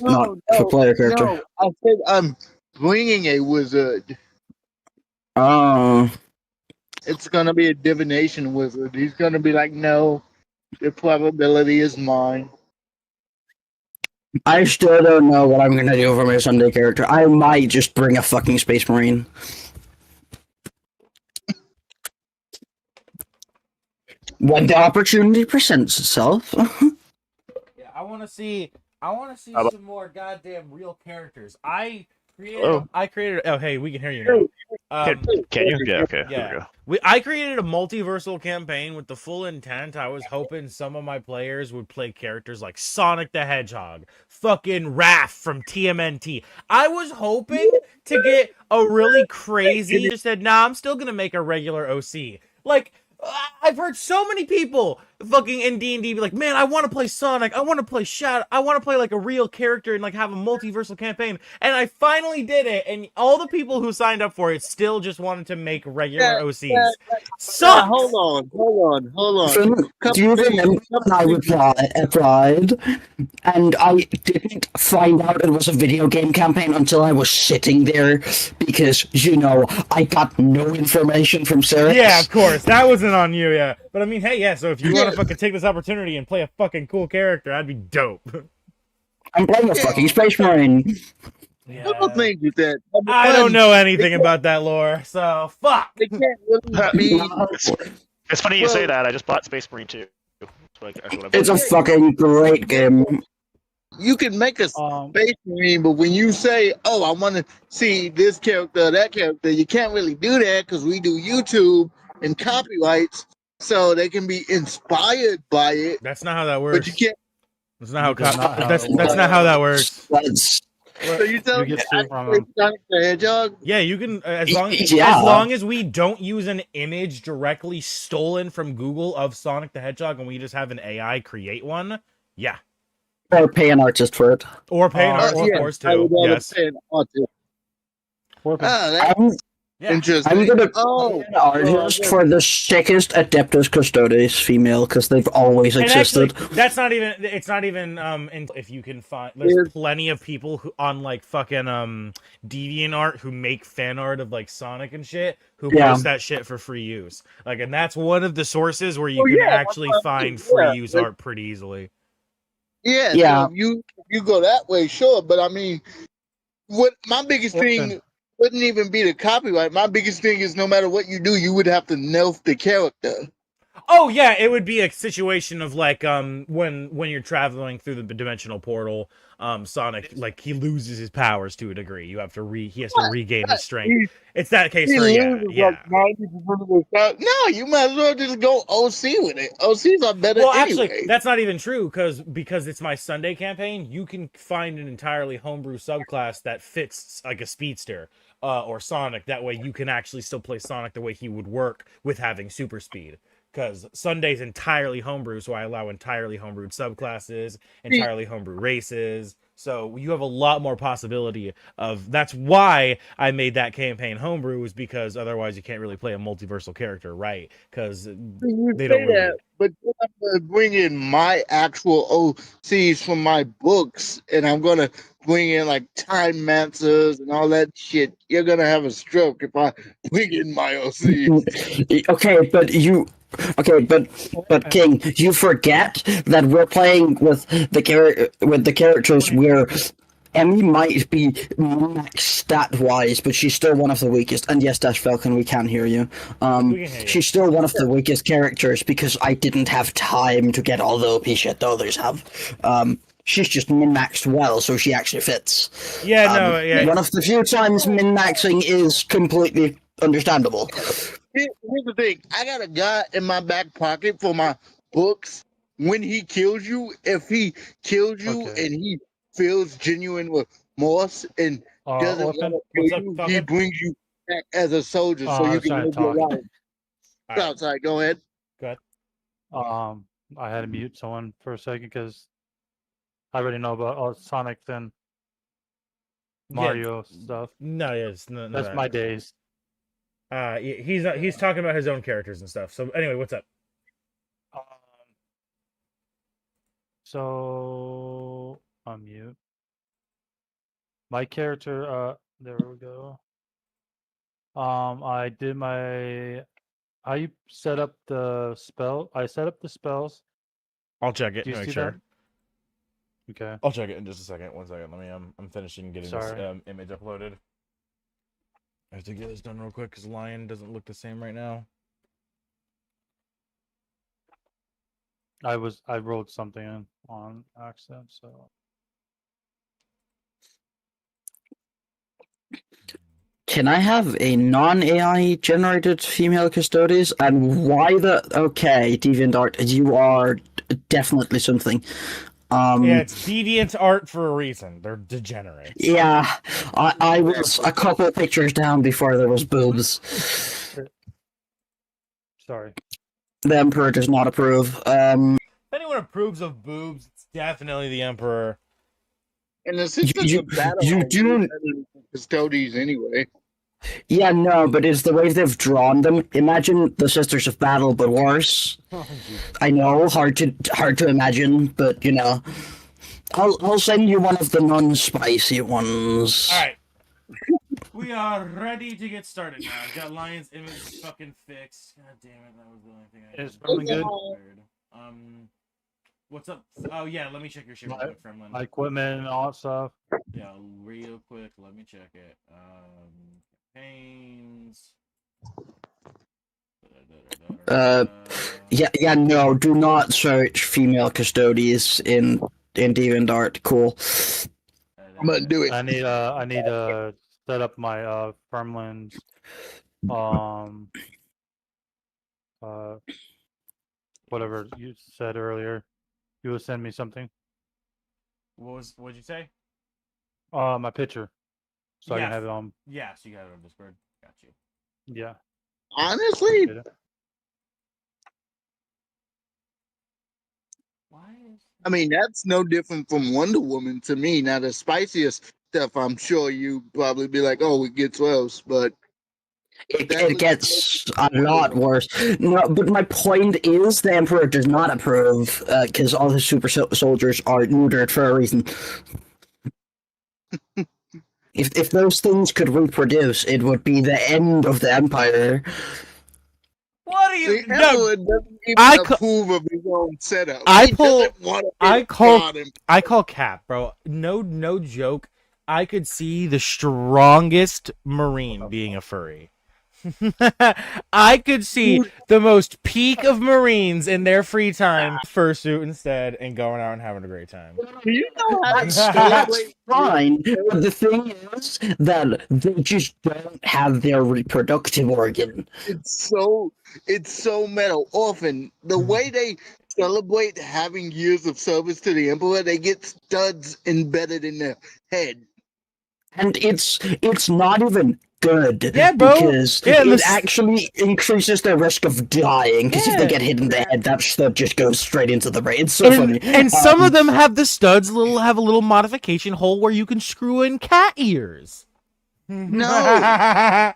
not for player character. No, I said I'm bringing a wizard. Oh. It's gonna be a divination wizard. He's gonna be like, no, the probability is mine. I still don't know what I'm gonna do for my Sunday character. I might just bring a fucking Space Marine. When the opportunity presents itself. Yeah, I want to see some more goddamn real characters. I created. Oh, hey, we can hear you now. Can you? Yeah. Okay. Yeah. Here we go. I created a multiversal campaign with the full intent. I was hoping some of my players would play characters like Sonic the Hedgehog, fucking Raph from TMNT. I was hoping to get a really crazy. Just said, nah, I'm still gonna make a regular OC. Like, I've heard so many people fucking in D&D be like, man, I want to play Sonic, I want to play Shadow, I want to play like a real character and like have a multiversal campaign, and I finally did it, and all the people who signed up for it still just wanted to make regular OCs. Sucks! Hold on. Do you remember when I applied and I didn't find out it was a video game campaign until I was sitting there because, you know, I got no information from Sarah? Yeah, of course. That wasn't on you, yeah. But I mean, hey, yeah, so if you want to fucking take this opportunity and play a fucking cool character, that'd be dope. I'm playing a fucking Space Marine. Yeah. Little things with that. I don't know anything about that lore, so fuck. They can't really be. It's funny you say that. I just bought Space Marine 2. It's a fucking great game. You can make a Space Marine, but when you say, "Oh, I want to see this character, that character," you can't really do that because we do YouTube and copyrights, so they can be inspired by it. That's not how that works. But you can't. That's not how that works. So you tell me Sonic the Hedgehog? Yeah, you can as long as we don't use an image directly stolen from Google of Sonic the Hedgehog and we just have an AI create one. Yeah. Or pay an artist for it. Or pay an artist, of course, too. Yes. Interesting. I'm gonna pay an artist for the sickest Adeptus Custodes female because they've always existed. Actually, that's not even. It's not even. If you can find, there's plenty of people who on like fucking DeviantArt who make fan art of like Sonic and shit who post that shit for free use. Like, and that's one of the sources where you can actually find free use art pretty easily. Yeah. So you go that way, sure. But I mean, what my biggest thing wouldn't even be the copyright. My biggest thing is no matter what you do, you would have to nerf the character. Oh yeah, it would be a situation of like when you're traveling through the dimensional portal, Sonic like he loses his powers to a degree. He has to regain his strength. It's that case where like 90% no, you might as well just go OC with it. OCs are better. Well, anyway. actually, that's not even true because it's my Sunday campaign. You can find an entirely homebrew subclass that fits like a speedster or Sonic. That way, you can actually still play Sonic the way he would work with having super speed. Because Sunday's entirely homebrew, so I allow entirely homebrewed subclasses, entirely homebrew races. So you have a lot more possibility of. That's why I made that campaign homebrew, is because otherwise you can't really play a multiversal character, right? Because they don't. Really... But I'm gonna bring in my actual OCs from my books, and I'm gonna bring in like time mancers and all that shit. You're gonna have a stroke if I bring in my OCs. Okay, but King, you forget that we're playing with the characters where Emmy might be max stat wise, but she's still one of the weakest. And yes, Dash Falcon, we can hear you. She's still one of the weakest characters because I didn't have time to get all the OP shit the others have. She's just min-maxed well, so she actually fits. One of the few times min-maxing is completely understandable. Here's the thing. I got a guy in my back pocket for my books. When he kills you, if he kills you and he feels genuine remorse and doesn't want to kill you, he brings you back as a soldier so you can live your life. Outside, go ahead. Go ahead. I had to mute someone for a second because I already know about Sonic and Mario stuff. That's my days. He's talking about his own characters and stuff. So anyway, what's up? So unmute. My character, there we go. I did my. I set up the spell. I set up the spells. I'll check it Do to you make see sure. that? Okay. I'll check it in just a second. 1 second. Let me. I'm finishing getting Sorry. this image uploaded. I have to get this done real quick because Lion doesn't look the same right now. I wrote something in on accident, so. Can I have a non-AI generated female custodies? And why the... Okay, DeviantArt, you are definitely something. Yeah, it's deviant art for a reason. They're degenerates. Yeah, I was a couple of pictures down before there was boobs. Sorry. The Emperor does not approve. If anyone approves of boobs, it's definitely the Emperor. And the sisters You- of battle you are do- way better than custodies anyway. Yeah, no, but it's the way they've drawn them. Imagine the Sisters of Battle, but worse. I know, hard to imagine, but you know, I'll send you one of the non-spicy ones. All right, we are ready to get started now. I've got Lion's image fucking fixed. God damn it, that was the only thing I Is did. Gremlin good? What's up? Oh yeah, let me check your shit real quick, Fremlin. My equipment and all that stuff. Yeah, real quick, let me check it. Campaigns. Yeah, no, do not search female custodies in DeviantArt. Cool. I'm gonna do it. I need to set up my Gremlin's whatever you said earlier. You will send me something. What'd you say? My picture. So I Yeah. can have it on. Yeah, so you got it on Discord. Got you. Yeah. Honestly, Why is I mean that's no different from Wonder Woman to me. Now the spiciest stuff, I'm sure you probably be like, "Oh, it gets worse," but It gets a lot worse. No, but my point is the Emperor does not approve because all his super soldiers are neutered for a reason. If those things could reproduce, it would be the end of the Empire. What are you? the No, Emperor doesn't even I ca- approve of his own setup. I He pull- doesn't want to I be call- God and- I call cap, bro. No joke. I could see the strongest Marine being a furry. I could see the most peak of Marines in their free time, fursuit instead, and going out and having a great time. Do you know how That's Stellarblade fine, but the thing is that they just don't have their reproductive organ. It's so metal. Orphan, the way they celebrate having years of service to the Emperor, they get studs embedded in their head. And it's not even good. Yeah, bro. Because Yeah, it actually increases their risk of dying. Because if they Yeah. get hit in the head, that stud just goes straight into the brain. It's so funny. And some of them have the studs have a little modification hole where you can screw in cat ears. No.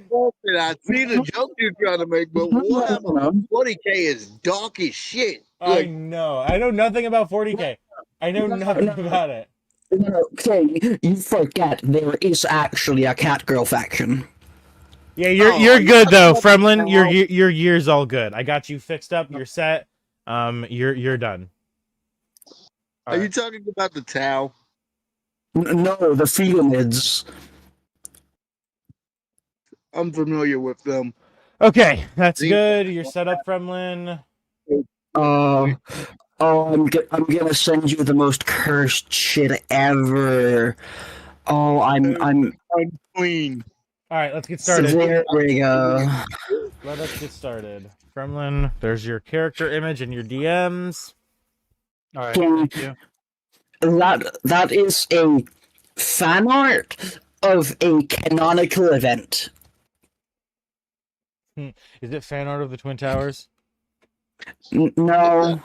Orphan, I see the joke you're trying to make, but Warhammer 40K is dark as shit. I Like, know. I know nothing about 40K. I know nothing about it. Okay, you forget there is actually a catgirl faction. Yeah, you're good though, Fremlin. Your gear's all good. I got you fixed up. You're set. You're done. are you talking about the Tau? No, the Phelinids. I'm familiar with them. Okay, that's good. You're set up, Fremlin. I'm gonna send you the most cursed shit ever. Oh, I'm Queen. All right, let's get started. There we go. Let us get started. Fremlin, there's your character image and your DMs. All right. Can- Thank you. That is a fan art of a canonical event. Is it fan art of the Twin Towers? No, no.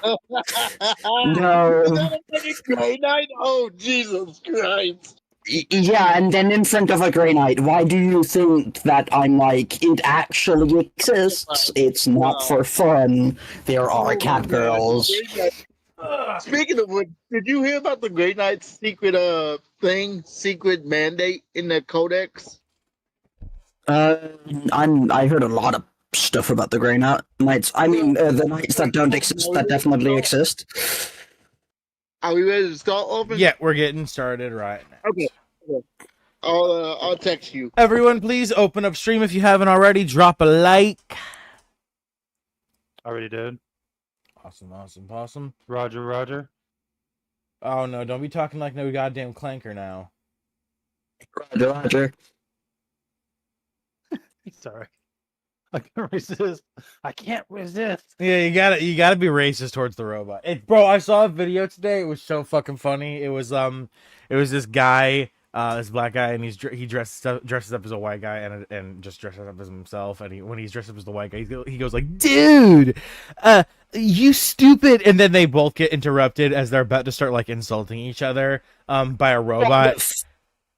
Grey Knight? Oh, Jesus Christ. Yeah, and then in front of a Grey Knight, why do you think that I'm like, it actually exists? It's not for fun. There are catgirls. Speaking of which, did you hear about the Grey Knight's secret thing, secret mandate in the codex? I heard a lot of stuff about the Grey Knights. I mean, the Knights that don't exist, that definitely exist. Are we ready to start, Orphan? Yeah, we're getting started right now. Okay. I'll text you. Everyone, please open up stream if you haven't already. Drop a like. Already did. Awesome. Roger. Oh no, don't be talking like no goddamn clanker now. Roger. Sorry. I can't resist. Yeah, you gotta be racist towards the robot. Bro, I saw a video today. It was so fucking funny. It was this guy, this black guy, and he dresses up as a white guy and just dresses up as himself. And when he's dressed up as the white guy, he goes like, "Dude, you stupid!" And then they both get interrupted as they're about to start like insulting each other by a robot.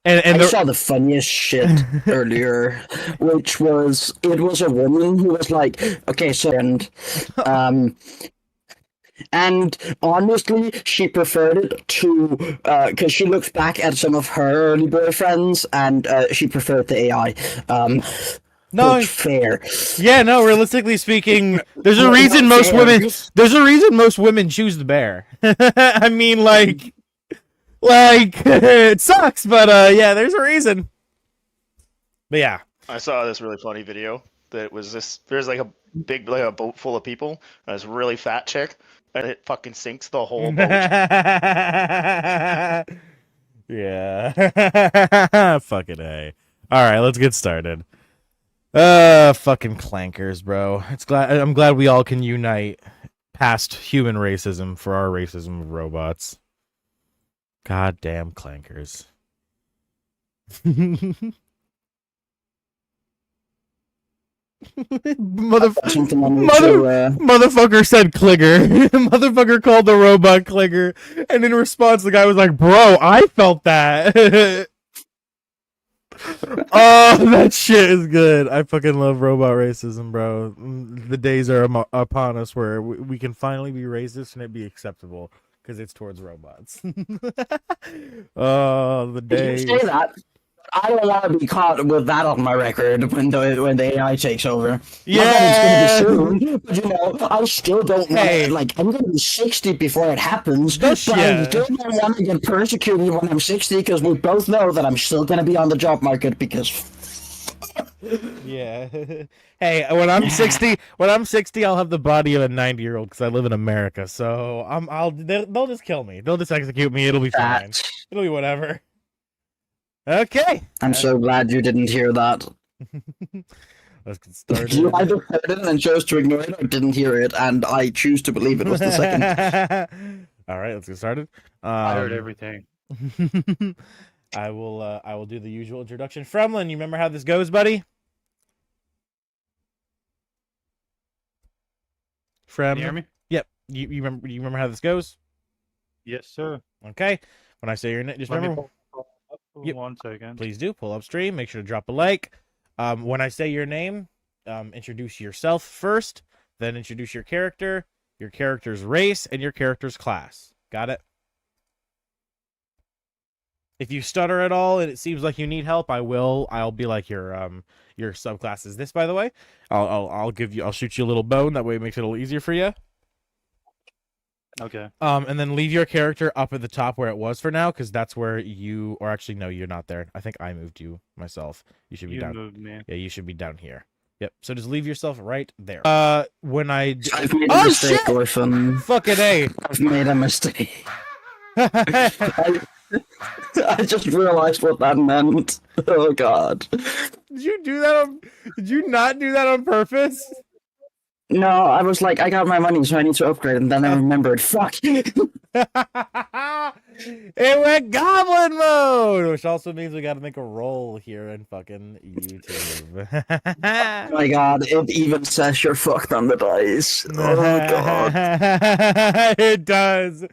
And I saw the funniest shit earlier, which was it was a woman who was like, okay, so and honestly, she preferred it to because she looked back at some of her early boyfriends and she preferred the AI. No, fair. Yeah, no. Realistically speaking, there's a reason most women choose the bear. I mean, like it sucks, but yeah, there's a reason. But yeah, I saw this really funny video that was there's like a big a boat full of people and this really fat chick and it fucking sinks the whole boat. Yeah. Fucking A. Alright, let's get started. Fucking clankers, bro. I'm glad we all can unite past human racism for our racism of robots. Goddamn clankers. Motherfucker said Kligger. Motherfucker called the robot Kligger. And in response, the guy was like, bro, I felt that. Oh, that shit is good. I fucking love robot racism, bro. The days are upon us where we can finally be racist and it be acceptable. Because it's towards robots. Oh, the day. You say that. I don't want to be caught with that on my record when the AI takes over. Yeah. It's going to be soon, but you know, I still don't want to, like, I'm going to be 60 before it happens, but I still don't want to get persecuted when I'm 60 because we both know that I'm still going to be on the job market because... Yeah. Hey, when I'm 60, I'll have the body of a 90-year-old because I live in America. So they'll just kill me. They'll just execute me. It'll be fine. It'll be whatever. Okay. I'm so glad you didn't hear that. Let's get started. You either heard it and chose to ignore it, or didn't hear it, and I choose to believe it was the second. All right, let's get started. I heard everything. I will do the usual introduction. Fremlin, you remember how this goes, buddy? Can you hear me? Yep. You remember how this goes? Yes, sir. Okay. When I say your name, just remember. Yep. 1 second. Please do pull up stream. Make sure to drop a like. When I say your name, introduce yourself first. Then introduce your character's race, and your character's class. Got it? If you stutter at all and it seems like you need help, I'll be like your subclass is this, by the way. I'll shoot you a little bone, that way it makes it a little easier for you. Okay. And then leave your character up at the top where it was for now, because that's where or actually no, you're not there. I think I moved you myself. You should be down. Moved me. Yeah, you should be down here. Yep. So just leave yourself right there. When I've made a mistake, shit! Orphan. Fucking A. I've made a mistake. I just realized what that meant. Oh god. Did you not do that on purpose? No, I was like, I got my money, so I need to upgrade, and then I remembered, fuck. It went goblin mode, which also means we gotta make a roll here in fucking YouTube. Oh my god, it even says you're fucked on the dice. Oh god. It does.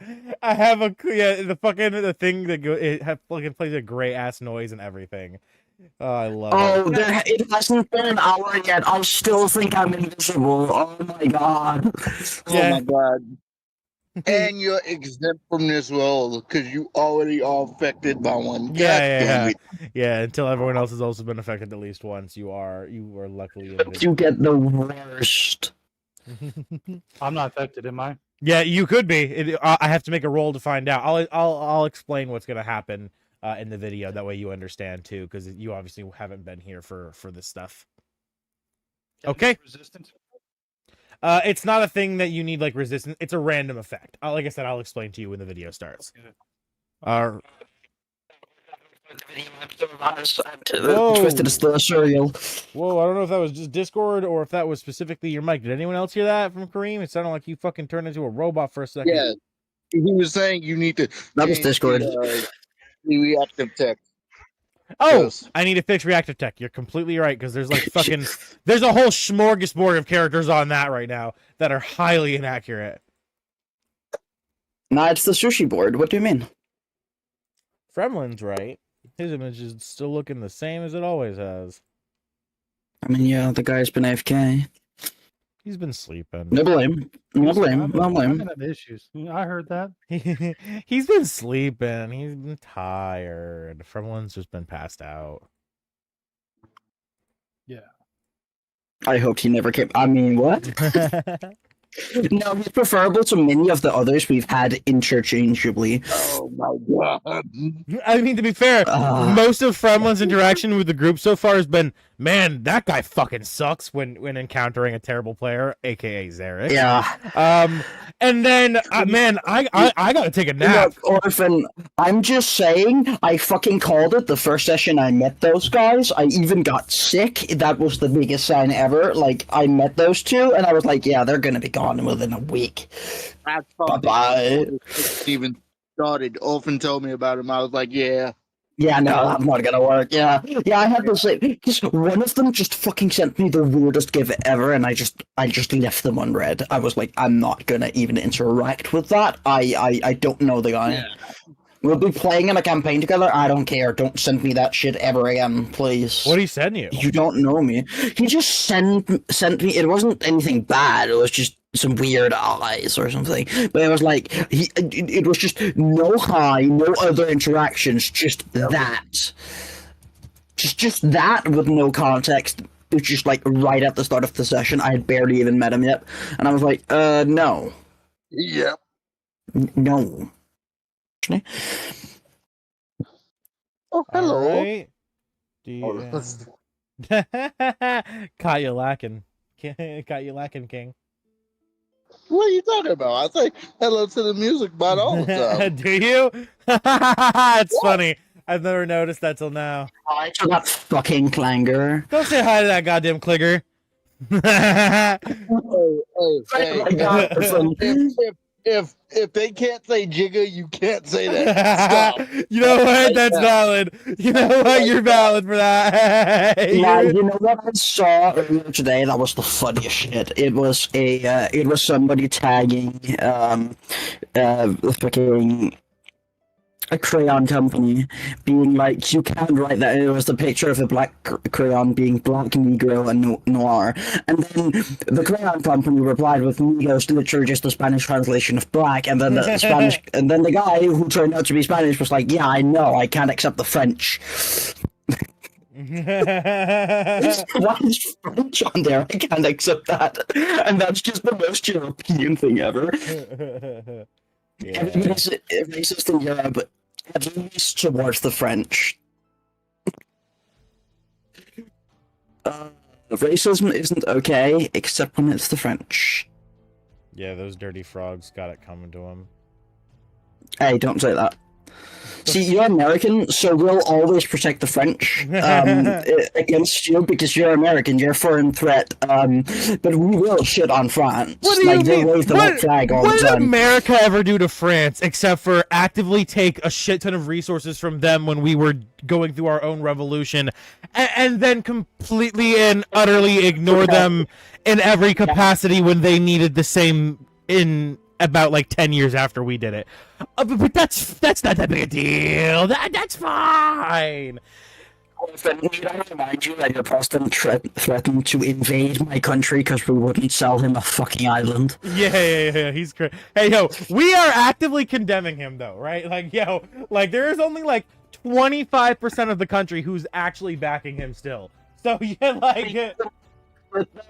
I have the thing that it fucking plays a great ass noise and everything. Oh, I love it. It hasn't been an hour yet. I still think I'm invisible. Oh my god. Yeah. Oh my god. and you're exempt from this role because you already are affected by one. God damn it. Yeah, until everyone else has also been affected at least once. You are luckily in You get the worst. I'm not affected, am I? Yeah, you could be. I have to make a roll to find out. I'll explain what's gonna happen in the video. That way you understand too, because you obviously haven't been here for this stuff. Okay. Resistance. It's not a thing that you need like resistance. It's a random effect. Like I said, I'll explain to you when the video starts. Whoa. Twisted is still a surreal. Whoa, I don't know if that was just Discord or if that was specifically your mic. Did anyone else hear that from Kareem? It sounded like you fucking turned into a robot for a second. Yeah. He was saying you need to. That was change Discord. The reactive text. Oh, Yes. I need to fix reactive tech. You're completely right, because there's like fucking there's a whole smorgasbord of characters on that right now that are highly inaccurate. Nah, it's the sushi board. What do you mean? Fremlin's right. His image is still looking the same as it always has. I mean, yeah, the guy's been AFK. He's been sleeping. No blame. No blame. No I've blame. been having issues. I heard that. He's been sleeping. He's been tired. Fremlin's just been passed out. Yeah. I hoped he never came. I mean, what? No, he's preferable to many of the others we've had interchangeably. Oh my god. I mean, to be fair, most of Fremlin's interaction with the group so far has been, man, that guy fucking sucks when encountering a terrible player, aka Zarek. Yeah. And then, man, I gotta take a nap. Look, Orphan, I'm just saying, I fucking called it the first session I met those guys. I even got sick. That was the biggest sign ever. Like, I met those two, and I was like, yeah, they're gonna be gone within a week. Bye-bye. Even started. Orphan told me about him. I was like, yeah. Yeah, no, that's not gonna work. Yeah, I had to say, because one of them just fucking sent me the weirdest gift ever, and I just left them unread. I was like, I'm not gonna even interact with that. I don't know the guy. Yeah. We'll be playing in a campaign together. I don't care. Don't send me that shit ever again, please. What did he send you? You don't know me. He just sent me. It wasn't anything bad. It was just some weird eyes or something. But it was like it was just no hi, no other interactions, just that. Just that with no context. It was just like right at the start of the session. I had barely even met him yet, and I was like, no. Yep. No. Oh, hello. All right. Caught you lacking. Caught you lacking, King. What are you talking about? I say hello to the music bot all the time. Do you? It's funny. I've never noticed that till now. Hi to that fucking clanger. Don't say hi to that goddamn clicker. If they can't say jigger, you can't say that. Stop. You know what? That's valid. You know what? You're valid for that. Yeah, you know what I saw earlier today? That was the funniest shit. It was somebody tagging fucking a crayon company, being like, you can't write that. It was the picture of a black crayon being black, negro, and noir. And then the crayon company replied with negro's literally just the Spanish translation of black. And then the Spanish, and then the guy who turned out to be Spanish was like, yeah, I know, I can't accept the French. Why is French on there? I can't accept that. And that's just the most European thing ever. Yeah. Everybody's racist in Europe, at least towards the French. Racism isn't okay, except when it's the French. Yeah, those dirty frogs got it coming to them. Hey, don't say that. See, you're American, so we'll always protect the French against you because you're American, you're a foreign threat. But we will shit on France. What do you they mean? wave the white flag all the What did time. America ever do to France except for actively take a shit ton of resources from them when we were going through our own revolution, and then completely and utterly ignore them in every capacity when they needed the same in about like 10 years after we did it. But that's not that big a deal. That's fine. Need I remind you that your president threatened to invade my country because we wouldn't sell him a fucking island? Yeah, he's crazy. Hey, yo, we are actively condemning him, though, right? Like, yo, like, there is only, like, 25% of the country who's actually backing him still. So, yeah, like...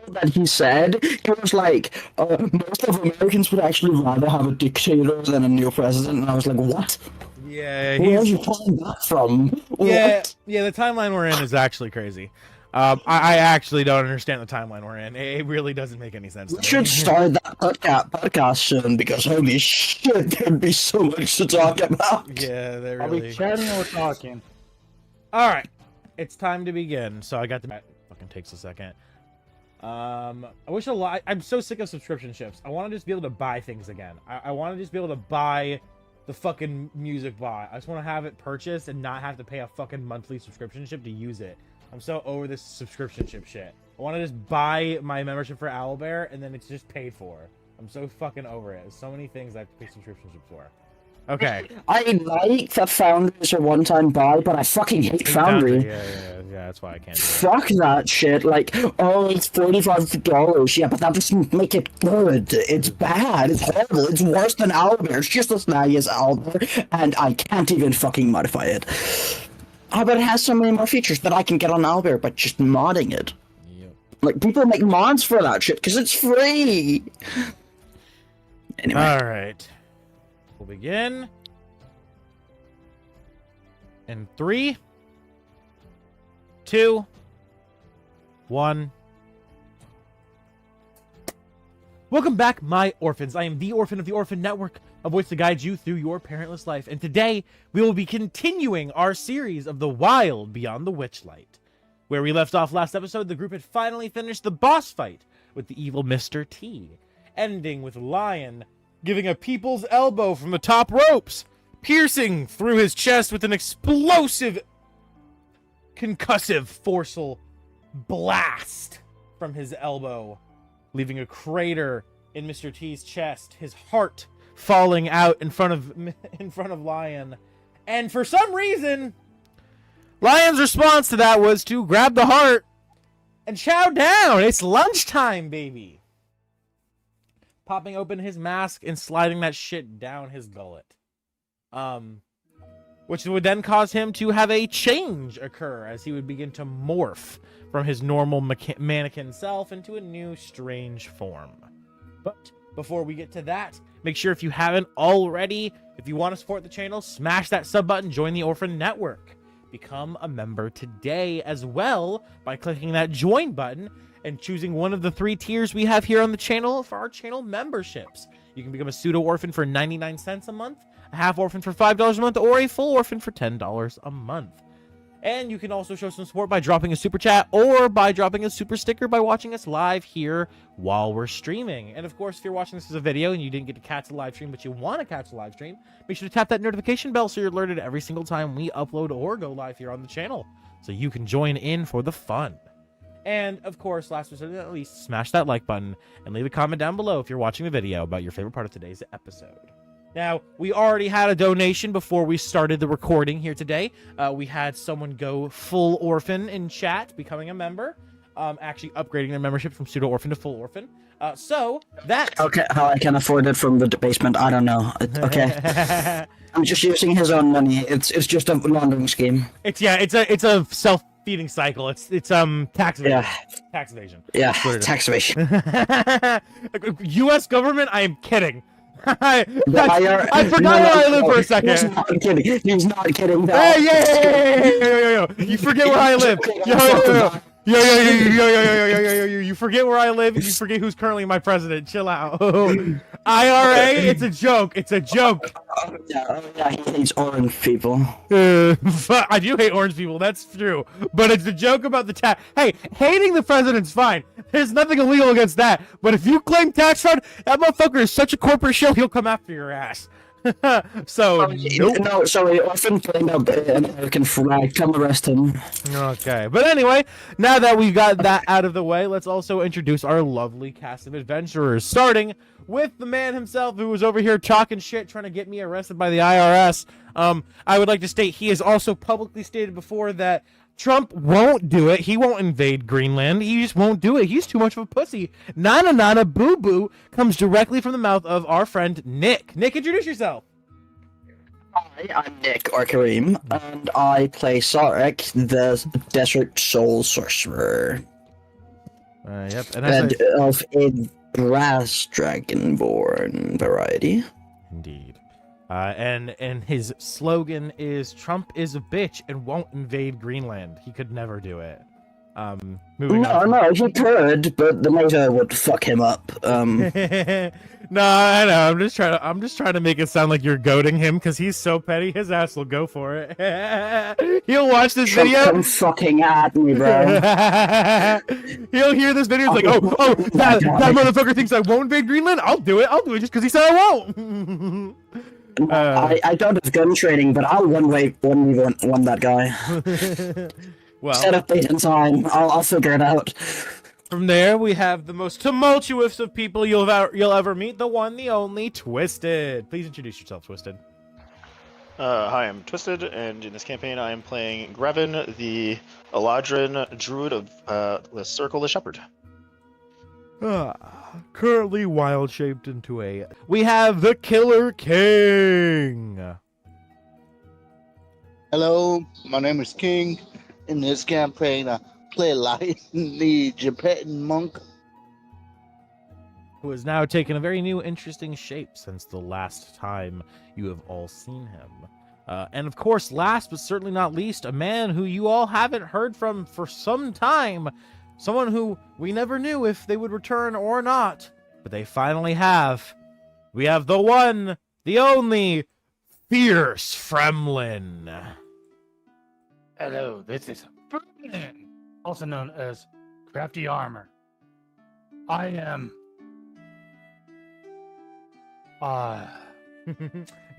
That he said, he was like, most of Americans would actually rather have a dictator than a new president, and I was like, what? Yeah, Where are you pulling that from? Yeah, What? yeah, the timeline we're in is actually crazy. I actually don't understand the timeline we're in. It really doesn't make any sense. We should start that podcast soon, because holy shit, there'd be so much to talk about. Yeah, they Are really... we chatting or talking? Alright, it's time to begin. So I got the... Fucking takes a second. I wish a lot... I'm so sick of subscription ships. I want to just be able to buy things again. I want to just be able to buy the fucking music bot. I just want to have it purchased and not have to pay a fucking monthly subscription ship to use it. I'm so over this subscription ship shit. I want to just buy my membership for Owlbear and then it's just paid for. I'm so fucking over it. There's so many things I have to pay subscription ship for. Okay. I like that Foundry is a one-time buy, but I fucking hate Foundry. Yeah, that's why I can't do it. Fuck that shit. Like, oh, it's $45. Yeah, but that doesn't make it good. It's bad. It's horrible. It's worse than Owlbear. It's just as snaggy as Owlbear, and I can't even fucking modify it. Oh, but it has so many more features that I can get on Owlbear by just modding it. Yep. Like, people make mods for that shit because it's free. Anyway. Alright. We'll begin. In 3, 2, 1. Welcome back, my orphans. I am the Orphan of the Orphan Network, a voice to guide you through your parentless life. And today, we will be continuing our series of the Wild Beyond the Witchlight. Where we left off last episode, the group had finally finished the boss fight with the evil Mr. T, ending with Lion giving a people's elbow from the top ropes, piercing through his chest with an explosive, concussive, forceful blast from his elbow, leaving a crater in Mr. T's chest, his heart falling out in front of Lion. And for some reason, Lion's response to that was to grab the heart and chow down. It's lunchtime, baby. Popping open his mask and sliding that shit down his gullet. Which would then cause him to have a change occur as he would begin to morph from his normal mannequin self into a new strange form. But before we get to that, make sure if you haven't already, if you want to support the channel, smash that sub button, join the Orphan Network. Become a member today as well by clicking that join button and choosing one of the 3 tiers we have here on the channel for our channel memberships. You can become a pseudo-orphan for 99 cents a month, a half-orphan for $5 a month, or a full orphan for $10 a month. And you can also show some support by dropping a super chat or by dropping a super sticker by watching us live here while we're streaming. And of course, if you're watching this as a video and you didn't get to catch the live stream, but you want to catch the live stream, make sure to tap that notification bell so you're alerted every single time we upload or go live here on the channel, so you can join in for the fun. And of course, last but not least, smash that like button and leave a comment down below if you're watching the video about your favorite part of today's episode. Now, we already had a donation before we started the recording here today. We had someone go full orphan in chat, becoming a member, actually upgrading their membership from pseudo orphan to full orphan. So that... Okay, how I can afford it from the basement, I don't know. Okay. I'm just using his own money. It's just a laundering scheme. It's a self-feeding cycle. It's tax evasion. Yeah. Tax evasion. Yeah, tax evasion. U.S. government? I am kidding. I forgot No, where I live for a second. He's not kidding. He's not kidding. Hey, yo. You forget where I live. Yo. You forget where I live. You forget who's currently my president. Chill out. IRA, it's a joke. It's a joke. Yeah, he hates orange people. I do hate orange people. That's true. But it's a joke about the tax. Hey, hating the president's fine. There's nothing illegal against that. But if you claim tax fraud, that motherfucker is such a corporate shill, he'll come after your ass. So, nope. No, sorry, orphan playing up an American flag. Come arrest him. Okay, but anyway, now that we've got that out of the way, let's also introduce our lovely cast of adventurers, starting with the man himself who was over here talking shit, trying to get me arrested by the IRS. I would like to state he has also publicly stated before that Trump won't do it. He won't invade Greenland. He just won't do it. He's too much of a pussy. Nana Nana Boo Boo comes directly from the mouth of our friend Nick. Nick, introduce yourself. Hi, I'm Nick or Kareem, and I play Sarek, the Desert Soul Sorcerer. Yep. And of a brass dragonborn variety. Indeed. And his slogan is Trump is a bitch and won't invade Greenland. He could never do it. Moving on. No, he could, but the NATO would fuck him up. No, I know. I'm just trying to make it sound like you're goading him because he's so petty. His ass will go for it. He'll watch this Trump video. come fucking at me, bro. He'll hear this video. He's like, that motherfucker thinks I won't invade Greenland. I'll do it. I'll do it just because he said I won't. I don't have gun training, but I'll one that guy. Well, Set up date and time. I'll figure it out. From there, we have the most tumultuous of people you'll ever meet, the one, the only, Twisted. Please introduce yourself, Twisted. Hi, I'm Twisted, and in this campaign I am playing Grevin, the Eladrin Druid of the Circle the Shepherd. Currently wild-shaped into a... We have the Killer King! Hello, my name is King. In this campaign, I play Lion, the Japetan monk. Who has now taken a very new, interesting shape since the last time you have all seen him. And of course, last but certainly not least, a man who you all haven't heard from for some time. Someone who we never knew if they would return or not. But they finally have. We have the one, the only, Fierce Fremlin. Hello, this is Fremlin, also known as Crafty Armor. I am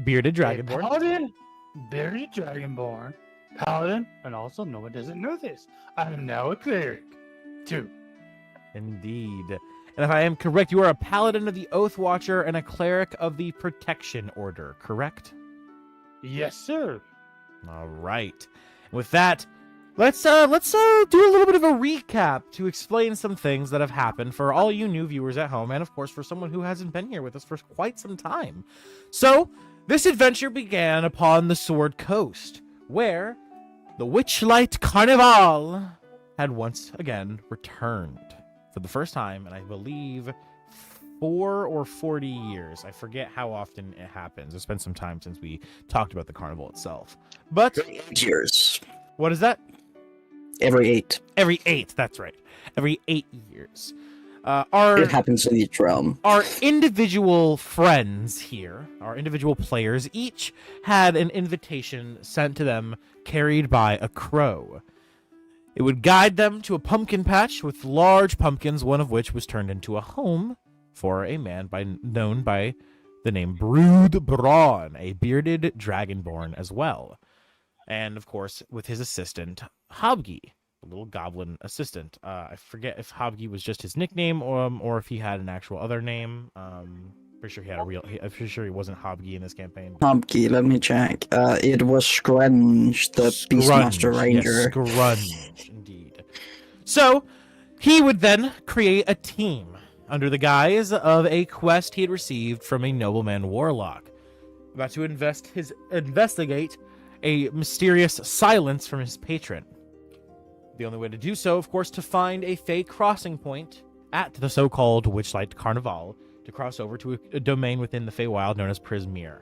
Bearded Dragonborn. Paladin, Bearded Dragonborn, Paladin, and also no one doesn't know this. I am now a cleric, too. Indeed. And if I am correct, you are a Paladin of the Oath Watcher and a Cleric of the Protection Order, correct? Yes, sir. All right. With that, let's do a little bit of a recap to explain some things that have happened for all you new viewers at home, and of course for someone who hasn't been here with us for quite some time. So, this adventure began upon the Sword Coast, where the Witchlight Carnival had once again returned for the first time, and I believe 4 or 40 years. I forget how often it happens. It's been some time since we talked about the carnival itself. But 8 years. What is that? Every 8. Every 8, that's right. Every 8 years. It happens in each realm. Our individual friends here, our individual players, each had an invitation sent to them carried by a crow. It would guide them to a pumpkin patch with large pumpkins, one of which was turned into a home for a man known by the name Brood Braun, a bearded dragonborn as well. And, of course, with his assistant, Hobgi, a little goblin assistant. I forget if Hobgi was just his nickname or if he had an actual other name. Pretty sure he had I'm pretty sure he wasn't Hobgi in this campaign. Hobgi, let me check. It was Scrunge, the Beastmaster Ranger. Yes, Scrunge, indeed. So, he would then create a team under the guise of a quest he had received from a nobleman warlock, about to investigate a mysterious silence from his patron. The only way to do so, of course, to find a Fey crossing point at the so-called Witchlight Carnival to cross over to a domain within the Feywild known as Prismere.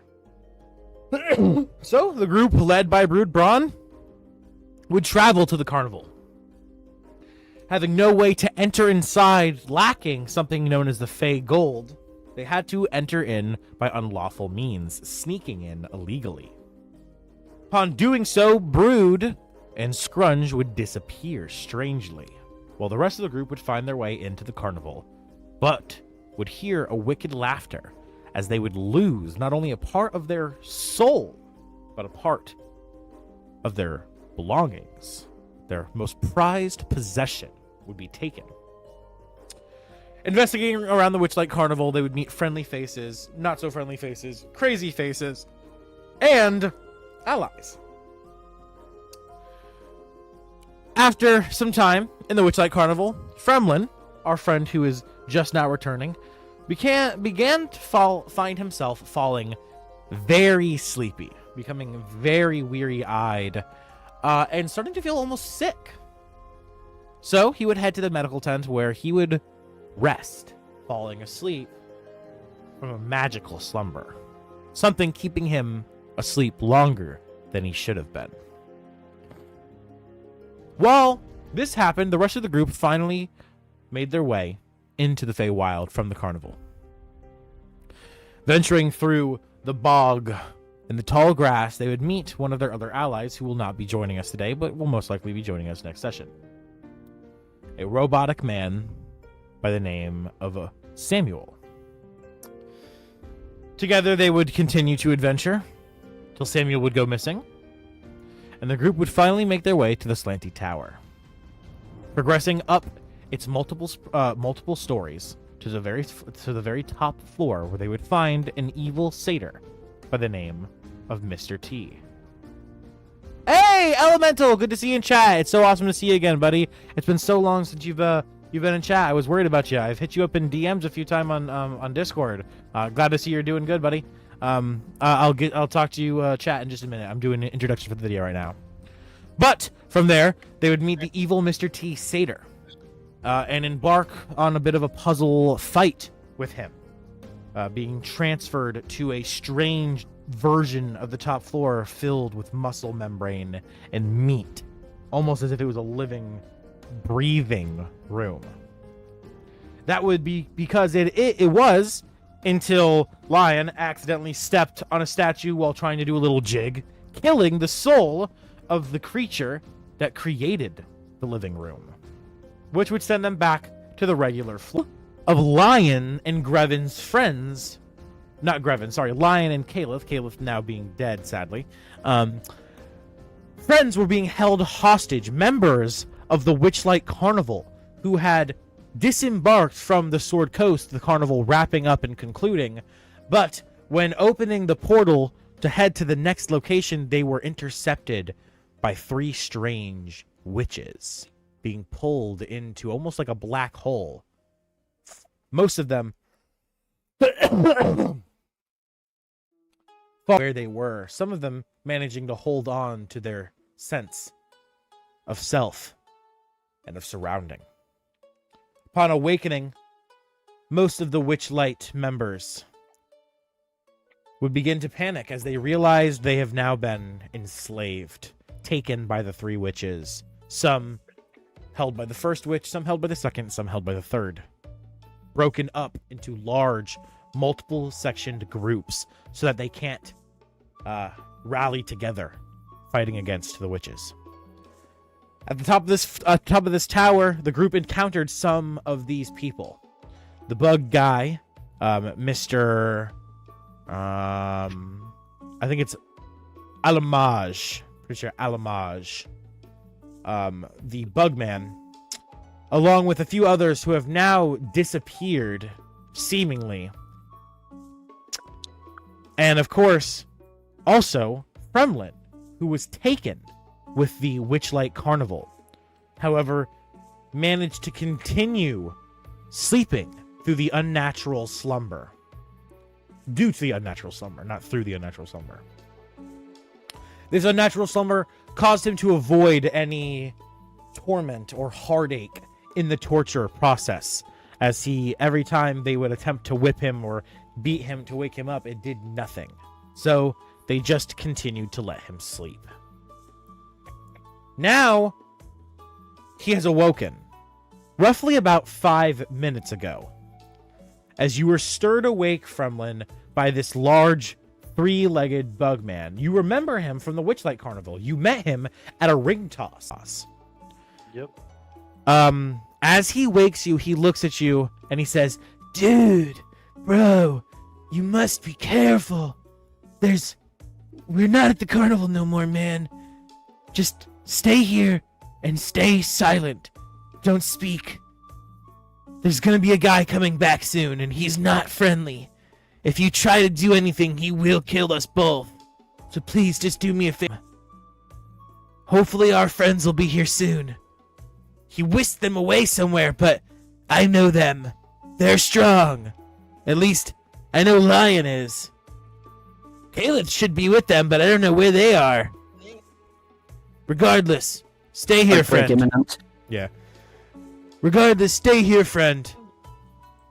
So, the group led by Brood Braun would travel to the carnival. Having no way to enter inside, lacking something known as the Fey Gold, they had to enter in by unlawful means, sneaking in illegally. Upon doing so, Brood and Scrunge would disappear strangely, while the rest of the group would find their way into the carnival, but would hear a wicked laughter as they would lose not only a part of their soul, but a part of their belongings. Their most prized possession would be taken. Investigating around the Witchlight Carnival, they would meet friendly faces, not so friendly faces, crazy faces, and allies. After some time in the Witchlight Carnival, Fremlin, our friend who is just now returning, began to find himself falling very sleepy, becoming very weary-eyed, and starting to feel almost sick. So he would head to the medical tent where he would rest, falling asleep from a magical slumber. Something keeping him asleep longer than he should have been. While this happened, the rest of the group finally made their way into the Feywild from the carnival. Venturing through the bog and the tall grass, they would meet one of their other allies who will not be joining us today, but will most likely be joining us next session. A robotic man by the name of Samuel. Together, they would continue to adventure till Samuel would go missing, and the group would finally make their way to the Slanty Tower, progressing up its multiple stories to the very top floor, where they would find an evil satyr by the name of Mr. T. Hey, Elemental! Good to see you in chat. It's so awesome to see you again, buddy. It's been so long since you've been in chat. I was worried about you. I've hit you up in DMs a few times on Discord. Glad to see you're doing good, buddy. I'll talk to you chat in just a minute. I'm doing an introduction for the video right now. But from there, they would meet the evil Mr. T satyr, and embark on a bit of a puzzle fight with him, being transferred to a strange version of the top floor filled with muscle membrane and meat, almost as if it was a living, breathing room. That would be because it was, until Lion accidentally stepped on a statue while trying to do a little jig, killing the soul of the creature that created the living room, which would send them back to the regular floor of Lion and Grevin's friends. Not Grevin, sorry, Lion and Caliph now being dead, sadly. Friends were being held hostage, members of the Witchlight Carnival, who had disembarked from the Sword Coast, the carnival wrapping up and concluding, but when opening the portal to head to the next location, they were intercepted by 3 strange witches, being pulled into almost like a black hole. Most of them where they were, some of them managing to hold on to their sense of self and of surrounding. Upon awakening, most of the Witchlight members would begin to panic as they realized they have now been enslaved, taken by the 3 witches. Some held by the first witch, some held by the second, some held by the third. Broken up into large, multiple sectioned groups so that they can't rally together fighting against the witches. At the top of this tower, the group encountered some of these people. The bug guy, Mr. I think it's Alamaj. Pretty sure Alamaj. The bug man, along with a few others who have now disappeared, seemingly. And of course, also Fremlin, who was taken with the Witchlight Carnival. However, managed to continue sleeping through the unnatural slumber. Due to the unnatural slumber, not through the unnatural slumber. This unnatural slumber caused him to avoid any torment or heartache in the torture process, as every time they would attempt to whip him or beat him to wake him up, it did nothing. So they just continued to let him sleep. Now, he has awoken, roughly about 5 minutes ago, as you were stirred awake, Fremlin, by this large, 3-legged bug man. You remember him from the Witchlight Carnival. You met him at a ring toss. Yep. As he wakes you, he looks at you, and he says, "Dude, bro, you must be careful. We're not at the carnival no more, man. Just stay here and stay silent. Don't speak. There's gonna be a guy coming back soon, and he's not friendly. If you try to do anything, he will kill us both. So please just do me a favor. Hopefully our friends will be here soon. he whisked them away somewhere, but I know them. They're strong. At least, I know Lion is. Caleb should be with them, but I don't know where they are. Regardless, stay here, friend. Imminent. Yeah. Regardless, stay here, friend.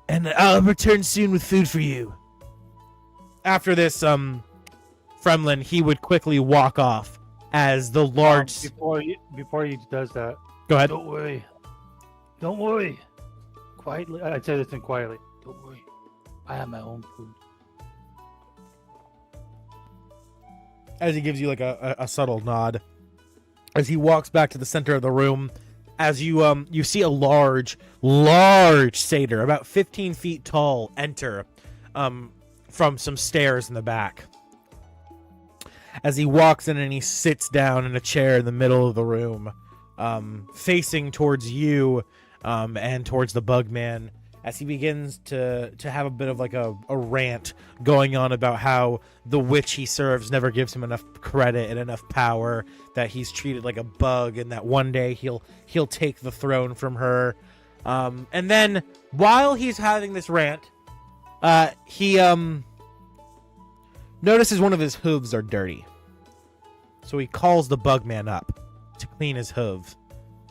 And I'll return soon with food for you. After this, Fremlin, he would quickly walk off as the large... Before he does that... Go ahead. Don't worry. Don't worry. Quietly. I'd say this thing quietly. Don't worry. I have my own food. As he gives you like a subtle nod. As he walks back to the center of the room, as you see a large satyr, about 15 feet tall, enter from some stairs in the back. As he walks in and he sits down in a chair in the middle of the room, facing towards you and towards the Bugman, as he begins to have a bit of like a rant going on about how the witch he serves never gives him enough credit and enough power, that he's treated like a bug, and that one day he'll take the throne from her. And then while he's having this rant, he notices one of his hooves are dirty. So he calls the Bugman up to clean his hoof.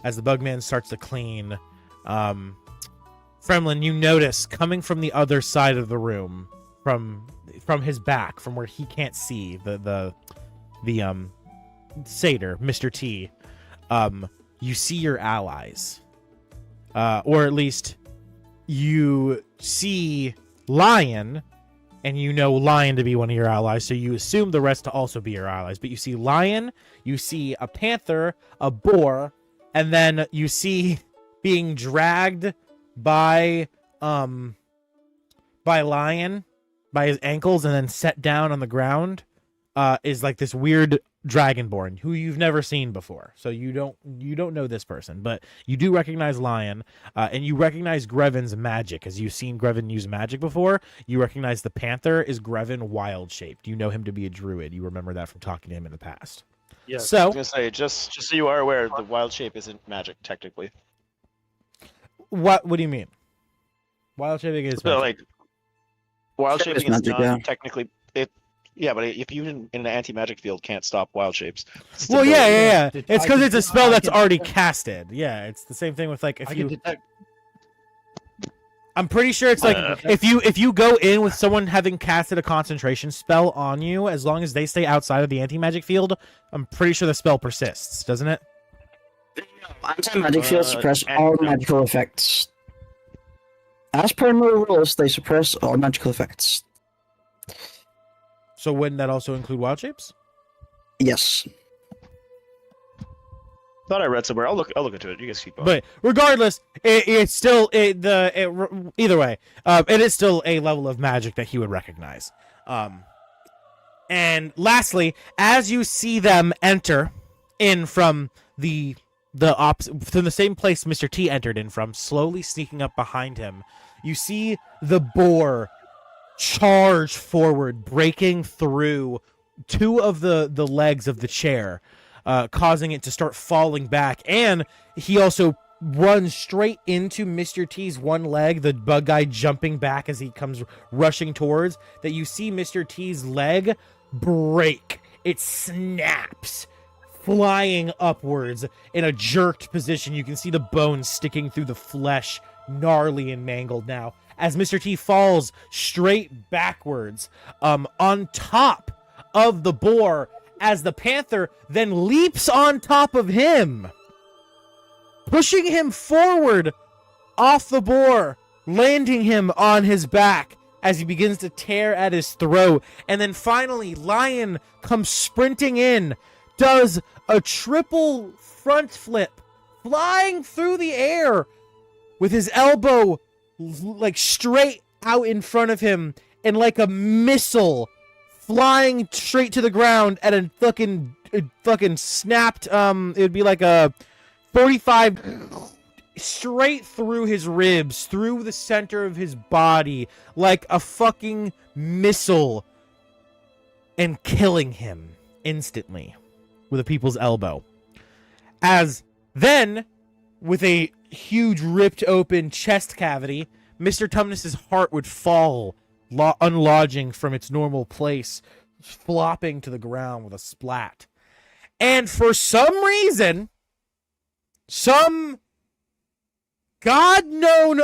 As the Bugman starts to clean, Fremlin, you notice coming from the other side of the room, from his back, from where he can't see the satyr, Mr. T. You see your allies, or at least you see Lion, and you know Lion to be one of your allies, so you assume the rest to also be your allies. But you see Lion, you see a panther, a boar, and then you see being dragged by Lion by his ankles and then set down on the ground is like this weird dragonborn who you've never seen before. So you don't know this person, but you do recognize Lion, and you recognize Grevin's magic. As you've seen Grevin use magic before, you recognize the panther is Grevin wild shaped. You know him to be a druid. You remember that from talking to him in the past. Yeah. So I was gonna say, just so you are aware, the wild shape isn't magic technically. what do you mean? Wild shaping is So, magic. like, wild Shape is shaping is magic, not yeah. technically it. Yeah, but if you in an anti-magic field can't stop wild shapes. It's Well, still- yeah. Did- It's I because can- it's a spell I that's can- already casted. Yeah, it's the same thing with like if I you. can detect. I'm pretty sure it's like if you go in with someone having casted a concentration spell on you, as long as they stay outside of the anti-magic field, I'm pretty sure the spell persists, doesn't it? Anti-magic fields suppress and- all magical effects. As per my rules, they suppress all magical effects. So wouldn't that also include wild shapes? Yes. Thought I read somewhere. I'll look into it. You guys keep going. But regardless, it's still either way, it is still a level of magic that he would recognize. And lastly, as you see them enter in from the same place Mr. T entered in from, slowly sneaking up behind him, you see the boar charge forward, breaking through two of the legs of the chair, causing it to start falling back. And he also runs straight into Mr. T's one leg, the bug guy jumping back as he comes rushing towards, that you see Mr. T's leg break. It snaps, flying upwards in a jerked position. You can see the bones sticking through the flesh, gnarly and mangled now, as Mr. T falls straight backwards on top of the boar, as the panther then leaps on top of him, pushing him forward off the boar, landing him on his back as he begins to tear at his throat. And then finally, Lion comes sprinting in, does a triple front flip, flying through the air with his elbow like straight out in front of him, and like a missile flying straight to the ground at a fucking snapped, it would be like a 45 straight through his ribs, through the center of his body, like a fucking missile, and killing him instantly with a people's elbow. As then with a huge ripped open chest cavity, Mr. Tumnus's heart would fall, unlodging from its normal place, flopping to the ground with a splat. And for some reason, some God-known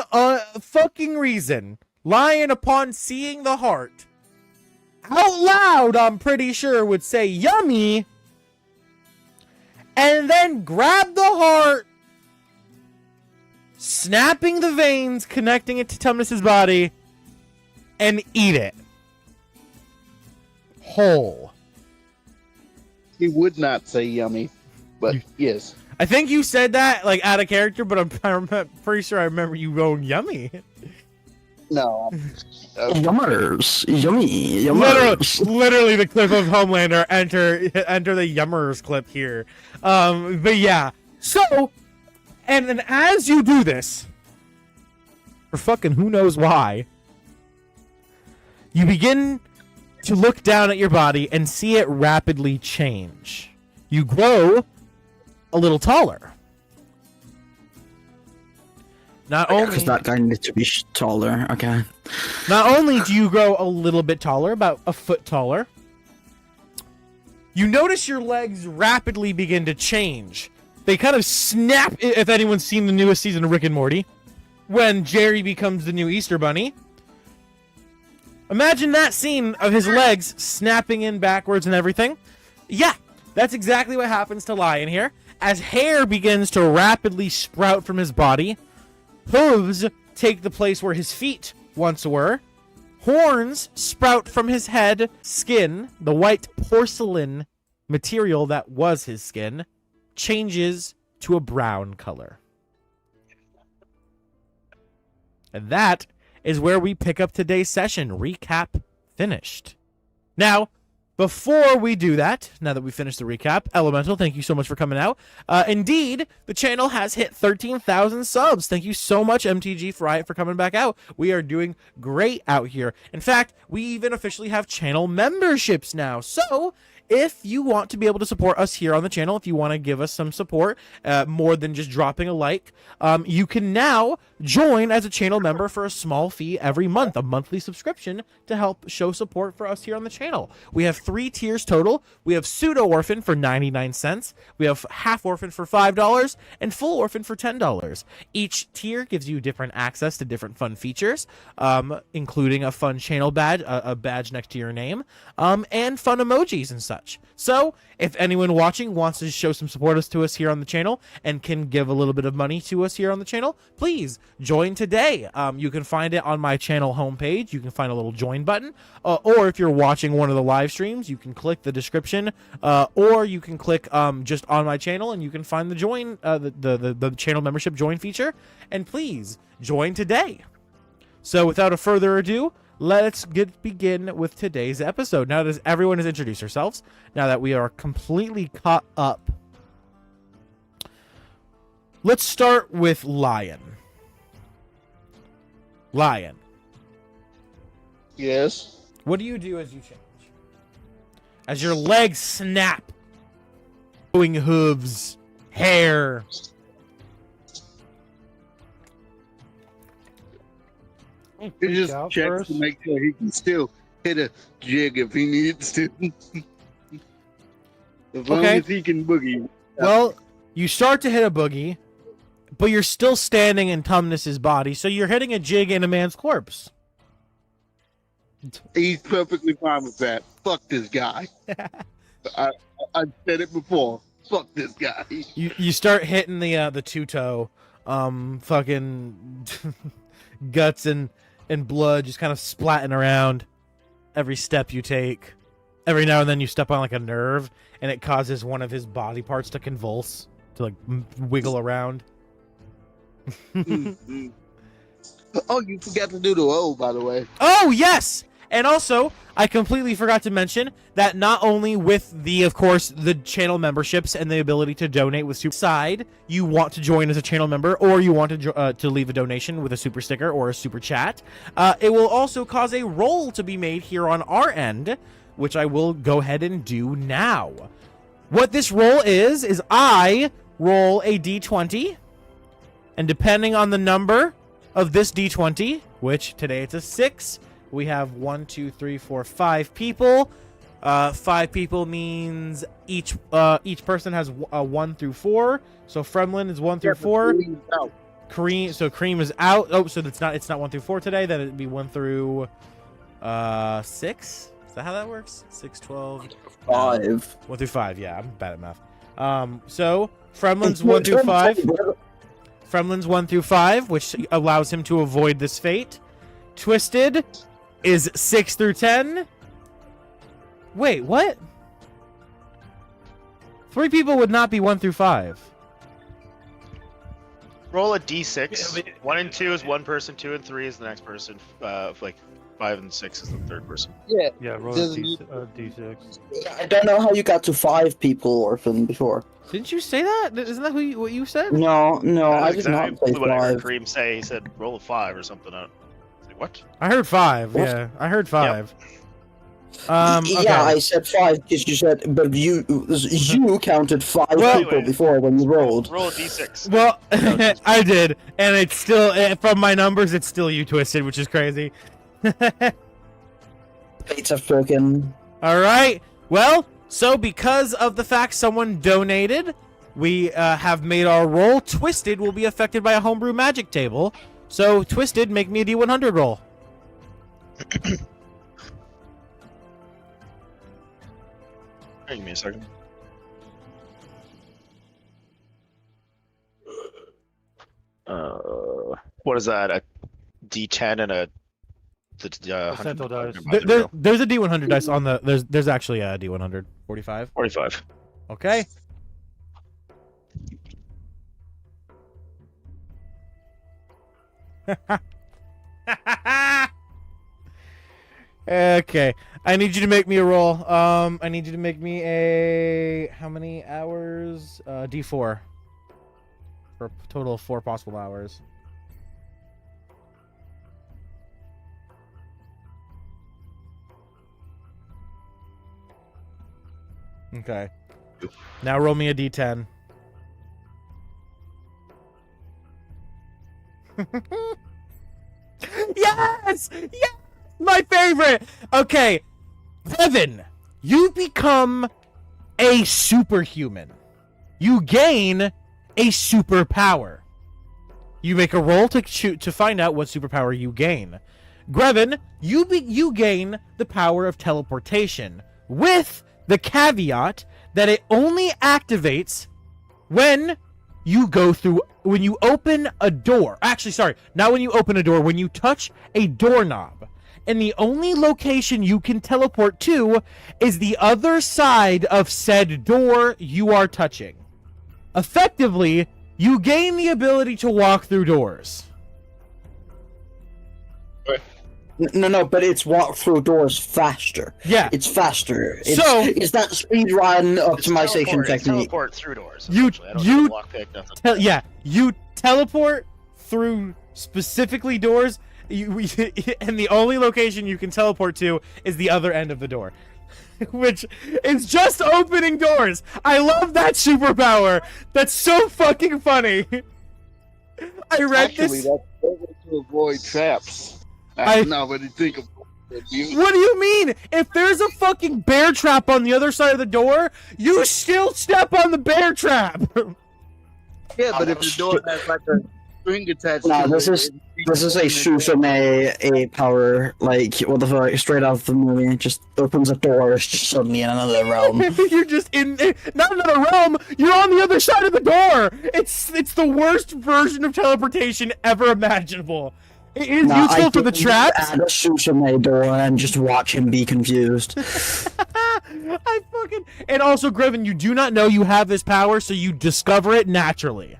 fucking reason, Lion, upon seeing the heart, out loud, I'm pretty sure, would say, "Yummy," and then grab the heart, snapping the veins, connecting it to Tumnus's body, and eat it. Whole. He would not say yummy, but yes. I think you said that, like, out of character, but I'm pretty sure I remember you going yummy. No. Yummers. Yummy. Yummers. Literally the clip of Homelander, enter the Yummers clip here. But yeah. So, and then as you do this, for fucking who knows why, you begin to look down at your body and see it rapidly change. You grow a little taller. Not only Because that guy needs to be taller. Okay. Not only do you grow a little bit taller, about a foot taller, you notice your legs rapidly begin to change. They kind of snap, if anyone's seen the newest season of Rick and Morty, when Jerry becomes the new Easter Bunny. Imagine that scene of his legs snapping in backwards and everything. Yeah, that's exactly what happens to Lion here. As hair begins to rapidly sprout from his body, hooves take the place where his feet once were, horns sprout from his head, skin, the white porcelain material that was his skin, changes to a brown color. And that is where we pick up today's session. Recap finished. Now, before we do that, now that we finished the recap, Elemental, thank you so much for coming out. Indeed, the channel has hit 13,000 subs. Thank you so much, MTG Riot, for coming back out. We are doing great out here. In fact, we even officially have channel memberships now. So, if you want to be able to support us here on the channel, if you want to give us some support, more than just dropping a like, you can now join as a channel member for a small fee every month, a monthly subscription to help show support for us here on the channel. We have 3 tiers total. We have Pseudo Orphan for 99 cents. We have Half Orphan for $5 and Full Orphan for $10. Each tier gives you different access to different fun features, including a fun channel badge, a badge next to your name, and fun emojis and such. So, if anyone watching wants to show some support to us here on the channel and can give a little bit of money to us here on the channel, please join today. You can find it on my channel homepage. You can find a little join button, or if you're watching one of the live streams, you can click the description, or you can click just on my channel and you can find the join, the channel membership join feature, and please join today. So, without a further ado, let's begin with today's episode. Now that everyone has introduced themselves, now that we are completely caught up, let's start with Lion. Lion. Yes. What do you do as you change? As your legs snap, growing hooves, hair. He just checks to make sure he can still hit a jig if he needs to. As long as he can boogie. Well, you start to hit a boogie, but you're still standing in Tumnus's body, so you're hitting a jig in a man's corpse. He's perfectly fine with that. Fuck this guy. I said it before. Fuck this guy. You start hitting the two-toe, fucking guts and blood just kind of splatting around every step you take. Every now and then you step on like a nerve, and it causes one of his body parts to convulse, to like wiggle around. Mm-hmm. Oh, you forgot to do the O, by the way. Oh, yes! And also, I completely forgot to mention that not only with of course, the channel memberships and the ability to donate with super side, you want to join as a channel member, or you want to leave a donation with a super sticker or a super chat, it will also cause a roll to be made here on our end, which I will go ahead and do now. What this roll is I roll a d20, And depending on the number of this d20, which today it's a 6, we have 1, 2, 3, 4, 5 people. 5 people means each person has 1 through 4. So Fremlin is 1 through 4. Cream is out. Oh, so it's not 1 through 4 today. Then it'd be 1 through 6. Is that how that works? 6, 12, 5. 1 through 5. Yeah, I'm bad at math. So Fremlin's 1 through 5. Fremlin's 1 through 5, which allows him to avoid this fate. Twisted is 6 through 10. Wait, what? 3 people would not be 1 through 5. Roll a d6. 1 and 2 is one person. 2 and 3 is the next person. Like 5 and 6 is the third person. Yeah. Yeah, roll a d6. I don't know how you got to 5 people, Orphan, before. Didn't you say that? Isn't that what you said? No, I did exactly not say what I heard 5. Cream say. He said roll a 5 or something. I was like, what? I heard 5. What? Yeah, I heard 5. Yeah, Okay. I said 5 because you said, but you counted 5 Well, people before when you rolled. Roll a d6. Well, I did, and it's still from my numbers. It's still you, Twisted, which is crazy. Fates have spoken. All right. Well, so because of the fact someone donated, we have made our roll. Twisted will be affected by a homebrew magic table. So, Twisted, make me a D100 roll. Give me a second. What is that? A D10 and a Central dice. There's a D100 dice on the. There's actually a D100. 45. 45. Okay. Okay. I need you to make me a roll. I need you to make me a how many hours? D4. For a total of 4 possible hours. Okay. Now roll me a D10. Yes! Yes! My favorite! Okay. Devin, you become a superhuman. You gain a superpower. You make a roll to find out what superpower you gain. Grevin, you gain the power of teleportation, with the caveat that it only activates when you open a door. Actually, sorry, not when you open a door, when you touch a doorknob. And the only location you can teleport to is the other side of said door you are touching. Effectively, you gain the ability to walk through doors. No, but it's walk through doors faster. Yeah. It's faster. It's that speed run optimization technique. Teleport through doors. You You teleport through specifically doors, and the only location you can teleport to is the other end of the door, which is just opening doors. I love that superpower. That's so fucking funny. I read Actually, this. that's the way to avoid traps. I- Now, when you think of it, What do you mean? If there's a fucking bear trap on the other side of the door, you still step on the bear trap. yeah, but if the door has like a string attached No, to this it, is a Susume a power, like, what the fuck, straight out of the movie. It just opens a door, it's just suddenly in another realm. You're just not another realm. You're on the other side of the door. It's the worst version of teleportation ever imaginable. It is useful for the traps. Add a Susume door and just watch him be confused. And also, Greven, you do not know you have this power, so you discover it naturally.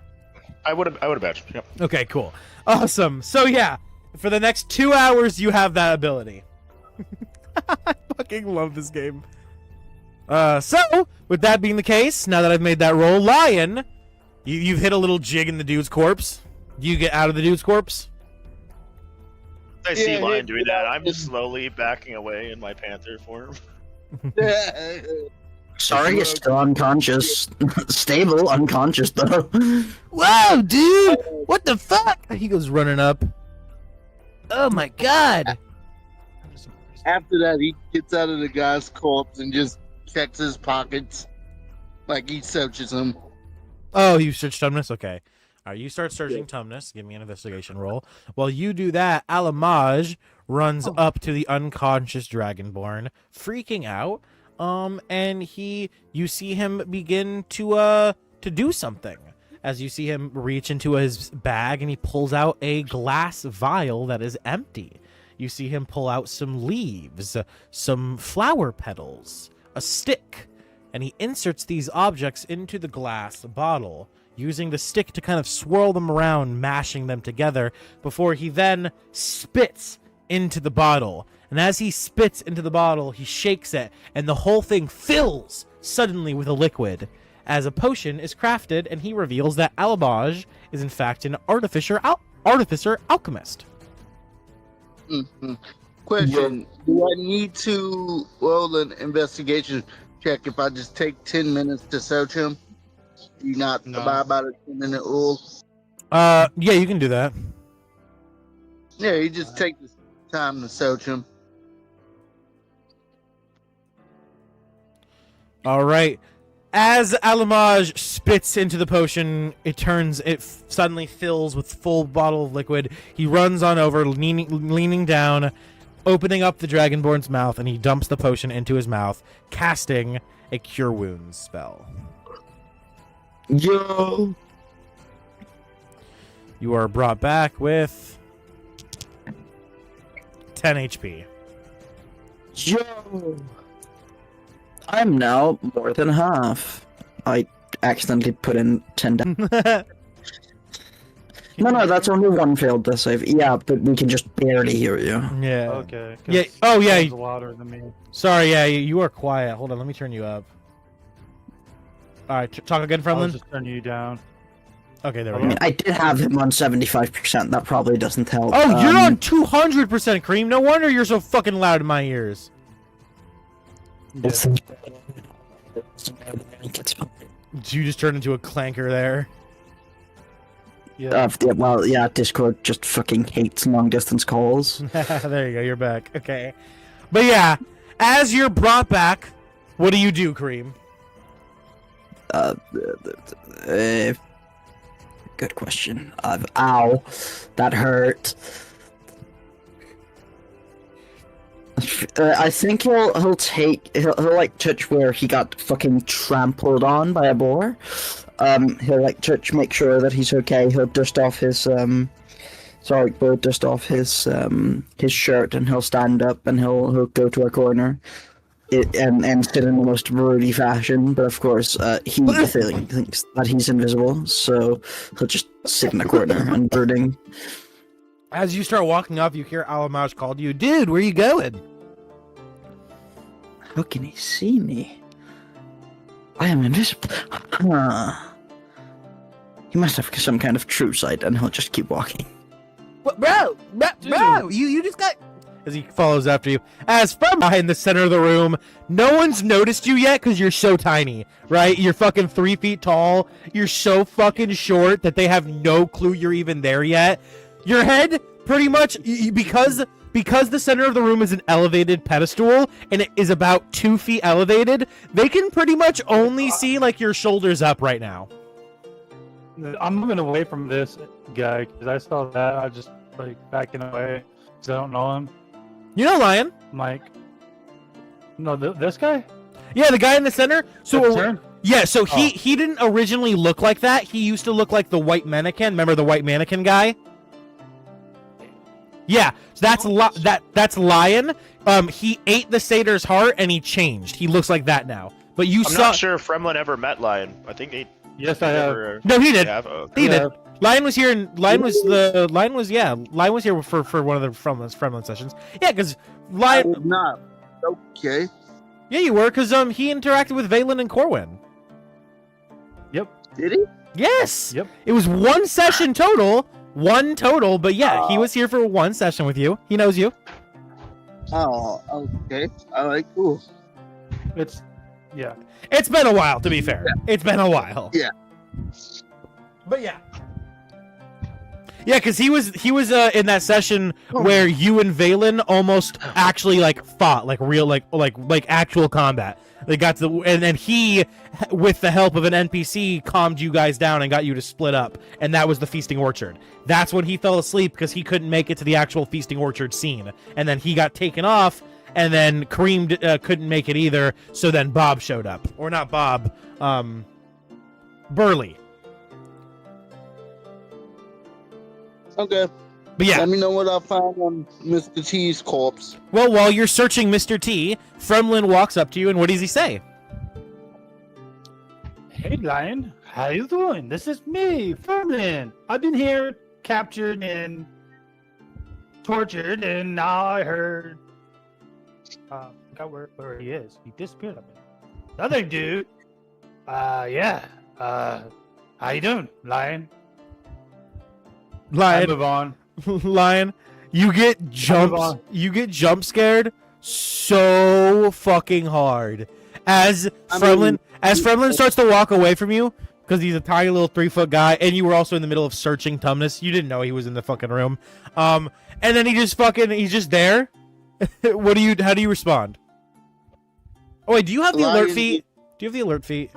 I would have bet. Yep. Okay, cool. Awesome. So yeah, for the next 2 hours, you have that ability. I fucking love this game. So, with that being the case, now that I've made that roll, Lion, you've hit a little jig in the dude's corpse. Do you get out of the dude's corpse? I see Lion doing that. I'm just slowly backing away in my panther form. Sorry, it's still unconscious. Stable, unconscious though. Whoa, dude! What the fuck? He goes running up. Oh my god! After that, he gets out of the guy's corpse and just checks his pockets, like he searches them. Oh, you searched Tumnus? Okay. All right, you start searching Tumnus. Give me an investigation roll. While you do that, Alamaj runs up to the unconscious Dragonborn, freaking out. And you see him begin to do something. As you see him reach into his bag and he pulls out a glass vial that is empty. You see him pull out some leaves, some flower petals, a stick, and he inserts these objects into the glass bottle, using the stick to kind of swirl them around, mashing them together, before he then spits into the bottle. And as he spits into the bottle, he shakes it, and the whole thing fills suddenly with a liquid. As a potion is crafted, and he reveals that Alabaj is in fact an artificer alchemist. Mm-hmm. Question: do I need to roll an investigation check if I just take 10 minutes to search him? Do you not abide by the 10-minute rule? Yeah, you can do that. Yeah, you just take the time to search him. All right. As Alamaj spits into the potion, it suddenly fills with full bottle of liquid. He runs on over, leaning down, opening up the Dragonborn's mouth, and he dumps the potion into his mouth, casting a Cure Wounds spell. Yo. You are brought back with 10 HP. Yo. I'm now more than half. I accidentally put in 10 down. No, that's only one failed death save. Yeah, but we can just barely hear you. Yeah. Okay. Yeah. Oh, yeah. He's louder than me. Sorry, yeah, you are quiet. Hold on, let me turn you up. All right, talk again, I'll Fremlin. just turn you down. Okay, there we I go. mean, I did have him on 75%. That probably doesn't help. Oh, you're on 200%, Cream. No wonder you're so fucking loud in my ears. Yeah. You just turned into a clanker there. Yeah. Well, yeah, Discord just fucking hates long distance calls. There you go, you're back. Okay. But yeah, as you're brought back, what do you do, Cream? Good question. Ow, that hurt. I think he'll like touch where he got fucking trampled on by a boar. He'll like touch, make sure that he's okay. He'll dust off his dust off his shirt, and he'll stand up and he'll go to a corner. And sit in the most broody fashion, but of course, he thinks that he's invisible, so he'll just sit in a corner and brooding. As you start walking up, you hear Alamaj call to you, "Dude, where you going?" How can he see me? I am invisible. He must have some kind of true sight, and he'll just keep walking. What, bro, you just got... As he follows after you. As from behind the center of the room, no one's noticed you yet because you're so tiny, right? You're fucking 3 feet tall. You're so fucking short that they have no clue you're even there yet. Your head, pretty much, because the center of the room is an elevated pedestal and it is about 2 feet elevated, they can pretty much only see like your shoulders up right now. I'm moving away from this guy because I saw that. I just like backing away because I don't know him. You know Lion? Mike. No, this guy? Yeah, the guy in the center. So Turn? yeah, so he didn't originally look like that. He used to look like the white mannequin. Remember the white mannequin guy? Yeah, so that's Lion. He ate the satyr's heart and he changed. He looks like that now. But I'm not sure if Fremlin ever met Lion. I think he. Yes, I have. No, he did. Oh, He did. Lion was here, and Lion was here for one of the Fremlin sessions. Yeah, because Lion. I was not. Okay. Yeah, you were, because he interacted with Valen and Corwin. Yep. Did he? Yes. Yep. It was one session total. One total, but yeah, he was here for one session with you. He knows you. Oh, okay. All right, cool. It's Yeah. It's been a while, to be fair. It's been a while. Yeah. But yeah. Yeah, because he was in that session where you and Valen almost actually like fought, like real like actual combat. They got to and then he, with the help of an NPC, calmed you guys down and got you to split up, and that was the feasting orchard. That's when he fell asleep because he couldn't make it to the actual feasting orchard scene, and then he got taken off, and then Kareem couldn't make it either. So then Bob showed up, or not Bob, Burley. Okay. But yeah. Let me know what I found on Mr. T's corpse. Well, while you're searching Mr. T, Fremlin walks up to you, and what does he say? Hey, Lion. How you doing? This is me, Fremlin. I've been here, captured and tortured, and now I heard... forgot where he is. He disappeared on me. Other dude. Yeah. How you doing, Lion? Lion. Move on. Lion, you get jump scared so fucking hard as Fremlin starts to walk away from you because he's a tiny little 3-foot guy, and you were also in the middle of searching Tumnus. You didn't know he was in the fucking room. And then he's just there. How do you respond? Oh wait, do you have the alert feat? Do you have the alert feat?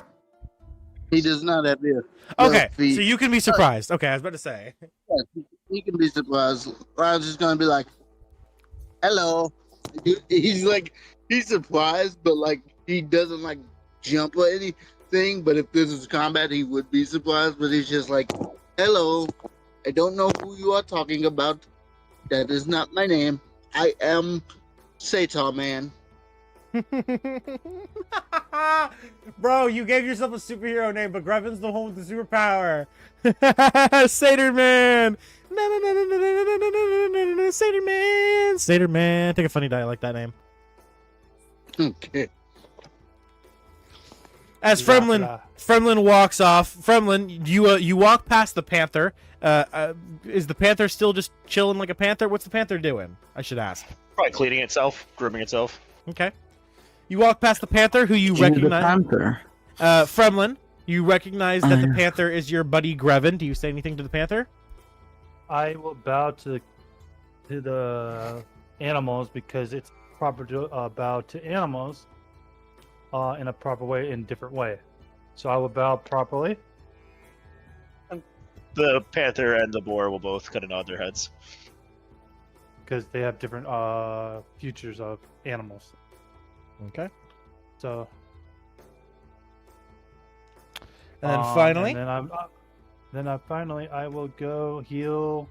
He does not have the Okay, feat. so you can be surprised. Okay, I was about to say. Yeah, he can be surprised. I was just gonna be like, "Hello." He's surprised, but like he doesn't like jump or anything. But if this is combat, he would be surprised. But he's just like, "Hello, I don't know who you are talking about. That is not my name. I am Satar Man." Bro, you gave yourself a superhero name, but Grevin's the one with the superpower. Satyr Man. Satyr Man. Satyr Man. Take a funny die like that name. Okay. As Fremlin walks off, Fremlin, you walk past the panther. Is the panther still just chilling like a panther? What's the panther doing? I should ask. Probably cleaning itself, grooming itself. Okay. You walk past the panther, who you recognize. Panther. Fremlin, you recognize that the panther is your buddy Grevin. Do you say anything to the panther? I will bow to the animals because it's proper to bow to animals in a proper way, in a different way. So I will bow properly. The panther and the boar will both kind of nod their heads. Because they have different futures of animals. Okay. So. And then finally. And then I will go heal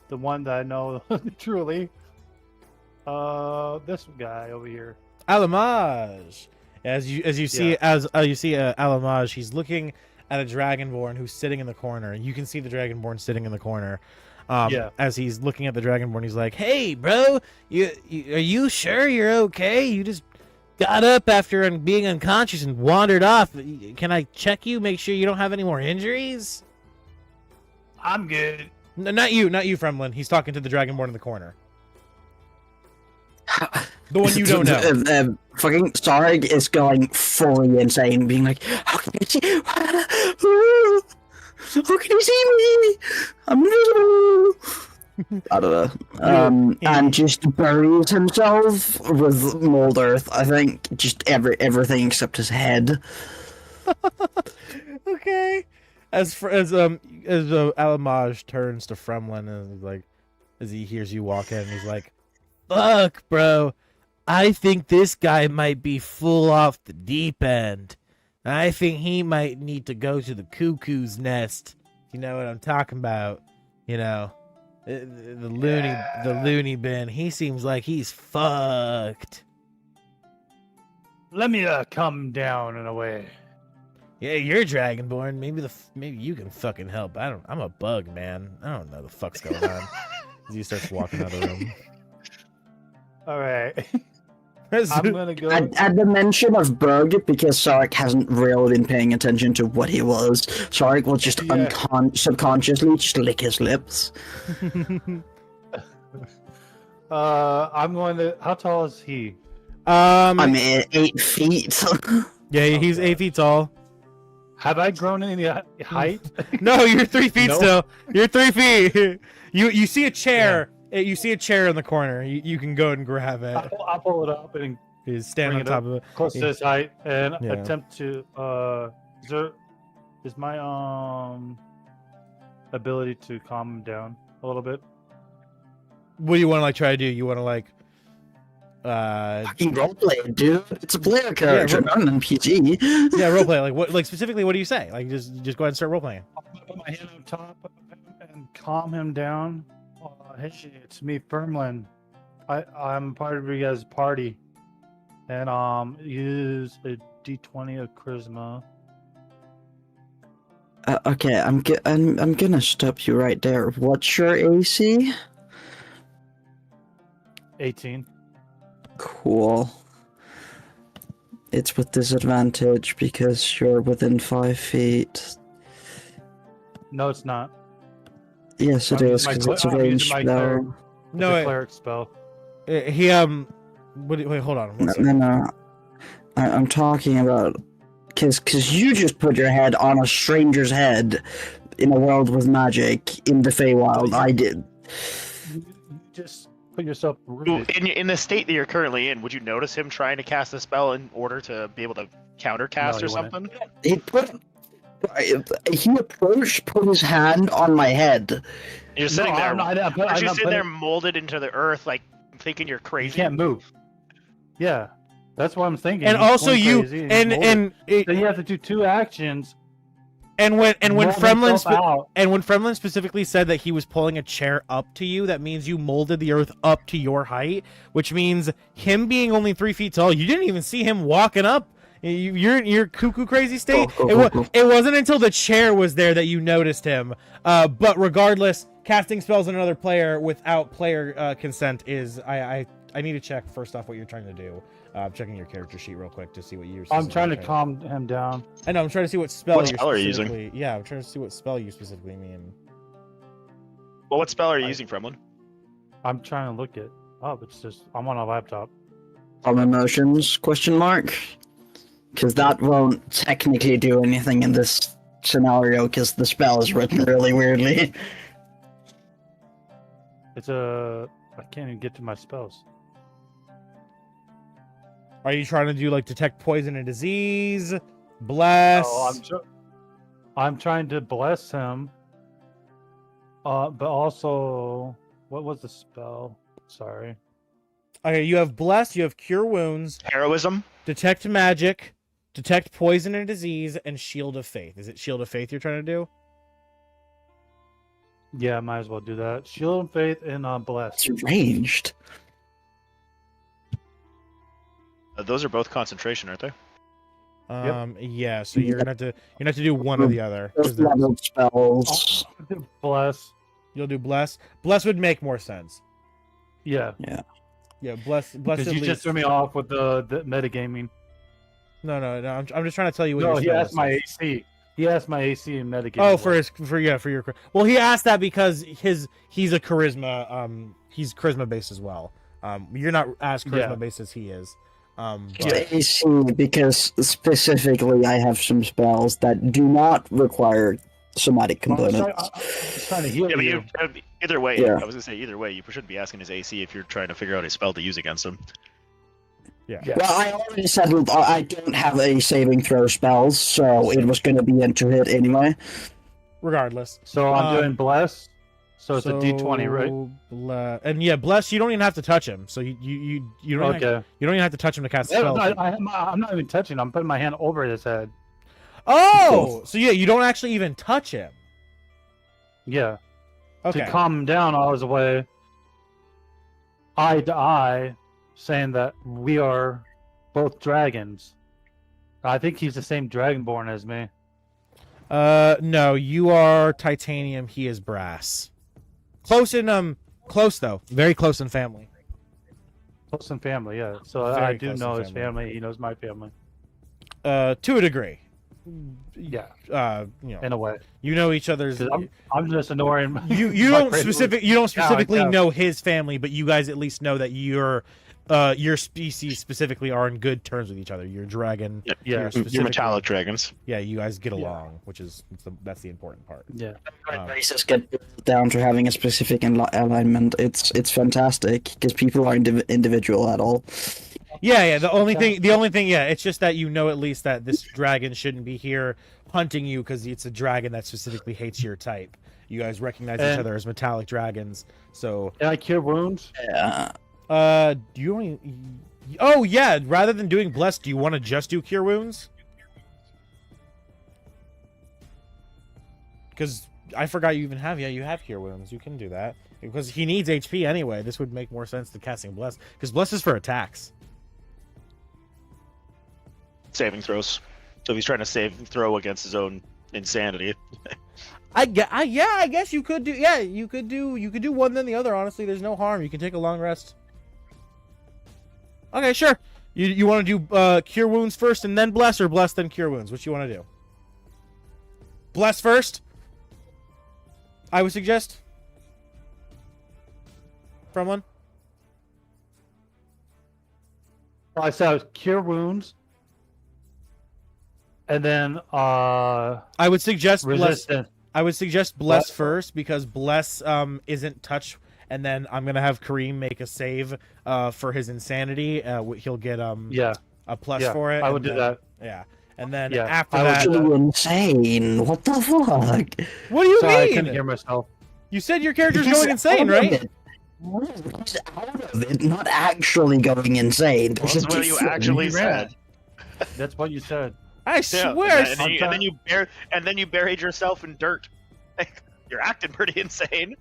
the one that I know truly. This guy over here. Alamaj. As you see Alamaj, he's looking at a dragonborn who's sitting in the corner. You can see the dragonborn sitting in the corner. As he's looking at the dragonborn, he's like, "Hey, bro, you are you sure you're okay? You just got up after being unconscious and wandered off. Can I check you? Make sure you don't have any more injuries?" I'm good. No, not you, Fremlin. He's talking to the dragonborn in the corner. The one you don't know. Fucking Sarg is going fully insane, being like, "How can you see? How can you see me? I'm invisible." I don't know. And just buries himself with mold earth. I think just everything except his head. Okay. As Alamaj turns to Fremlin and is like, as he hears you walk in, he's like, "Fuck, bro. I think this guy might be full off the deep end. I think he might need to go to the cuckoo's nest. You know what I'm talking about? You know, the loony bin. He seems like he's fucked." Let me come down in a way. Yeah, you're Dragonborn. Maybe you can fucking help. I'm a bug, man. I don't know the fuck's going on. As he starts walking out of the room. All right. I'm gonna go. At the mention of bug, because Sark hasn't really been paying attention to what he was, Sark will just subconsciously just lick his lips. I'm going to. How tall is he? I'm 8 feet. Yeah, he's 8 feet tall. Have I grown any height? No, you're 3 feet No. still. You're 3 feet. You see a chair. You see a chair in the corner. You can go and grab it. I'll pull it up and He's standing on bring it top of it. close to his height and Yeah. attempt to. Is my ability to calm him down a little bit? What do you want to like try to do? You want to like Fucking roleplay, dude. It's a player character, not an NPC. yeah, roleplay. Like what? Like specifically, what do you say? Like just go ahead and start roleplaying. I'll put my hand on top of him and calm him down. Hey, it's me, Firmlin. I'm part of your guys' party, and use a D20 of charisma. Okay, I'm gonna stop you right there. What's your AC? 18. Cool. It's with disadvantage because you're within 5 feet. No, it's not. Yes, it I'm is, using my because it's a I'm using ranged my spell. cleric- No, it's a wait, cleric spell. wait, hold on. One No, second. no. I'm talking about... Because you just put your head on a stranger's head in a world with magic in the Feywild. I did. You just put yourself rooted. In the state that you're currently in, would you notice him trying to cast a spell in order to be able to countercast No, or you wouldn't. something? He approached, put his hand on my head. You're sitting there. I'm Aren't you not sitting there putting- molded into the earth, like thinking you're You crazy? can't move. Yeah, that's what I'm thinking. And He's also going you crazy and he's and molded. So you have to do 2 actions. when mold Fremlin himself out. and when Fremlin specifically said that he was pulling a chair up to you, that means you molded the earth up to your height, which means him being only 3 feet tall, you didn't even see him walking up. You're in your cuckoo crazy state. It wasn't until the chair was there that you noticed him. But regardless, casting spells on another player without player consent is I need to check first off what you're trying to do. I'm checking your character sheet real quick to see what you're. I'm trying to calm him down. I know. I'm trying to see what spell. What you're spell are you using? specifically- Yeah, I'm trying to see what spell you specifically mean. Well, what spell are you using, Fremlin? I'm trying to look it up. It's just I'm on a laptop. Calm emotions? Question mark. Because that won't technically do anything in this scenario. Because the spell is written really weirdly. It's I can't even get to my spells. Are you trying to do like detect poison and disease, bless? Oh, I'm trying to bless him. But also, what was the spell? Sorry. Okay, you have bless, you have cure wounds, Heroism? detect magic, detect poison and disease, and shield of faith. Is it shield of faith you're trying to do? Yeah, might as well do that. Shield of Faith and bless. It's ranged. Those are both concentration, aren't they? Yeah. So you're gonna have to do one or the other. 'Cause First level spells. Bless. You'll do bless. Bless would make more sense. Yeah. Yeah, bless. Because At you just least. threw me off with the metagaming. No. I'm just trying to tell you what. No, your he spell asked list my is. AC. He asked my AC in metagaming. Oh, for your. Well, he asked that because he's a charisma. He's charisma based as well. You're not as charisma based as he is. But, AC, because specifically I have some spells that do not require somatic I'm components. trying to heal Yeah, but you. either way, Yeah. I was gonna say either way, you shouldn't be asking his AC if you're trying to figure out a spell to use against him. yeah. Well, I already said I don't have a saving throw spells, so it was going to be into hit anyway. Regardless. So I'm Um, doing bless. So it's a D20, right? And yeah, bless. You don't even have to touch him. So you don't even, Okay. you don't even have to touch him to cast a Yeah, spell. I'm not even touching. I'm putting my hand over his head. Oh, so yeah, you don't actually even touch him. Yeah. Okay. To calm him down, I was away, eye to eye, saying that we are both dragons. I think he's the same dragonborn as me. No, you are titanium. He is brass. Close though, very close in family. Close in family, yeah. So Very I do close know in his family. family. He knows my family. To a degree. Yeah, You in a way. you know each other's. 'Cause I'm just ignoring. You my don't friend. specifically Yeah, I know his family, but you guys at least know that you're your species specifically are in good terms with each other. Your dragon, Yeah. You're metallic dragons. yeah, you guys get along, which is that's the important part. Yeah. Races get down to having a specific alignment. It's fantastic because people aren't individual at all. Yeah. The only thing, yeah, it's just that you know at least that this dragon shouldn't be here hunting you because it's a dragon that specifically hates your type. You guys recognize each other as metallic dragons, so. Can I cure wounds? Yeah. Do you only? Oh yeah. Rather than doing bless, do you want to just do cure wounds? Because I forgot you even have. Yeah, you have cure wounds. You can do that because he needs HP anyway. This would make more sense than casting bless because bless is for attacks. Saving throws. So if he's trying to throw against his own insanity. I guess you could do. Yeah, you could do one then the other. Honestly, there's no harm. You can take a long rest. Okay, sure. You want to do cure wounds first and then bless, or bless then cure wounds? What you want to do? Bless first. I would suggest. From one. I said cure wounds. And then I would suggest bless. resistance. I would suggest bless first because bless isn't touch, and then I'm gonna have Kareem make a save for his insanity. He'll get a plus for it. I would do that. Yeah, and then Yeah, after I would that, do that. You're insane. What the fuck? what do you Sorry, I mean? couldn't hear myself. You said your character's going insane, right? He's out of it, not actually going insane. There's That's a what you difference. actually said. That's what you said. I Yeah, swear. and then you buried yourself in dirt. You're acting pretty insane.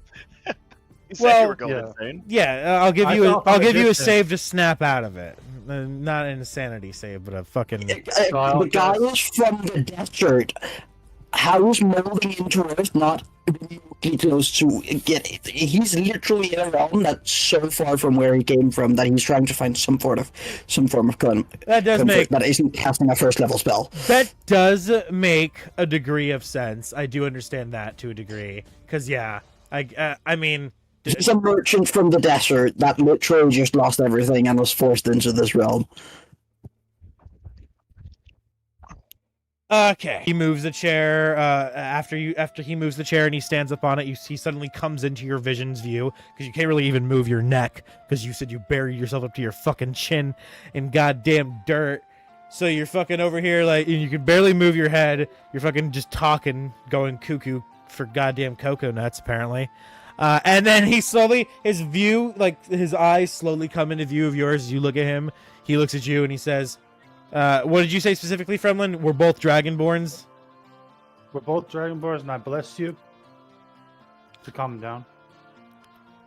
You said Well, you were going yeah. insane. Yeah, I'll give I you. thought I'll from a give you a distance. save to snap out of it. Not an insanity save, but a fucking. The guy is from the desert. How's molding into Earth not close to get it? He's literally in a realm that's so far from where he came from that he's trying to find some form of That does comfort make that isn't casting a first level spell. that does make a degree of sense. I do understand that to a degree, because yeah, I mean. He's a merchant from the desert that literally just lost everything and was forced into this realm. Okay. He moves the chair. After he moves the chair and he stands up on it, he suddenly comes into your vision's view because you can't really even move your neck because you said you buried yourself up to your fucking chin in goddamn dirt. So you're fucking over here like you can barely move your head. You're fucking just talking, going cuckoo for goddamn cocoa nuts apparently. And then his view, like his eyes slowly come into view of yours as you look at him. He looks at you and he says, what did you say specifically, Fremlin? We're both Dragonborns? We're both Dragonborns, and I bless you to calm down.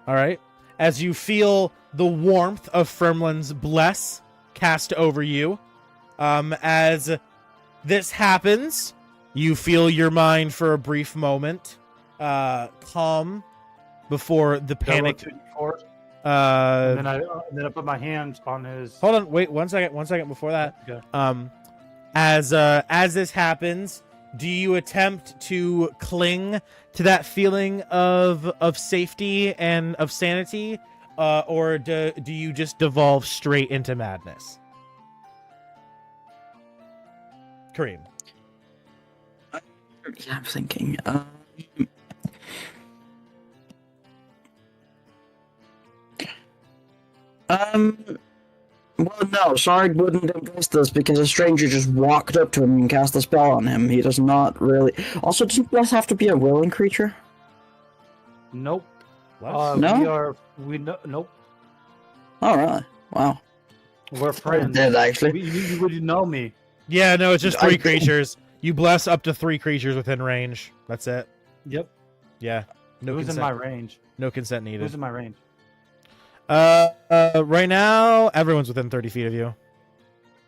All right. As you feel the warmth of Fremlin's bless cast over you, as this happens, you feel your mind for a brief moment calm before the panic. And then I put my hands on his. Hold on, wait 1 second. 1 second before that. Okay. As this happens, do you attempt to cling to that feeling of safety and of sanity, or do you just devolve straight into madness? Kareem. Yeah, I'm thinking. Well, no, Sarg wouldn't embrace this because a stranger just walked up to him and cast a spell on him. He does not really. Also, doesn't Bless have to be a willing creature? Nope. No? Nope. Oh, really? Wow. We're friends. Dead, actually. You wouldn't know me. Yeah, no, it's just I three think- creatures. You bless up to 3 creatures within range. That's it. Yep. Yeah. No Who's consent. in my range? No consent needed. Who's in my range? Right now, everyone's within 30 feet of you.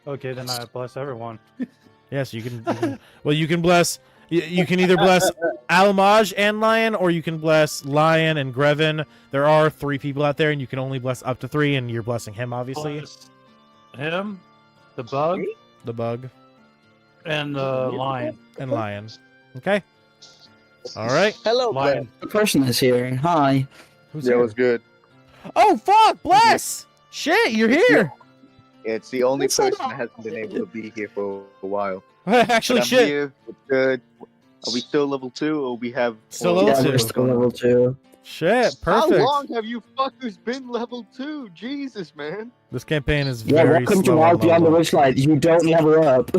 Okay, then I bless everyone. Yes, you can. Well, you can bless. You can either bless Almaj and Lion, or you can bless Lion and Grevin. There are 3 people out there, and you can only bless up to 3, and you're blessing him, obviously. Bless him, the bug, The bug and the lion. and Lion. Okay. All right. Hello, Lion. The person is here. Hi. Who's Yeah, here? it was good. Oh fuck! Bless. Shit, you're here. Yeah, it's the only person that hasn't been able to be here for a while. Actually, But I'm shit. here. It's good. Are we still level 2, or we have? Still or- level Yeah, two. we're still level 2. Shit, perfect. How long have you fuckers been level 2? Jesus, man. This campaign is Yeah, very welcome to slow Wild on Beyond the level. Witchlight. You don't level up.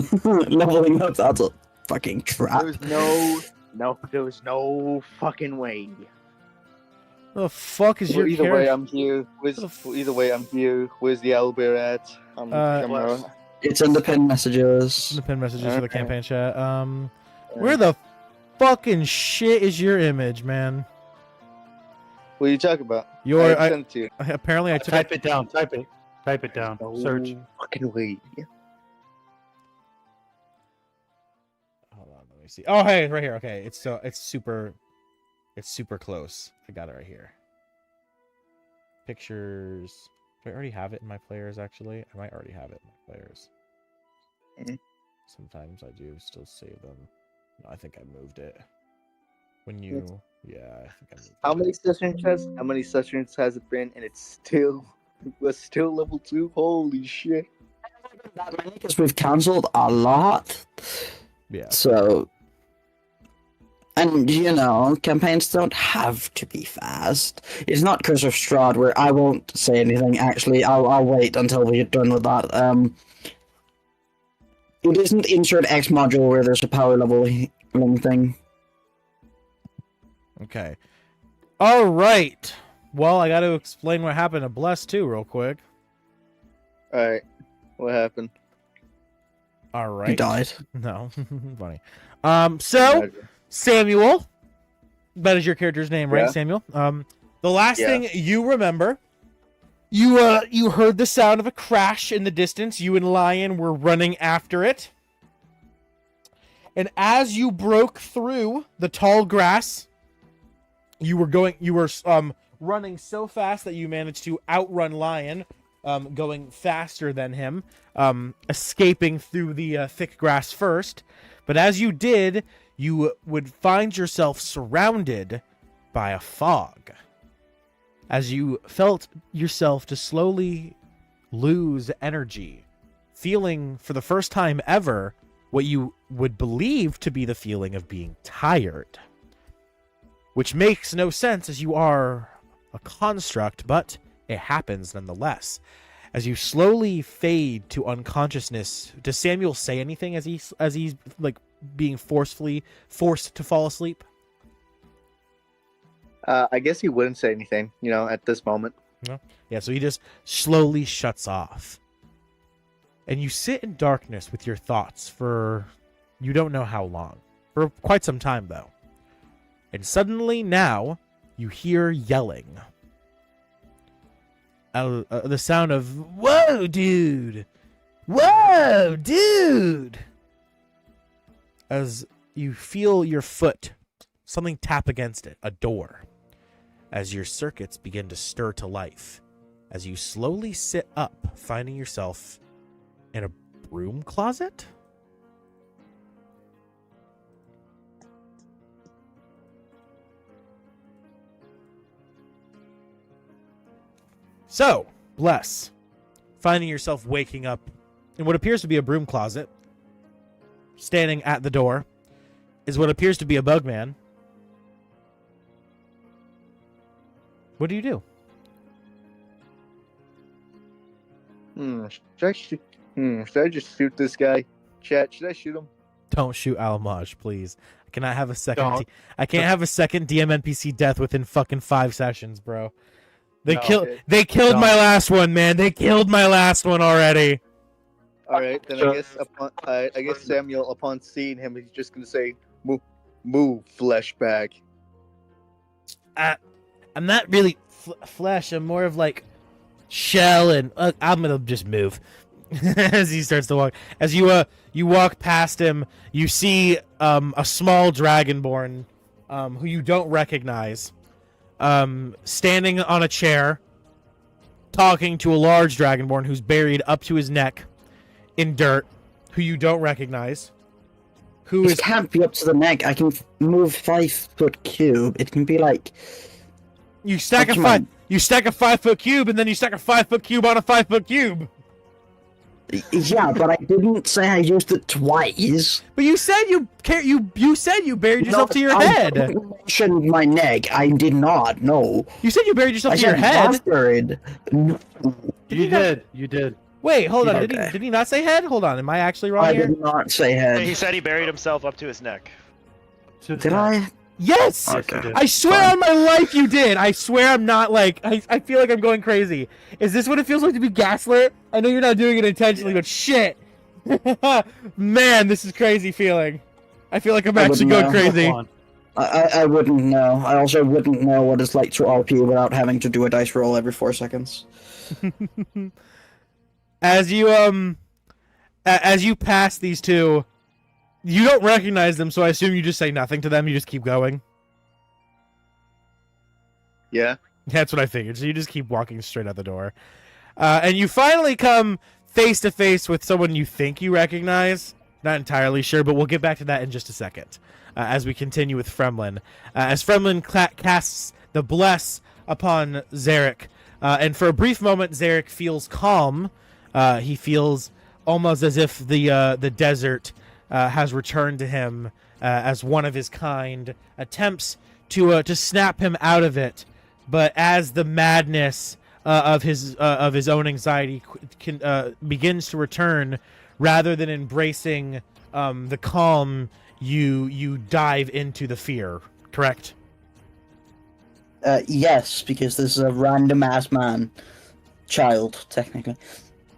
Leveling up, that's a fucking trap. There was no fucking way. The fuck is your Either way, character? I'm here. Either way, I'm here. Where's the owlbear at? It's in the pin messages. The pin messages for the Okay. campaign chat. Where the fucking shit is your image, man? What are you talking about? Your I sent it to you. apparently I took Type it down. Type it down. Search. No fucking way. Hold on, let me see. Oh, hey, right here. Okay, it's super close. I got it right here. Pictures. Do I already have it in my players? Actually, I might already have it in my players. Mhm. Sometimes I do still save them. No, I think I moved it. When you, yeah, I think I moved it. How many sessions has it been? And we're still level 2. Holy shit! That many because we've cancelled a lot. Yeah. So, and you know, campaigns don't have to be fast. It's not Curse of Strahd where I won't say anything. Actually, I'll wait until we're done with that. It isn't insert X module where there's a power leveling thing. Okay. All right. Well, I got to explain what happened to Bless too, real quick. All right, what happened? All right. He died. No, funny. So Samuel, that is your character's name, right, Yeah. Samuel? The last Yeah. thing you remember, you heard the sound of a crash in the distance. You and Lion were running after it, and as you broke through the tall grass, you were running so fast that you managed to outrun Lion, going faster than him, escaping through the thick grass first. But as you did, you would find yourself surrounded by a fog. As you felt yourself to slowly lose energy, feeling for the first time ever what you would believe to be the feeling of being tired. Which makes no sense as you are a construct, but it happens nonetheless. As you slowly fade to unconsciousness, does Samuel say anything as he's like being forced to fall asleep? I guess he wouldn't say anything, at this moment. No. Yeah, so he just slowly shuts off. And you sit in darkness with your thoughts for you don't know how long. For quite some time, though. And suddenly now, you hear yelling. The sound of, "Whoa, dude! Whoa, dude!" As you feel your foot, something tap against it, a door. As your circuits begin to stir to life. As you slowly sit up, finding yourself in a broom closet? So, Bless, finding yourself waking up in what appears to be a broom closet, standing at the door, is what appears to be a bugman. What do you do? Should I just shoot this guy? Chat, should I shoot him? Don't shoot Alamaj, please. I cannot have a second. Don't. I can't have a second DM NPC death within fucking 5 sessions, bro. They No. killed. Okay. They killed Don't. my last one, man. They killed my last one already. All right, then I guess Samuel, upon seeing him, he's just gonna say, "Move, flesh bag." I'm not really flesh. I'm more of like shell, and I'm gonna just move. As he starts to walk, as you walk past him, you see a small dragonborn, who you don't recognize, standing on a chair, talking to a large dragonborn who's buried up to his neck in dirt, who you don't recognize. Who It is can't be up to the neck. I can move 5 foot cube. It can be like you stack up a to five? my You stack a 5-foot cube, and then you stack a 5-foot cube on a 5-foot cube. Yeah, but I didn't say I used it twice. But you said you said you buried yourself to your head. I mentioned my neck. I did not. No. You said you buried yourself I to your said head. buried. No. You did. You did. Wait, hold on. Okay. Did he not say head? Hold on. Am I actually wrong I here? did not say He head. said he buried himself up to his neck. Did I? Yes. Okay. I swear Fine. on my life you did. I swear I'm not like I feel like I'm going crazy. Is this what it feels like to be gaslit? I know you're not doing it intentionally, but shit. Man, this is crazy feeling. I feel like I'm I actually wouldn't going know. crazy. Hold on. I wouldn't know. I also wouldn't know what it's like to RP without having to do a dice roll every 4 seconds. As you pass these two, you don't recognize them, so I assume you just say nothing to them. You just keep going. Yeah. That's what I figured. So you just keep walking straight out the door, and you finally come face to face with someone you think you recognize. Not entirely sure, but we'll get back to that in just a second. As we continue with Fremlin, as Fremlin casts the bless upon Zarek, and for a brief moment, Zarek feels calm. He feels almost as if the desert has returned to him as one of his kind attempts to snap him out of it. But as the madness of his own anxiety begins to return, rather than embracing the calm, you dive into the fear. Correct? Yes, because this is a random ass man. Child, technically.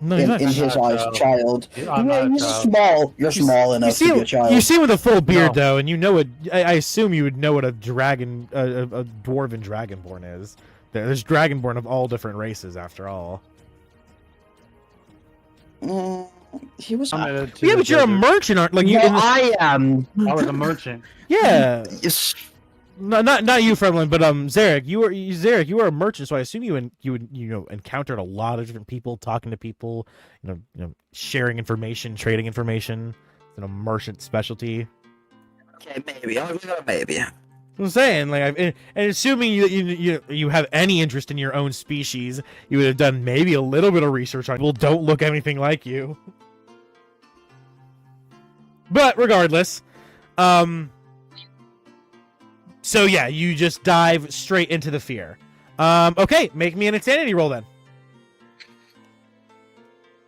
No, In you're not. his eyes, child. I'm not a You're child. small. You're small enough to be a child. You see him with a full beard, No. though, and you know what? I assume you would know what a dragon, a dwarven dragonborn is. There's dragonborn of all different races, after all. He was. I'm Yeah, headed to Yeah, the but you're a desert. merchant, aren't like you? I am. I was a merchant. Yeah, Yes. not you, Fremlin, but Zarek. You were a merchant, so I assume you encountered a lot of different people, talking to people, sharing information, trading information. It's a merchant specialty. Okay, maybe. I'll give it a maybe. I'm saying, like, and assuming you have any interest in your own species, you would have done maybe a little bit of research on people who don't look anything like you. But regardless, so yeah, you just dive straight into the fear. Okay, make me an insanity roll then.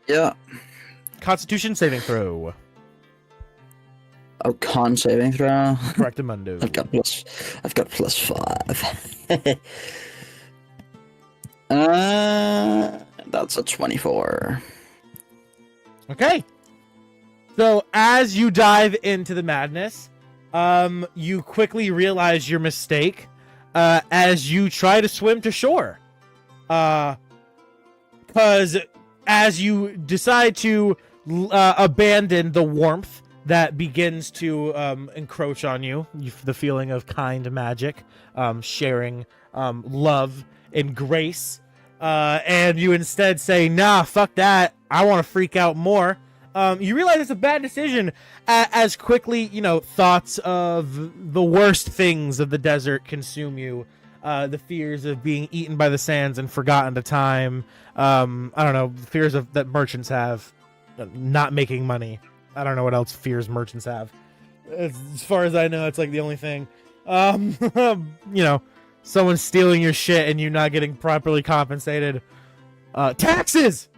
Yeah. Constitution saving throw. Oh, con saving throw. Correctamundo. I've got plus 5. That's a 24. Okay. So as you dive into the madness, you quickly realize your mistake as you try to swim to shore. Because as you decide to abandon the warmth that begins to encroach on you, the feeling of kind magic, sharing love and grace, and you instead say, nah, fuck that, I want to freak out more. You realize it's a bad decision as quickly, thoughts of the worst things of the desert consume you. The fears of being eaten by the sands and forgotten to time. I don't know, fears that merchants have, not making money. I don't know what else fears merchants have. As far as I know, it's like the only thing. Someone stealing your shit and you not getting properly compensated. Taxes!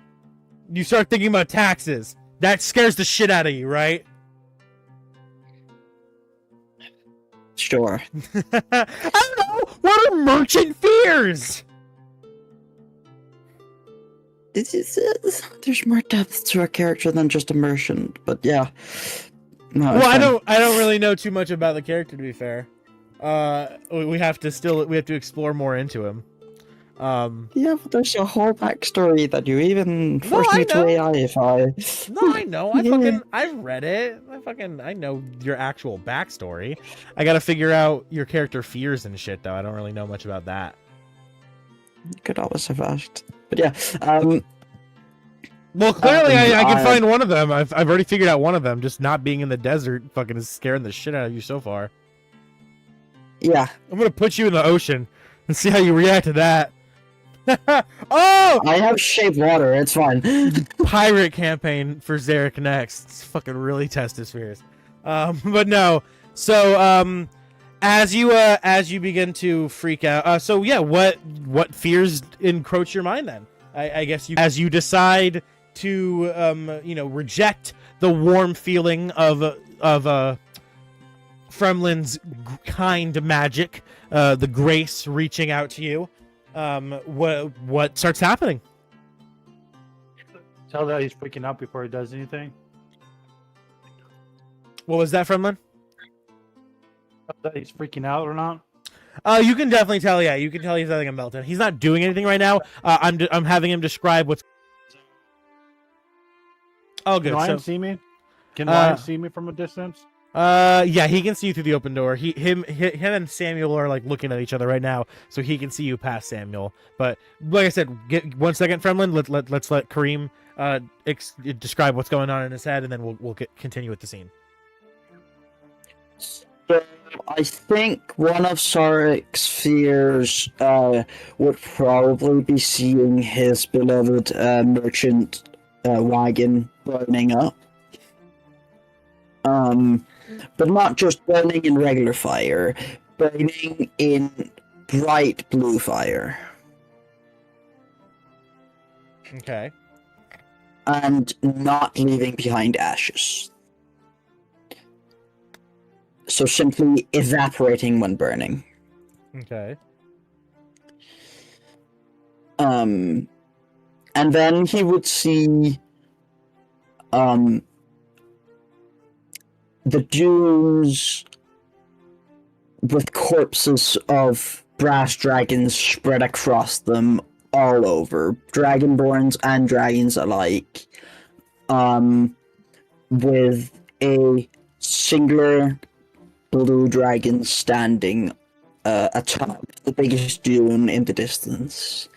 You start thinking about taxes. That scares the shit out of you, right? Sure. I don't know! What are merchant fears? There's more depth to a character than just immersion, but yeah. No, Well, I don't really know too much about the character, to be fair. We have to explore more into him. Yeah, but there's a whole backstory that you even forced me to AIify. No, I know. I've read it. I know your actual backstory. I gotta figure out your character fears and shit, though. I don't really know much about that. Could always have asked. But yeah, Well, clearly I can find one of them. I've already figured out one of them. Just not being in the desert fucking is scaring the shit out of you so far. yeah. I'm gonna put you in the ocean and see how you react to that. Oh! I have shape water. It's fine. Pirate campaign for Zarek next. It's fucking really test his fears. But no. So as you begin to freak out, so yeah, what fears encroach your mind then? I guess as you decide to reject the warm feeling of Fremlin's kind magic, the grace reaching out to you, what starts happening? Tell that he's freaking out before he does anything. What was that, Fremlin? Tell that he's freaking out or not. You can definitely tell. Yeah, you can tell he's having a meltdown. He's not doing anything right now. I'm having him describe what's. Oh, good. Can Ryan see me? Can Ryan see me from a distance? Yeah, he can see you through the open door. Him and Samuel are like looking at each other right now, so he can see you past Samuel. But like I said, get 1 second, Fremlin. Let's let Kareem describe what's going on in his head, and then we'll continue with the scene. So I think one of Sarek's fears would probably be seeing his beloved merchant wagon burning up. But not just burning in regular fire, burning in bright blue fire. Okay. And not leaving behind ashes. So simply evaporating when burning. Okay. And then he would see the dunes with corpses of brass dragons spread across them all over, dragonborns and dragons alike, with a singular blue dragon standing atop the biggest dune in the distance,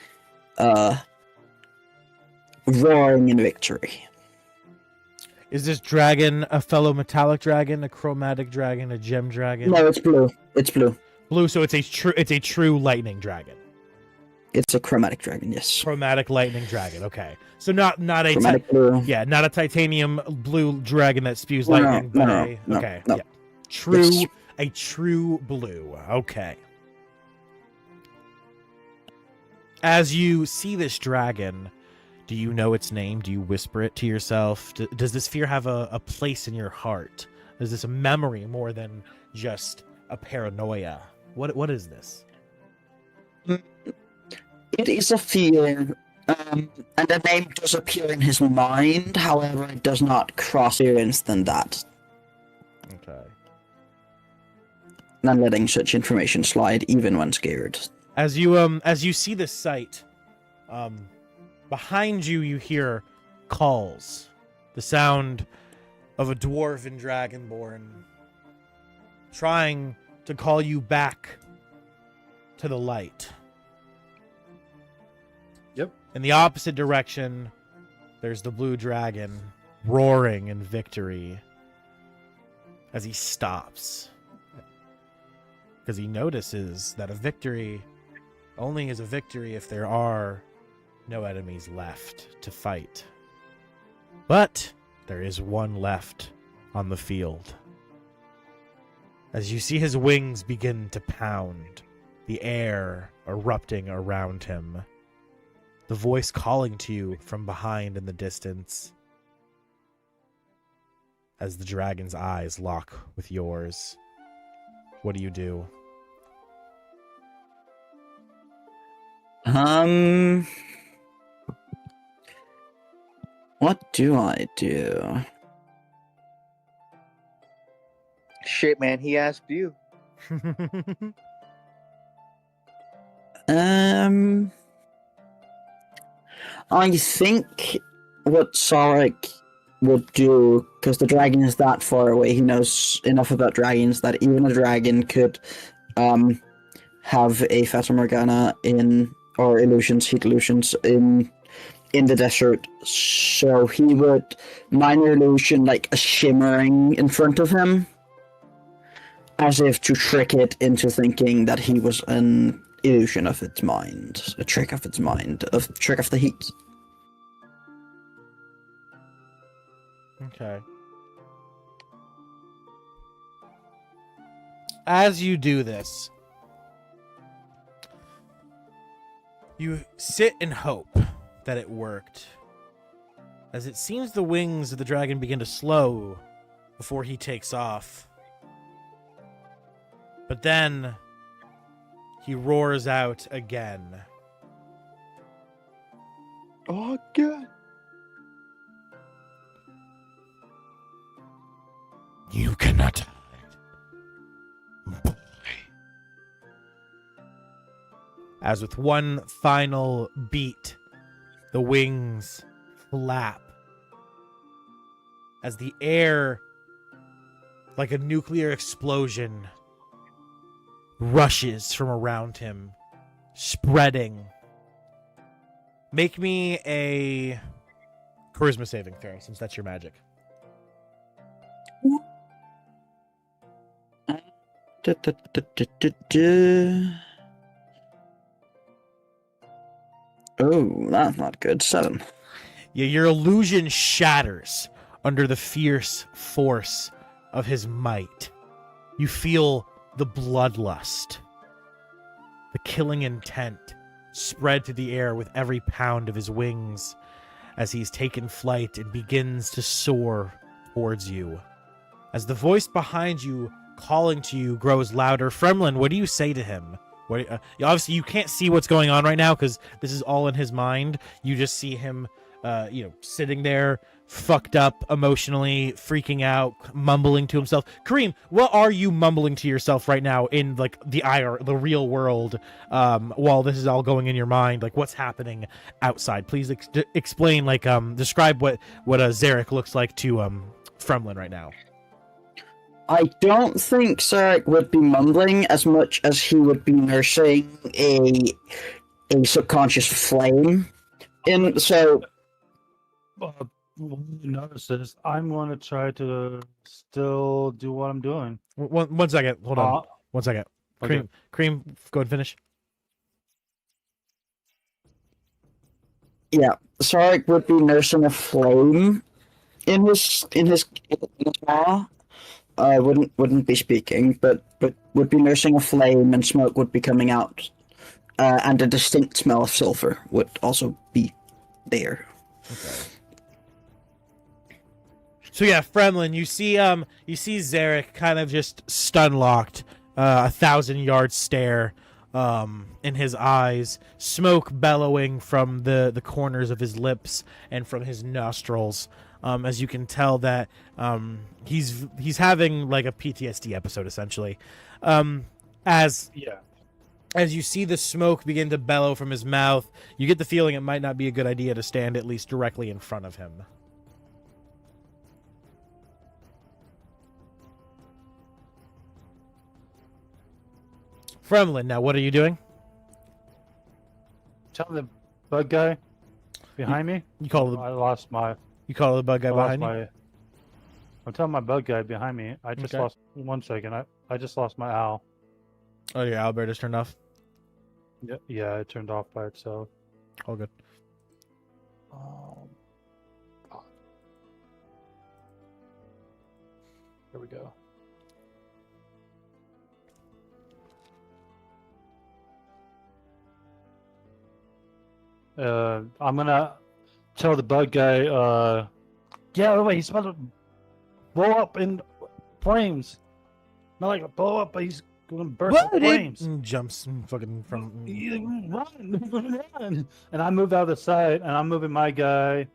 roaring in victory. Is this dragon a fellow metallic dragon, a chromatic dragon, a gem dragon? No, it's blue. It's blue. Blue, so it's a true lightning dragon. It's a chromatic dragon, yes. Chromatic lightning dragon. Okay, so not a Chromatic blue. yeah, not a titanium blue dragon that spews lightning, but okay, no. yeah, true, Yes. a true blue. Okay. As you see this dragon, do you know its name? Do you whisper it to yourself? Does this fear have a place in your heart? Is this a memory more than just a paranoia? What is this? It is a fear, and the name does appear in his mind, however, it does not cross experience than that. Okay. Not letting such information slide even when scared. As you see this sight, behind you you hear calls, the sound of a dwarven dragonborn trying to call you back to the light. Yep. In the opposite direction, there's the blue dragon roaring in victory as he stops. Because he notices that a victory only is a victory if there are no enemies left to fight. But there is one left on the field. As you see his wings begin to pound, the air erupting around him, the voice calling to you from behind in the distance, as the dragon's eyes lock with yours. What do you do? What do I do? Shit, man, he asked you. I think what Sarek would do, because the dragon is that far away, he knows enough about dragons that even a dragon could have a Fata Morgana or illusions, heat illusions in the desert. So he would minor illusion like a shimmering in front of him, as if to trick it into thinking that he was an illusion of its mind, a trick of its mind, a trick of the heat. Okay. As you do this, you sit and hope that it worked, as it seems the wings of the dragon begin to slow before he takes off. But then he roars out again. Oh, God. You cannot hide, boy. As with one final beat, the wings flap. As the air, like a nuclear explosion, rushes from around him, spreading. Make me a charisma saving throw, since that's your magic. Oh, that's not good. 7. Yeah, your illusion shatters under the fierce force of his might. You feel the bloodlust, the killing intent spread through the air with every pound of his wings as he's taken flight and begins to soar towards you. As the voice behind you calling to you grows louder, Fremlin, what do you say to him? Obviously, you can't see what's going on right now because this is all in his mind. You just see him, sitting there, fucked up emotionally, freaking out, mumbling to himself. Kareem, what are you mumbling to yourself right now in like the real world, while this is all going in your mind? Like, what's happening outside? Please explain. Like, describe what Zarek looks like to Fremlin right now. I don't think Zarek would be mumbling as much as he would be nursing a subconscious flame. Notice this. I'm going to try to still do what I'm doing. One second. Hold on. 1 second. Okay. Cream, go ahead and finish. Yeah, Zarek would be nursing a flame in his maw. Wouldn't be speaking, but would be nursing a flame, and smoke would be coming out, and a distinct smell of sulfur would also be there. Okay. So yeah, Fremlin, you see Zarek kind of just stun locked, 1,000-yard stare, in his eyes, smoke bellowing from the corners of his lips and from his nostrils. As you can tell that he's having like a PTSD episode essentially. As you see the smoke begin to bellow from his mouth, you get the feeling it might not be a good idea to stand at least directly in front of him. Fremlin, now what are you doing? Tell the bug guy behind me. You call the I lost my. You call the bug guy behind you? I'm telling my bug guy behind me. I just lost 1 second. I just lost my owl. Oh, your owlbear just turned off? Yeah, it turned off by itself. All good. Here we go. I'm gonna tell the bug guy, yeah, wait, he's about to blow up in flames. Not like blow up, but he's gonna burst in flames. Jumps fucking from... Run! And I move out of the side, and I'm moving my guy.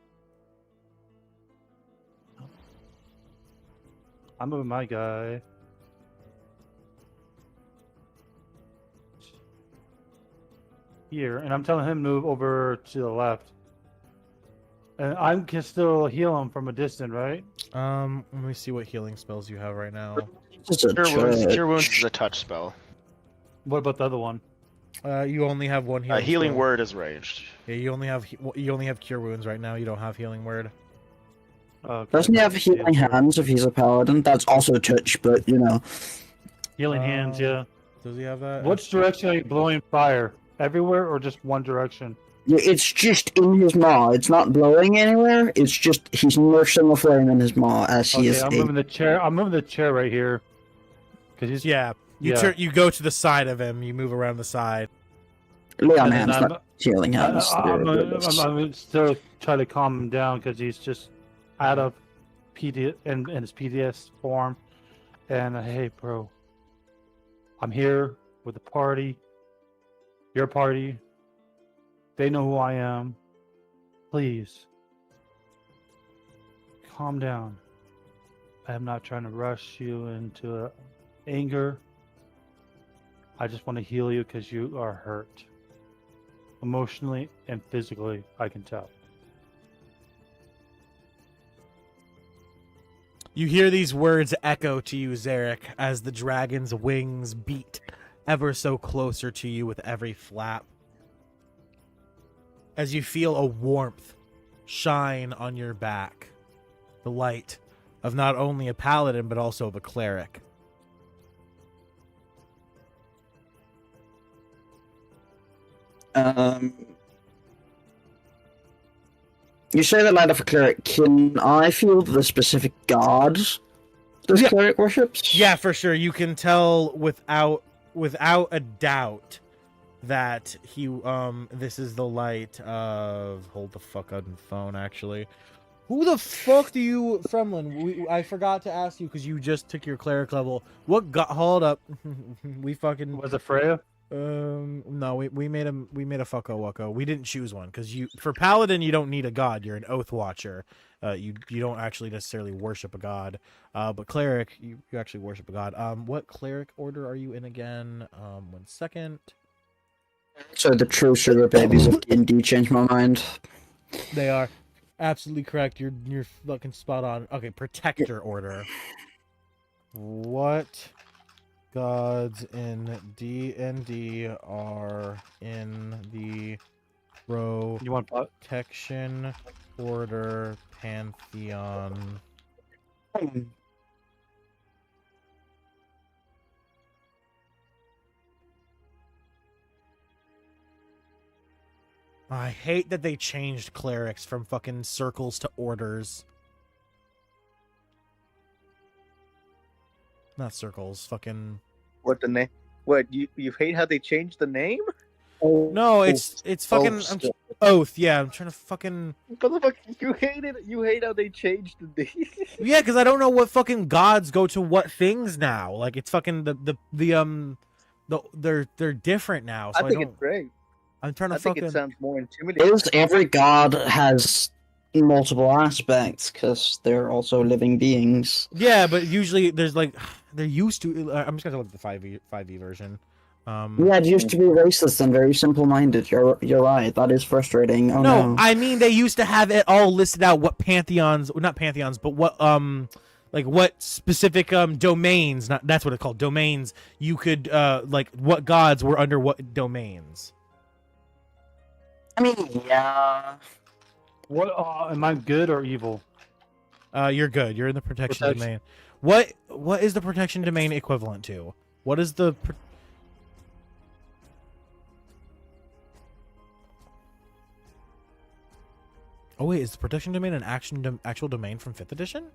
Here, and I'm telling him to move over to the left. And I can still heal him from a distance, right? Let me see what healing spells you have right now. Cure Wounds is a touch spell. What about the other one? You only have one healing Healing spell. Word is ranged. Yeah, you only have Cure Wounds right now. You don't have Healing Word. Okay. Doesn't he have healing hands if he's a paladin? That's also touch, but you know. Healing hands, yeah. Does he have that? Which direction are you blowing fire? Everywhere or just one direction? It's just in his maw. It's not blowing anywhere. It's just he's nursing a flame in his maw as he is. I'm moving the chair. I'm moving the chair right here. Cause he's Yeah. You go to the side of him. You move around the side. Leon and then Ham's not healing him. I'm still trying to calm him down because he's just out of PD in his PDS form. And hey, bro, I'm here with the party. Your party. They know who I am. Please, calm down. I am not trying to rush you into anger. I just want to heal you because you are hurt. Emotionally and physically, I can tell. You hear these words echo to you, Zarek, as the dragon's wings beat ever so closer to you with every flap. As you feel a warmth shine on your back, the light of not only a paladin but also of a cleric. You say the light of a cleric. Can I feel the specific gods this cleric worships? Yeah, for sure. You can tell without a doubt that he this is the light of hold the fuck on the phone actually. Who the fuck do you Fremlin? I forgot to ask you because you just took your cleric level. What got hold up? We fucking Was it Freya? No, we made a fucko wucko. We didn't choose one because for paladin you don't need a god. You're an oath watcher. You don't actually necessarily worship a god. But cleric you actually worship a god. What cleric order are you in again? 1 second. So the true sugar babies of D&D changed my mind. They are absolutely correct. You're fucking spot on. Okay, protector order. What gods in D&D are in the protection order pantheon? I hate that they changed clerics from fucking circles to orders. Not circles, fucking... What the name? What, you hate how they changed the name? No, it's fucking... Oath, yeah, I'm trying to fucking... Motherfucker, you hate how they changed the name? Yeah, because I don't know what fucking gods go to what things now. Like, it's fucking they're different now. So I think it's great. I'm trying to I think fucking... it sounds more intimidating. Is every god has multiple aspects because they're also living beings. Yeah, but usually there's like they're used to. I'm just gonna look at the 5e version. Yeah, it used to be racist and very simple-minded. You're right. That is frustrating. Oh, no, I mean they used to have it all listed out what pantheons, not pantheons, but what like what specific domains. Not that's what it's called, domains. You could like what gods were under what domains. I mean, yeah. What am I good or evil? You're good. You're in the protection domain. What is the protection domain equivalent to? What is the Oh wait, is the protection domain an actual domain from 5th edition?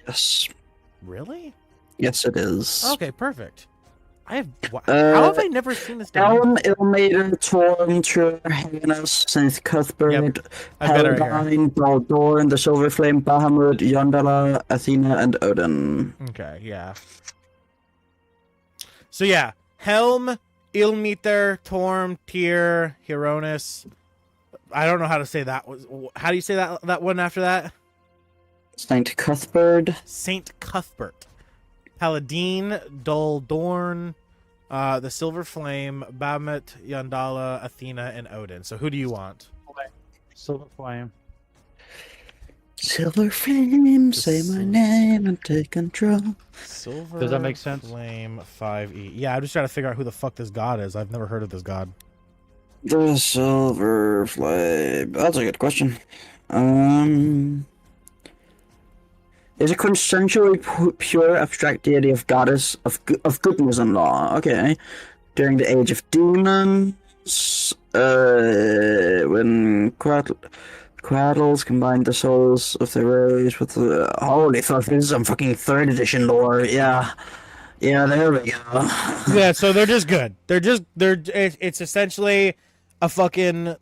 Yes. Really? Yes, it is. Okay, perfect. How have I never seen this domain? Elm, Ilmater, Torm, Hanus, Saint Cuthbert, Paladine, Baldoran, the Silver Flame, Bahamut, Yondala, Athena, and Odin. Okay, yeah. So yeah, Helm, Ilmater, Torm, Tyr, Hieronis. I don't know how to say that. How do you say that one after that? Saint Cuthbert. Saint Cuthbert. Paladine, Duldorn, the Silver Flame, Bahamut, Yondala, Athena, and Odin. So who do you want? Silver Flame. Silver Flame, say my name and take control. Silver Does that make sense? Flame 5e. Yeah, I'm just trying to figure out who the fuck this god is. I've never heard of this god. The Silver Flame. That's a good question. Is a quintessentially pure abstract deity of goddess of goodness and law. Okay. During the age of demons, when Quaddles combined the souls of the race with the... Holy fuck, this is some fucking 3rd edition lore. Yeah. Yeah, there we go. Yeah, so they're just good. It's essentially a fucking...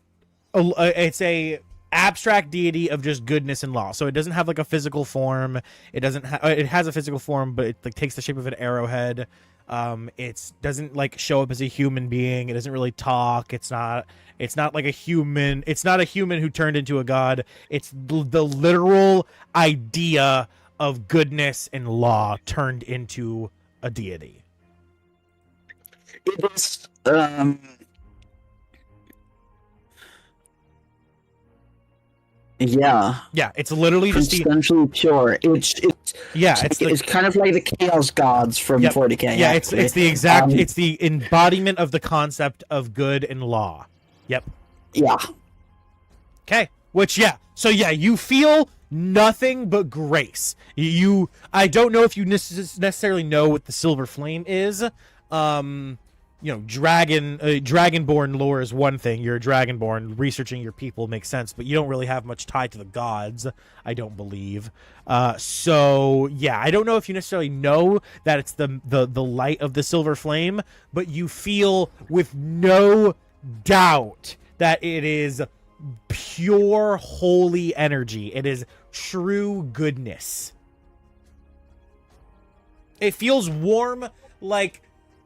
It's a abstract deity of just goodness and law. So it doesn't have like a physical form. It has a physical form, but it like takes the shape of an arrowhead. It doesn't like show up as a human being. It doesn't really talk. It's not like a human. It's not a human who turned into a god. It's the literal idea of goodness and law turned into a deity. It is, Yeah, it's literally just essentially pure. It's kind of like the Chaos Gods from 40K. Yeah, it's the exact it's the embodiment of the concept of good and law. Yep. Yeah. Okay. Which so you feel nothing but grace. I don't know if you necessarily know what the Silver Flame is. Dragonborn lore is one thing. You're a Dragonborn. Researching your people makes sense, but you don't really have much tie to the gods, I don't believe. So I don't know if you necessarily know that it's the light of the Silver Flame, but you feel with no doubt that it is pure holy energy. It is true goodness. It feels warm, like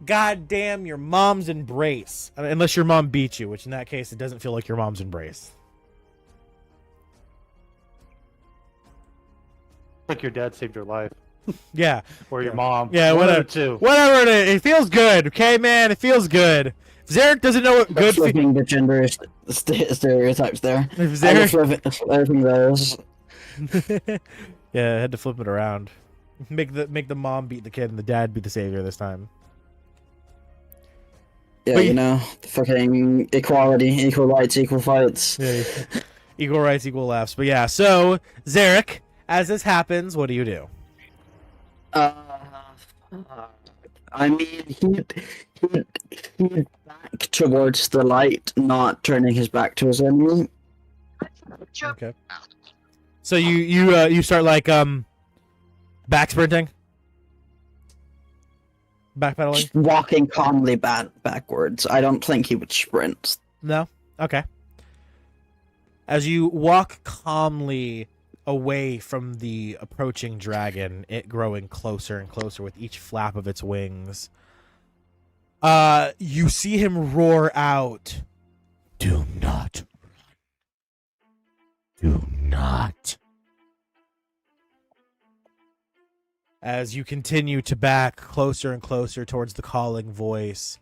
goddamn your mom's embrace. Unless your mom beat you, which in that case it doesn't feel like your mom's embrace. Like your dad saved your life. Yeah. Or your mom. Yeah, whatever. Whatever it is. It feels good, okay, man? It feels good. If Zarek doesn't know what good flipping the gender stereotypes there. If Zarek... flipping those. Yeah, I had to flip it around. Make the mom beat the kid and the dad be the savior this time. Yeah, the fucking equality, equal rights, equal fights. Yeah, equal rights, equal laughs. But yeah, so Zarek, as this happens, what do you do? I mean, he back towards the light, not turning his back to his enemy. Okay. So you start like back sprinting, backpedaling, just walking calmly backwards. I don't think he would sprint. No. Okay. As you walk calmly away from the approaching dragon, it growing closer and closer with each flap of its wings, you see him roar out, "Do not run. Do not." As you continue to back closer and closer towards the calling voice,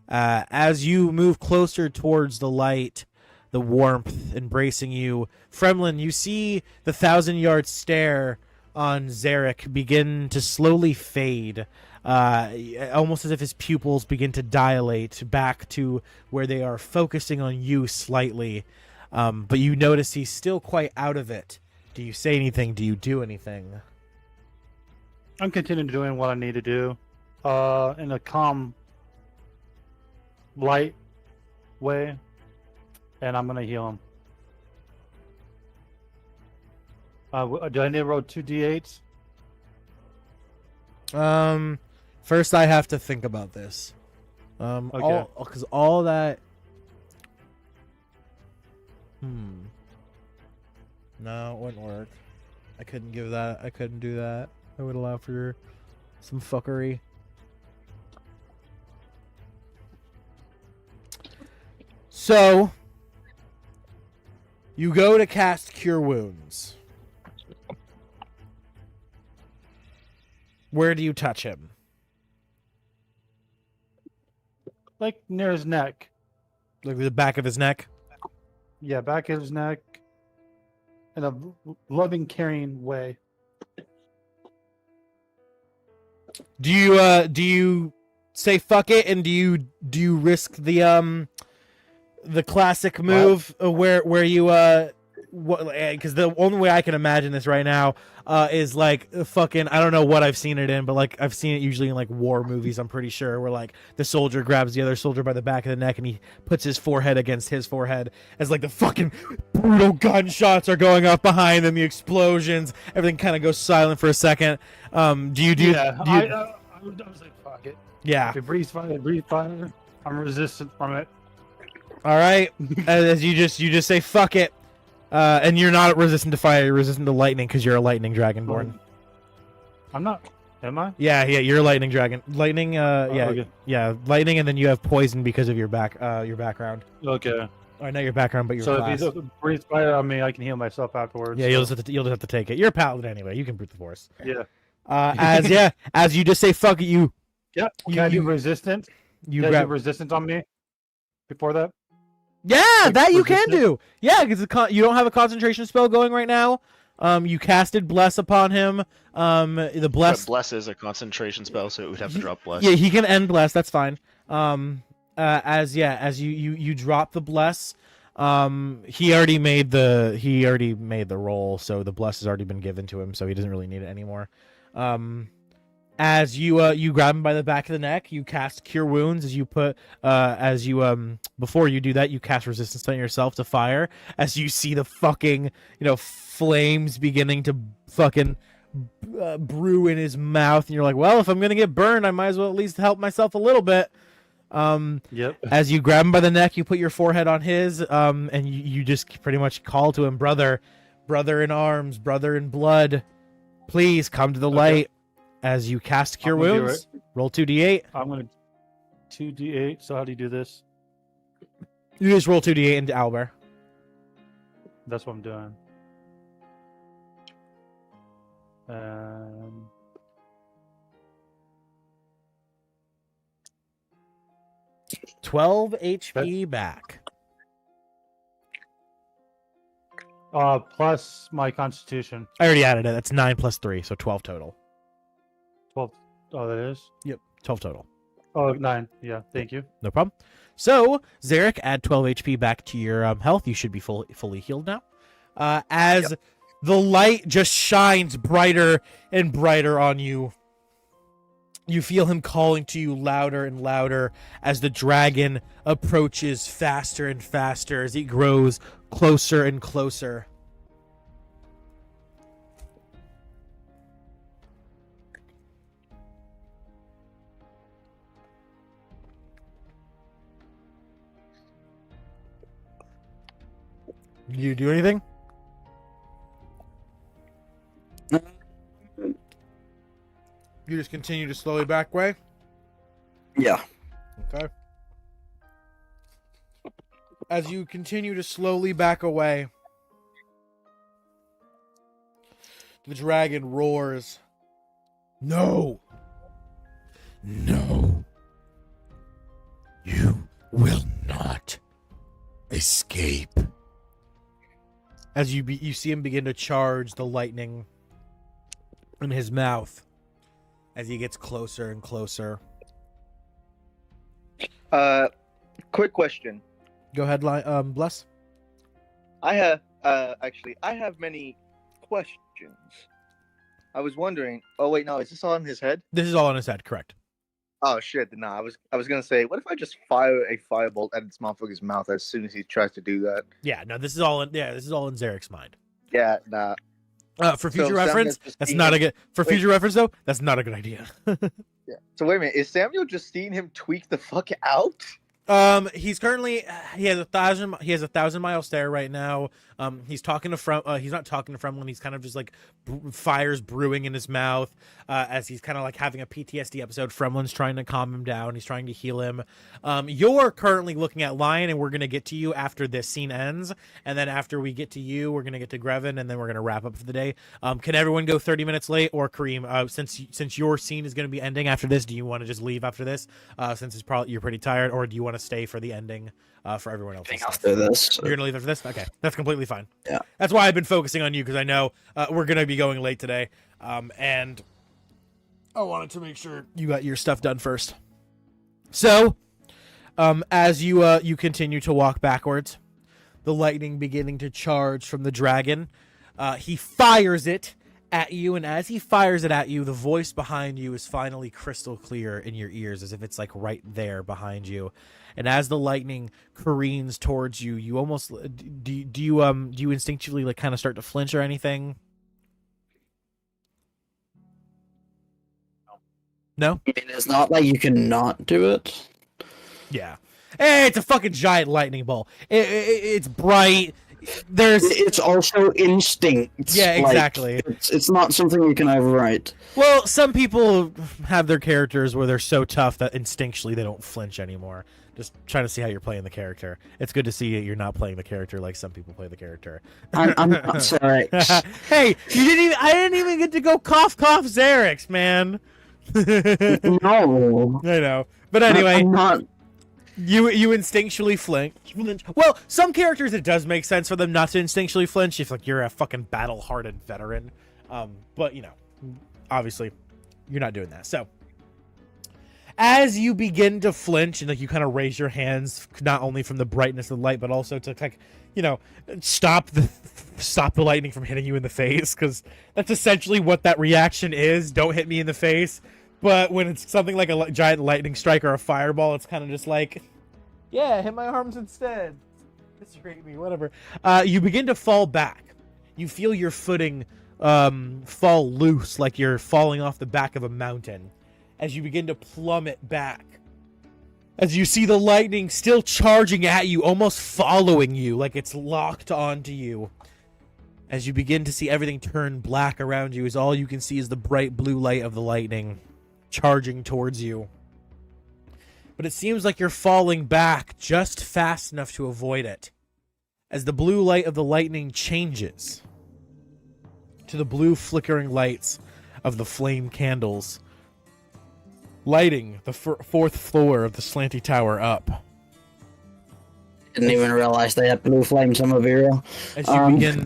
as you move closer towards the light, the warmth embracing you, Fremlin, you see the 1,000-yard stare on Zarek begin to slowly fade, almost as if his pupils begin to dilate back to where they are focusing on you slightly. But you notice he's still quite out of it. Do you say anything? Do you do anything? I'm continuing doing what I need to do, in a calm, light way, and I'm gonna heal him. Do I need to roll 2d8s? First I have to think about this. Okay. Because all that. No, it wouldn't work. I couldn't give that. I couldn't do that. I would allow for some fuckery. So, you go to cast Cure Wounds. Where do you touch him? Like near his neck. Like the back of his neck? Yeah, back of his neck. In a loving, caring way. Do you say fuck it, and do you risk the classic move where you because the only way I can imagine this right now is like fucking, I don't know what I've seen it in, but like I've seen it usually in like war movies, I'm pretty sure, where like the soldier grabs the other soldier by the back of the neck and he puts his forehead against his forehead as like the fucking brutal gunshots are going off behind them, the explosions, everything kind of goes silent for a second. I was like, fuck it. Yeah. If it breathes fire, I'm resistant from it. All right, as you just say fuck it, and you're not resistant to fire, you're resistant to lightning because you're a lightning dragonborn. I'm not. Am I? Yeah, you're a lightning dragon. Lightning, Okay. lightning, and then you have poison because of your background. Okay. Or not your background, but your So class. if he breathes fire on me, I can heal myself afterwards. Yeah, you'll just have to take it. You're a paladin anyway. You can brute the force. Yeah. As you just say fuck it, you Yeah. Can I do resistant? you Can I grab. do resistance on me before that? Yeah, like that you can resistance? do. Yeah, because you don't have a concentration spell going right now. You casted bless upon him. The bless. But bless is a concentration spell, so it would have to drop bless. Yeah, he can end bless. That's fine. As you drop the bless, he already made the roll, so the bless has already been given to him, so he doesn't really need it anymore. As you grab him by the back of the neck, you cast Cure Wounds. Before you do that, you cast Resistance on yourself to fire. As you see the fucking flames beginning to fucking brew in his mouth, and you're like, well, if I'm gonna get burned, I might as well at least help myself a little bit. Yep. As you grab him by the neck, you put your forehead on his, and you just pretty much call to him, brother in arms, brother in blood, please come to the light. As you cast Cure Wounds, roll 2d8. I'm gonna 2d8. So how do you do this? You just roll 2d8 into Owlbear. That's what I'm doing. 12 HP back. Plus my Constitution. I already added it. That's 9 plus 3, so 12 total. 12. Oh, that is. Yep, 12 total. Oh, 9. Yeah, thank you. No problem. So, Zarek, add 12 HP back to your health. You should be fully healed now. As the light just shines brighter and brighter on you, you feel him calling to you louder and louder as the dragon approaches faster and faster as he grows closer and closer. You do anything? You just continue to slowly back away? Yeah. Okay. As you continue to slowly back away, the dragon roars. No! No. You will not escape. As you see him begin to charge the lightning in his mouth as he gets closer and closer. Quick question. Go ahead, Bless. I have many questions. I was wondering. Oh wait, no, is this all in his head? This is all on his head, correct? Oh shit! No, I was gonna say, what if I just fire a firebolt at this motherfucker's mouth as soon as he tries to do that? Yeah, no, this is all in Zarek's mind. Yeah, nah. For future So reference, Samuel's just that's seeing not a him- good. For Wait. future reference, though, that's not a good idea. Yeah. So wait a minute, is Samuel just seeing him tweak the fuck out? He's currently he has a 1,000 mile stare right now. He's talking to he's not talking to Fremlin. He's kind of just like fires brewing in his mouth as he's kind of like having a PTSD episode. Fremlin's trying to calm him down. He's trying to heal him. You're currently looking at Lion, and we're gonna get to you after this scene ends. And then after we get to you, we're gonna get to Grevin, and then we're gonna wrap up for the day. Can everyone go 30 minutes late, or Kareem? Since your scene is gonna be ending after this, do you want to just leave after this? Since it's probably you're pretty tired, or do you want to stay for the ending for everyone else? After this. You're gonna leave after this? Okay, that's completely fine. Yeah. That's why I've been focusing on you, because I know we're gonna be going late today, and I wanted to make sure you got your stuff done first. So, as you continue to walk backwards, the lightning beginning to charge from the dragon. He fires it at you, and as he fires it at you, the voice behind you is finally crystal clear in your ears, as if it's like right there behind you. And as the lightning careens towards you, you almost do you instinctively like kind of start to flinch or anything? No? I mean, it's not like you can not do it. Yeah. Hey, it's a fucking giant lightning ball. It's bright. It's also instinct. Yeah, exactly. Like, it's not something you can overwrite. Well, some people have their characters where they're so tough that instinctually they don't flinch anymore. Just trying to see how you're playing the character. It's good to see that you're not playing the character like some people play the character. I'm not sorry. Hey, I didn't even get to go cough Xerix, man. No. I know. But anyway, I'm not. You instinctually flinch. Well, some characters it does make sense for them not to instinctually flinch if like you're a fucking battle-hardened veteran. But you know, obviously, you're not doing that. So, as you begin to flinch and like you kind of raise your hands, not only from the brightness of the light, but also to like, you know, stop the lightning from hitting you in the face, because that's essentially what that reaction is. Don't hit me in the face. But when it's something like a giant lightning strike or a fireball, it's kind of just like, yeah, hit my arms instead. Disagree me, whatever. You begin to fall back. You feel your footing fall loose, like you're falling off the back of a mountain, as you begin to plummet back. As you see the lightning still charging at you, almost following you, like it's locked onto you. As you begin to see everything turn black around you, as all you can see is the bright blue light of the lightning charging towards you. But it seems like you're falling back just fast enough to avoid it, as the blue light of the lightning changes to the blue flickering lights of the flame candles, lighting the fourth floor of the Slanty Tower up. Didn't even realize they had blue flames on Maviria.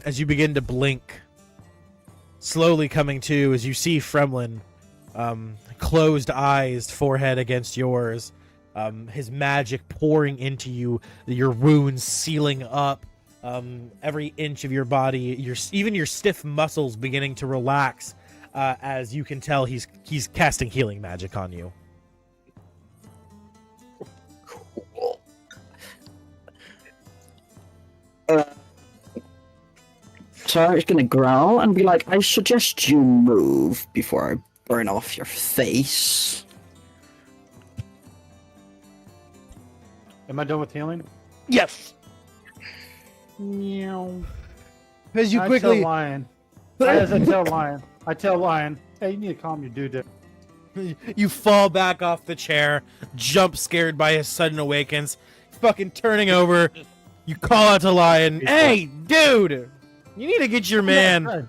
As you begin to blink, slowly coming to, as you see Fremlin, closed eyes, forehead against yours, his magic pouring into you, your wounds sealing up, every inch of your body, even your stiff muscles beginning to relax, as you can tell he's casting healing magic on you. Cool. So I was gonna growl and be like, I suggest you move before I burn off your face. Am I done with healing? Yes. Meow. As you I quickly, tell Lion. As I tell Lion, hey, you need to calm your dude down. you fall back off the chair, jump scared by his sudden awakens, fucking turning over. You call out to Lion, hey, dude, you need to get your man. Yeah,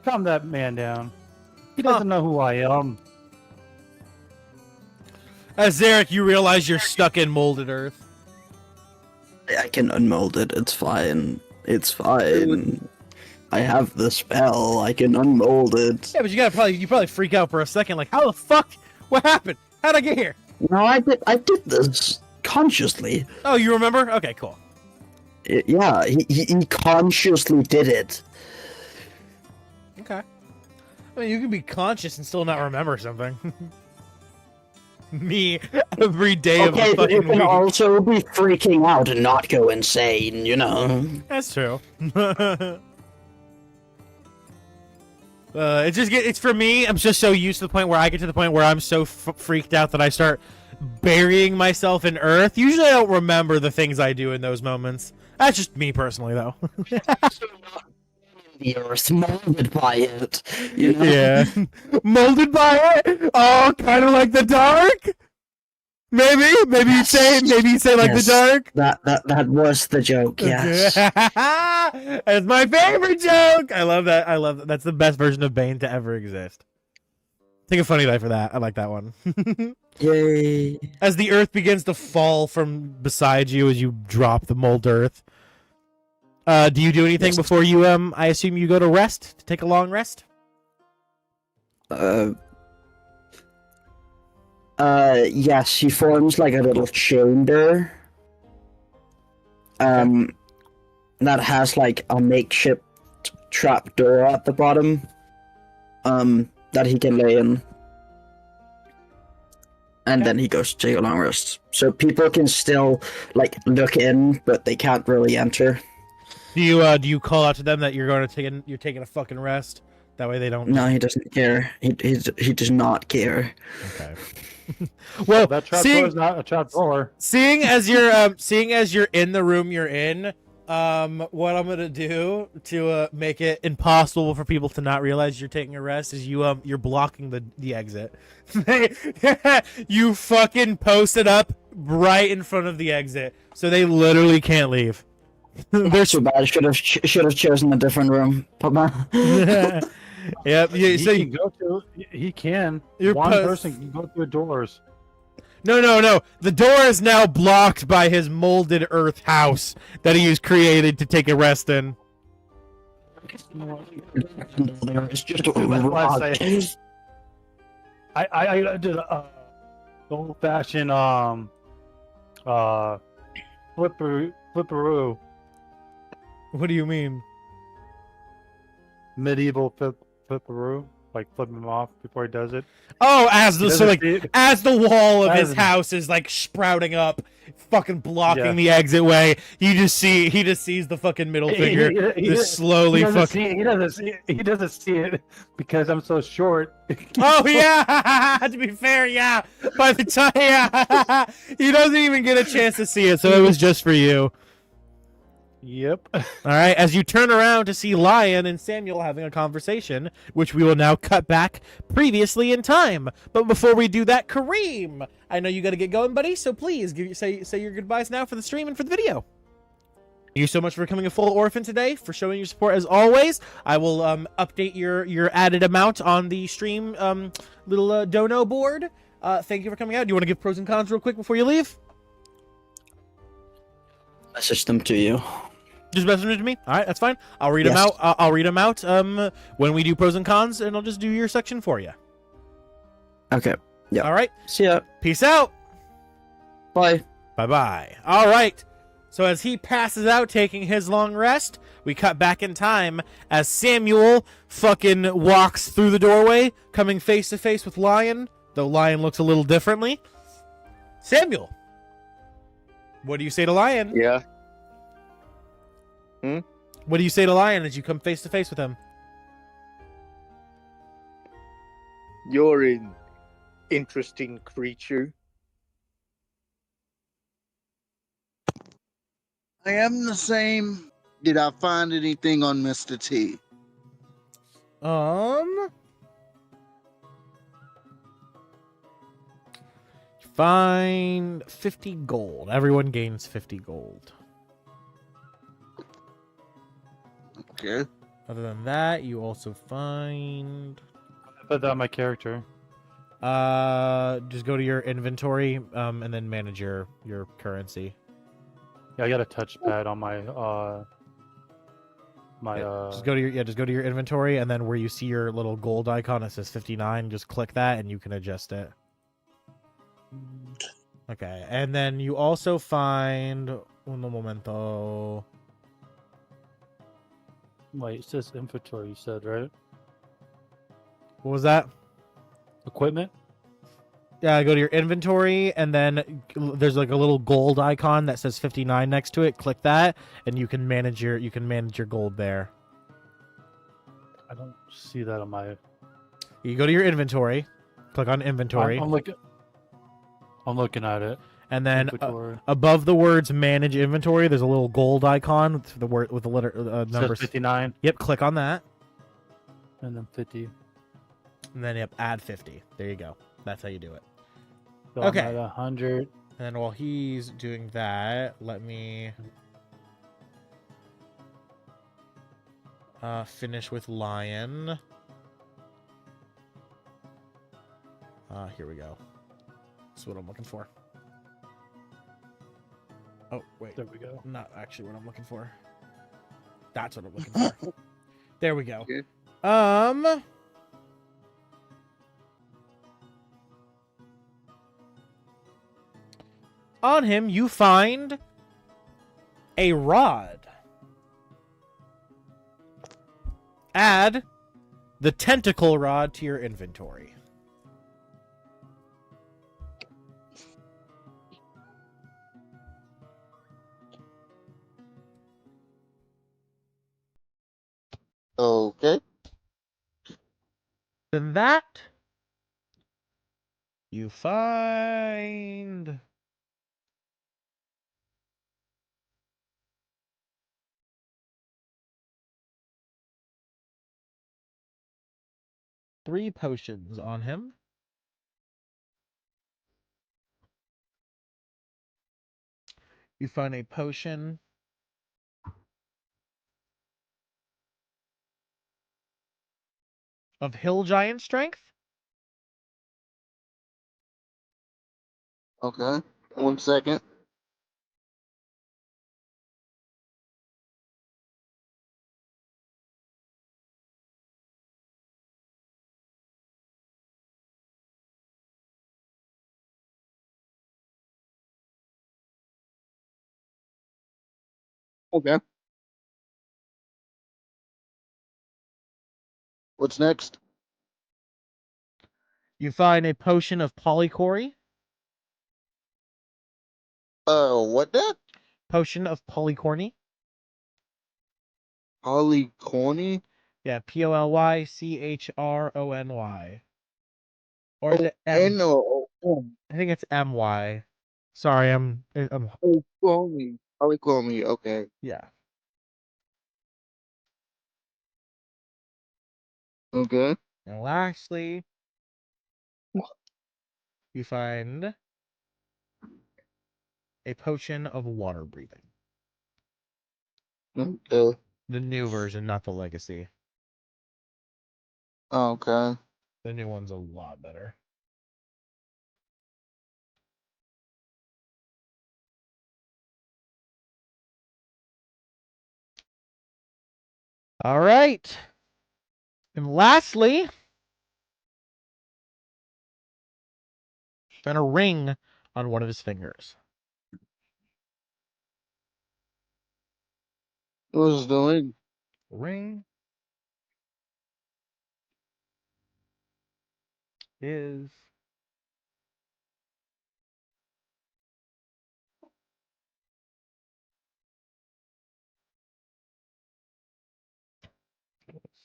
calm that man down. He doesn't know who I am. As Zarek, you realize you're stuck in molded earth. I can unmold it, it's fine. It's fine. I have the spell, I can unmold it. Yeah, but you probably freak out for a second, like, how the fuck? What happened? How'd I get here? No, I did this consciously. Oh, you remember? Okay, cool. Yeah, he consciously did it. Okay. I mean, you can be conscious and still not remember something. Me, every day of Okay, the but you fucking can week. also be freaking out and not go insane, you know? That's true. It's for me, I'm just so used to the point where I get to the point where I'm so freaked out that I start burying myself in earth. Usually I don't remember the things I do in those moments. That's just me personally, though. The earth, molded by it. You know? Yeah. Molded by it? Oh, kind of like the dark? Maybe you say like Yes. the dark? That was the joke, yes. That's my favorite joke. I love that. That's the best version of Bane to ever exist. Take a funny die for that. I like that one. Yay. As the earth begins to fall from beside you as you drop the mold earth. Do you do anything before you I assume you go to rest, to take a long rest? Yes, she forms like a little chamber. that has like a makeshift trap door at the bottom, that he can lay in. And then he goes to take a long rest. So people can still like look in, but they can't really enter. Do you call out to them that you're taking a fucking rest? That way they don't. No, he doesn't care. He does not care. Okay. Well, that trap door is not a trap door. Seeing as you're in the room you're in, what I'm gonna do to make it impossible for people to not realize you're taking a rest is you're blocking the exit. You fucking post it up right in front of the exit, so they literally can't leave. They're too bad. Should have chosen a different room. Yep. He can. One person can go through doors. No. The door is now blocked by his molded earth house that he has created to take a rest in. It's just I did a old-fashioned flipperoo. What do you mean? Medieval flipperoo, like flipping him off before he does it. Oh, as the wall of his house is like sprouting up, fucking blocking the exit way. He just sees the fucking middle finger just slowly fucking. He doesn't see it because I'm so short. Oh yeah, to be fair, yeah. By the time, he doesn't even get a chance to see it, so it was just for you. Yep. All right, as you turn around to see Lion and Samuel having a conversation, which we will now cut back previously in time. But before we do that, Kareem, I know you got to get going, buddy, so please say your goodbyes now for the stream and for the video. Thank you so much for becoming a full orphan today, for showing your support as always. I will update your added amount on the stream little dono board. Thank you for coming out. Do you want to give pros and cons real quick before you leave? Message them to you. Just message them to me. All right, that's fine. I'll read them out. I'll read them out when we do pros and cons, and I'll just do your section for you. Okay. Yeah. All right. See ya. Peace out. Bye. Bye-bye. All right. So as he passes out, taking his long rest, we cut back in time as Samuel fucking walks through the doorway, coming face to face with Lion, though Lion looks a little differently. Samuel, what do you say to Lion? Yeah. What do you say to Lion as you come face to face with him? You're an interesting creature. I am the same. Did I find anything on Mr. T? Find 50 gold. Everyone gains 50 gold. Okay. Other than that, you also find... I put that on my character. Just go to your inventory, and then manage your currency. Yeah, I got a touchpad on my Just go to your inventory, and then where you see your little gold icon, it says 59. Just click that, and you can adjust it. Okay, and then you also find un momento. Wait, it says inventory, you said, right? What was that? Equipment? Yeah, go to your inventory, and then there's like a little gold icon that says 59 next to it. Click that, and you can manage your gold there. I don't see that on my... You go to your inventory, click on inventory. I'm looking at it. And then above the words "manage inventory," there's a little gold icon with the word numbers. 59. Yep, click on that. And then 50. And then add 50. There you go. That's how you do it. So Okay. I'm at 100. And then while he's doing that, let me finish with Lion. Here we go. That's what I'm looking for. Oh, wait. There we go. Not actually what I'm looking for. That's what I'm looking for. There we go. Okay. On him, you find a rod. add the tentacle rod to your inventory. Okay. Then that you find three potions on him. You find a potion of hill giant strength. Okay. 1 second. Okay. What's next? You find a potion of polychory. What that? Potion of polycorny. Polycorny? Yeah, Polychrony. Or is it M? N-O-O. I think it's MY. Sorry, I'm Polycorny. Polycorny, okay. yeah. Okay. And lastly, you find a potion of water breathing. Okay. The new version, not the legacy. Okay. The new one's a lot better. All right. And lastly, found a ring on one of his fingers. What's doing? Ring is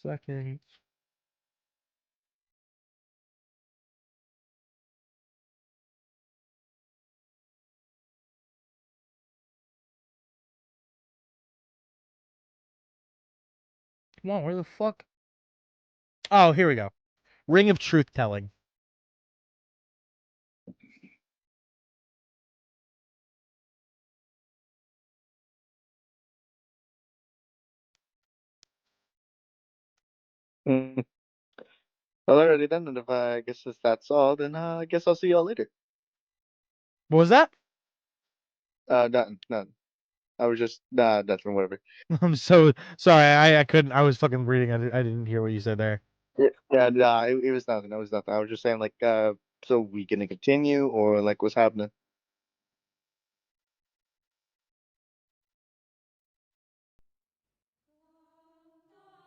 second. Come on, where the fuck? Oh, here we go. Ring of truth telling. Mm. Well, alrighty then, and if I guess if that's all, then I guess I'll see y'all later. What was that? Nothing, nothing. I was just nothing, whatever. I'm so sorry. I couldn't. I was fucking reading. I didn't hear what you said there. Yeah, nah, it was nothing. It was nothing. I was just saying, like, so we gonna continue or like what's happening?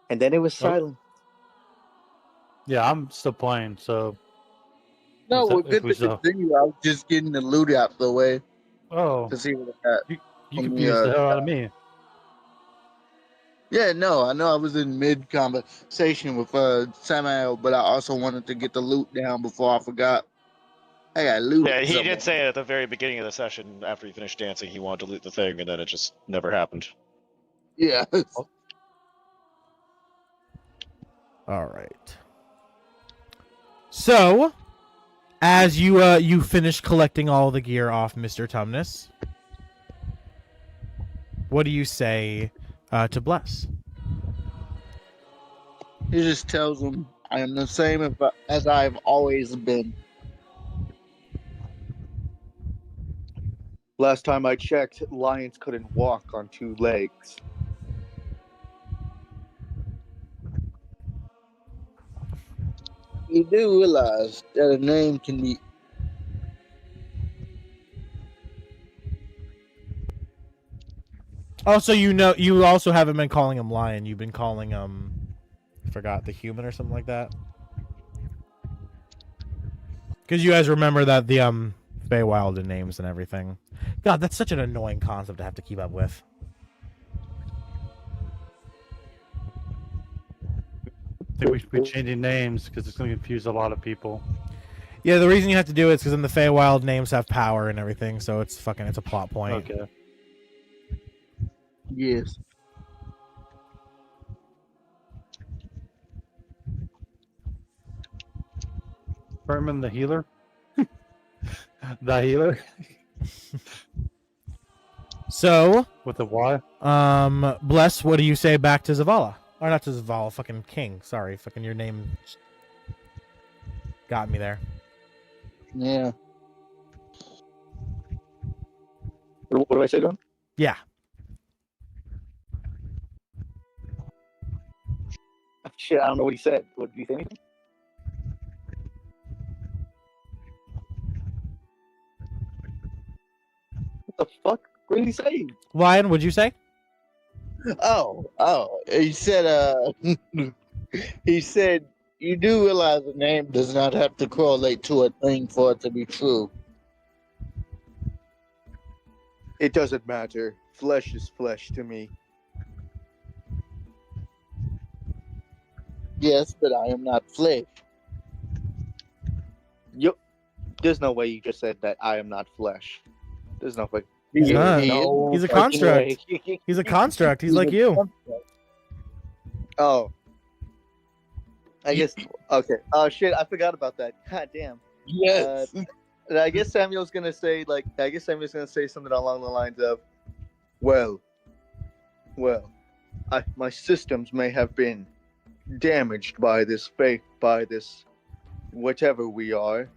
And then it was Oh. silent. Yeah, I'm still playing, so No, we're if good we to still. continue. I was just getting the loot out the way Oh, to see what I got. you on confused the hell out of me. Yeah, no, I know I was in mid conversation with Samael, but I also wanted to get the loot down before I forgot. I got loot. Yeah, he somewhere. did say at the very beginning of the session, after he finished dancing, he wanted to loot the thing, and then it just never happened. Yeah. All right. So, as you finish collecting all the gear off Mr. Tumnus, what do you say to Bless? He just tells him, I am the same as I've always been. Last time I checked, lions couldn't walk on two legs. You do realize that a name can be. Also, you also haven't been calling him Lion. You've been calling him forgot, the human or something like that. Because you guys remember that the Feywild and names and everything. God, that's such an annoying concept to have to keep up with. I think we should be changing names because it's going to confuse a lot of people. Yeah, the reason you have to do it is because in the Feywild names have power and everything, so it's a plot point. Okay. Yes. Furman the healer? The healer? So, With the Y? Bless, what do you say back to Zavala? Or not to Zavala, fucking King. Sorry, fucking your name got me there. Yeah. What do I say to him? Yeah. Shit, I don't know what he said. What, do you say anything? What the fuck? What did he say? Lion, what'd you say? He said, he said, you do realize a name does not have to correlate to a thing for it to be true. It doesn't matter. Flesh is flesh to me. Yes, but I am not flesh. Yup. There's no way you just said that I am not flesh. There's no way. He's not. No He's a fucking construct. way. He's a construct. He's like you. Oh. I guess. Okay. Oh shit! I forgot about that. God damn. Yes. I guess Samuel's gonna say something along the lines of, "Well, my systems may have been damaged by this faith, by this whatever we are,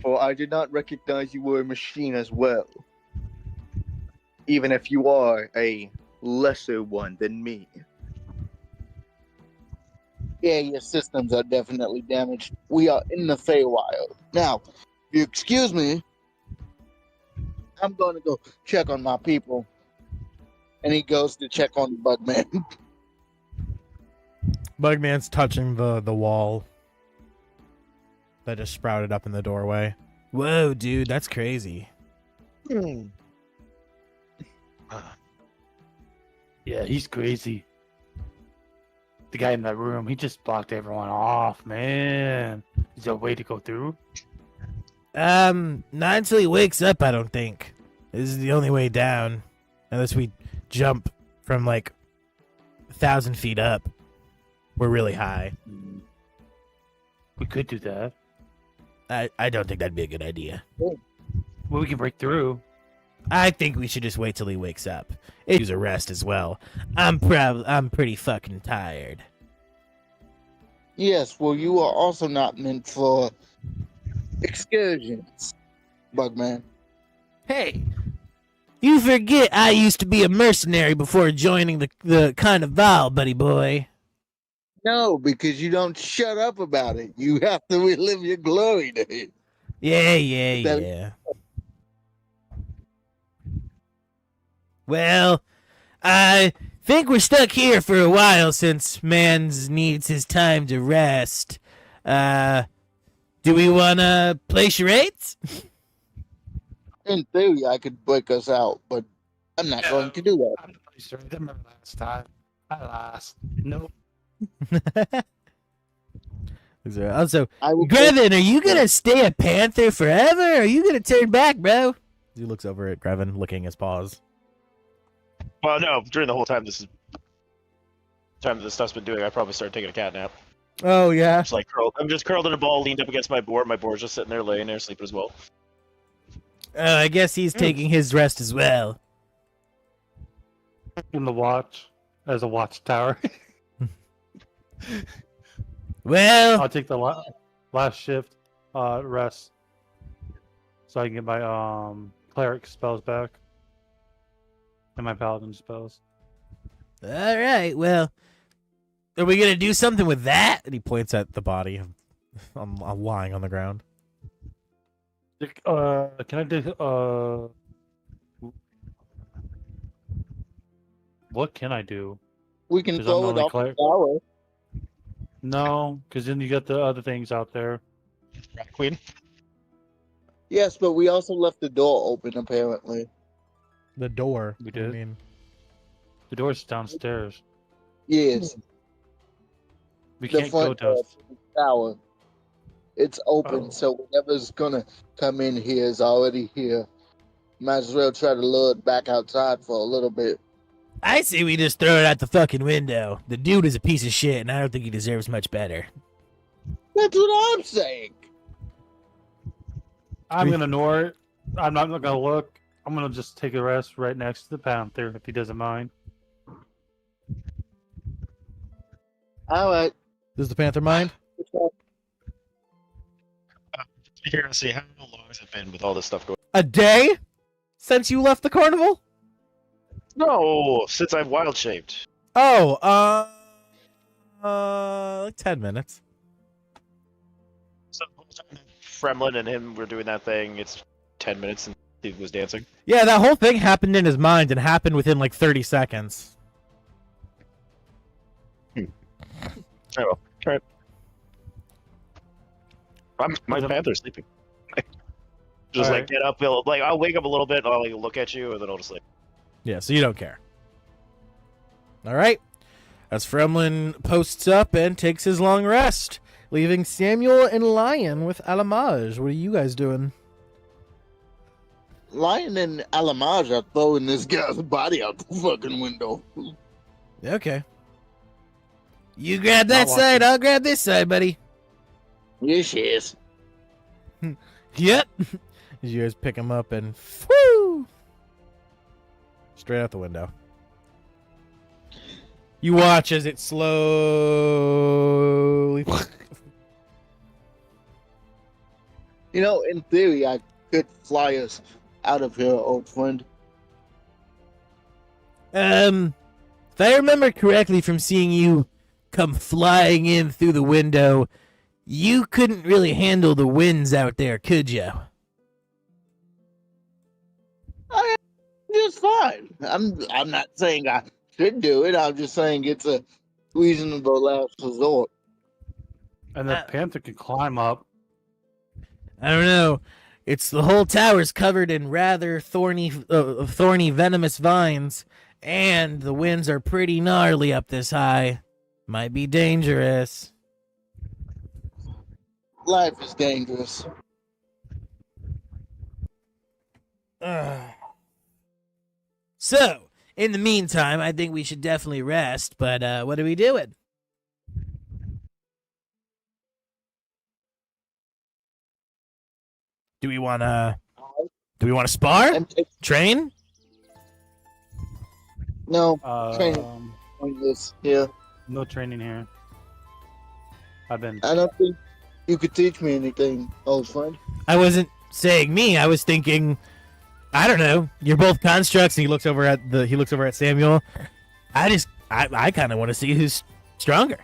for I did not recognize you were a machine as well, even if you are a lesser one than me." Yeah, your systems are definitely damaged. We are in the Feywild. Now, if you excuse me, I'm going to go check on my people. And he goes to check on the Bugman. Bugman's touching the wall that just sprouted up in the doorway. Whoa, dude, that's crazy. Yeah, he's crazy. The guy in that room, he just blocked everyone off, man. Is there a way to go through? Not until he wakes up, I don't think. This is the only way down. Unless we jump from like 1,000 feet up. We're really high. We could do that. I don't think that'd be a good idea. Well, we can break through. I think we should just wait till he wakes up. Use a rest as well. I'm pretty fucking tired. Yes, well, you are also not meant for excursions, Bugman. Hey, you forget I used to be a mercenary before joining the Carnival, buddy boy. No, because you don't shut up about it. You have to relive your glory days. Yeah. Well, I think we're stuck here for a while since Mans needs his time to rest. Do we want to play charades? In theory, I could break us out, but I'm not going to do that. I'm pretty sure. I remember last time. I lost. Nope. Also, I will Grevin, are you going to stay a panther forever? Or are you going to turn back, bro? He looks over at Grevin, licking his paws. Well, no, during the whole time this stuff's been doing, I probably started taking a cat nap. Oh, yeah? I'm just curled in a ball, leaned up against my board. My board's just sitting there, laying there, sleeping as well. I guess he's taking his rest as well. In the watch, as a watchtower. Well, I'll take the last shift rest, so I can get my cleric spells back and my paladin spells. all right, well, are we going to do something with that? And he points at the body. I'm lying on the ground. Can I do what can I do? We can Because throw I'm it the off the cleric. tower. No, because then you got the other things out there. Rat Queen. Yes, but we also left the door open, apparently. The door. We What do you did. mean? The door's downstairs. Yes, We the can't go front door down. to the tower. It's open, Oh. so whatever's gonna come in here is already here. Might as well try to lure it back outside for a little bit. I say we just throw it out the fucking window. The dude is a piece of shit, and I don't think he deserves much better. That's what I'm saying. I'm gonna ignore it. I'm not gonna look. I'm gonna just take a rest right next to the panther if he doesn't mind. All right. Does the Panther mind? Here, see how long has it been with all this stuff going? A day since you left the carnival? No, since I've wild shaped. Oh, like 10 minutes. So Fremlin and him were doing that thing. It's 10 minutes and he was dancing. Yeah, that whole thing happened in his mind and happened within like 30 seconds. Oh, well. All right. My panther's sleeping. Just All like right. get up, I'll wake up a little bit, and I'll like look at you, and then I'll just like. Yeah, so you don't care. All right. As Fremlin posts up and takes his long rest, leaving Samuel and Lion with Alamage. What are you guys doing? Lion and Alamage are throwing this guy's body out the fucking window. Okay. You grab that Not side, watching. I'll grab this side, buddy. Yes, yes. Yep. As you guys pick him up and whoo, straight out the window. You watch as it slowly. You know, in theory, I could fly us out of here, old friend. If I remember correctly from seeing you come flying in through the window, you couldn't really handle the winds out there, could you? Just fine. I'm not saying I should do it. I'm just saying it's a reasonable last resort. And the panther can climb up. I don't know. It's the whole tower's covered in rather thorny, venomous vines, and the winds are pretty gnarly up this high. Might be dangerous. Life is dangerous. So, in the meantime, I think we should definitely rest, but what are we doing? Do we want to spar? And Train? no, Um, pointless here. no training here. I've been. I don't think you could teach me anything, old friend. I wasn't saying me. I was thinking, I don't know. You're both constructs, and he looks over at Samuel. I kind of want to see who's stronger.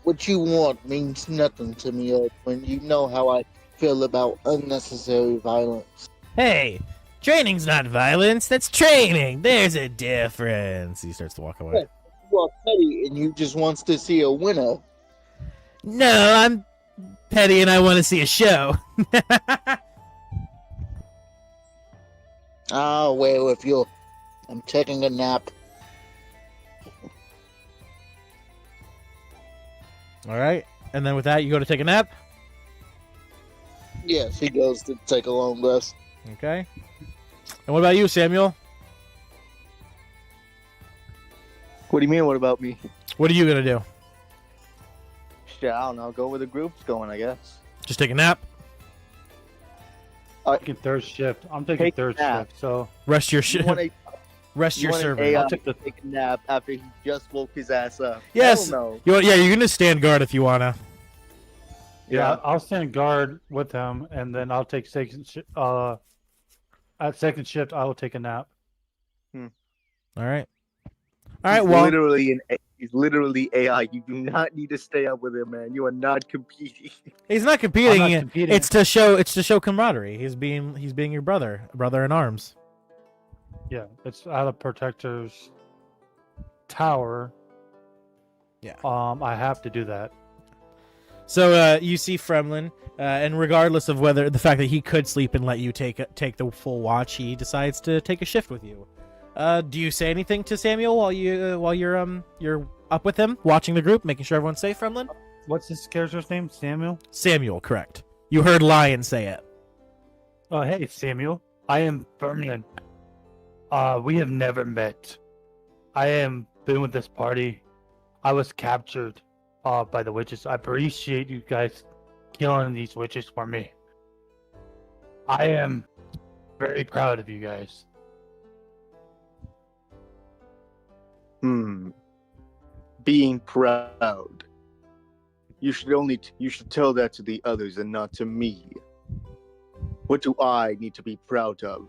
What you want means nothing to me, old friend. You know how I feel about unnecessary violence. Hey, training's not violence. That's training. There's a difference. He starts to walk away. You are petty and you just wants to see a winner. No, I'm petty, and I want to see a show. Ah, well, if you're... I'm taking a nap. All right. And then with that, you go to take a nap. Yes, he goes to take a long rest. Okay. And what about you, Samuel? What do you mean? What about me? What are you going to do? Shit, I don't know. Go where the group's going, I guess. Just take a nap? Taking third shift. I'm taking Take third that. shift, so Rest your You want rest you your want an server. AI I'll take the- take a nap after he just woke his ass up. Yes. Hell Yeah, you're going to stand guard if you want to. yeah, I'll stand guard with him, and then I'll take second. At second shift, I will take a nap. All right. All no. right, He's well, he's literally AI. You do not need to stay up with him, man. You are not competing. he's not competing. I'm not competing. It's to show camaraderie. He's being your brother in arms. Yeah, it's out of protectors. tower. Yeah. I have to do that. So you see Fremlin, and regardless of whether the fact that he could sleep and let you take the full watch, he decides to take a shift with you. Do you say anything to Samuel while you're up with him, watching the group, making sure everyone's safe, Fremlin? What's this character's name? Samuel? Samuel, correct. You heard Lion say it. Oh, hey, Samuel. I am Ferdinand. We have never met. I am been with this party. I was captured by the witches. I appreciate you guys killing these witches for me. I am very proud of you guys. Being proud. You should tell that to the others and not to me. What do I need to be proud of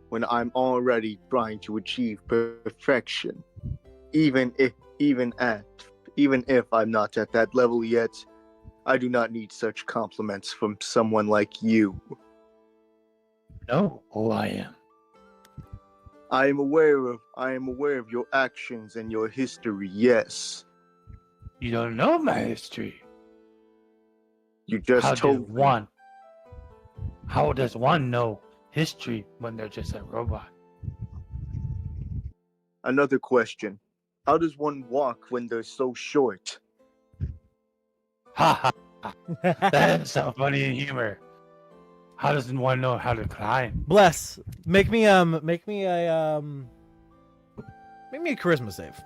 when I'm already trying to achieve perfection? Even if I'm not at that level yet, I do not need such compliments from someone like you. No, who I am. I am aware of your actions and your history, yes. You don't know my history. You just told me. How does one know history when they're just a robot? Another question. How does one walk when they're so short? Ha ha ha. That is so funny in humor. How does one know how to climb? Bless, make me a charisma save.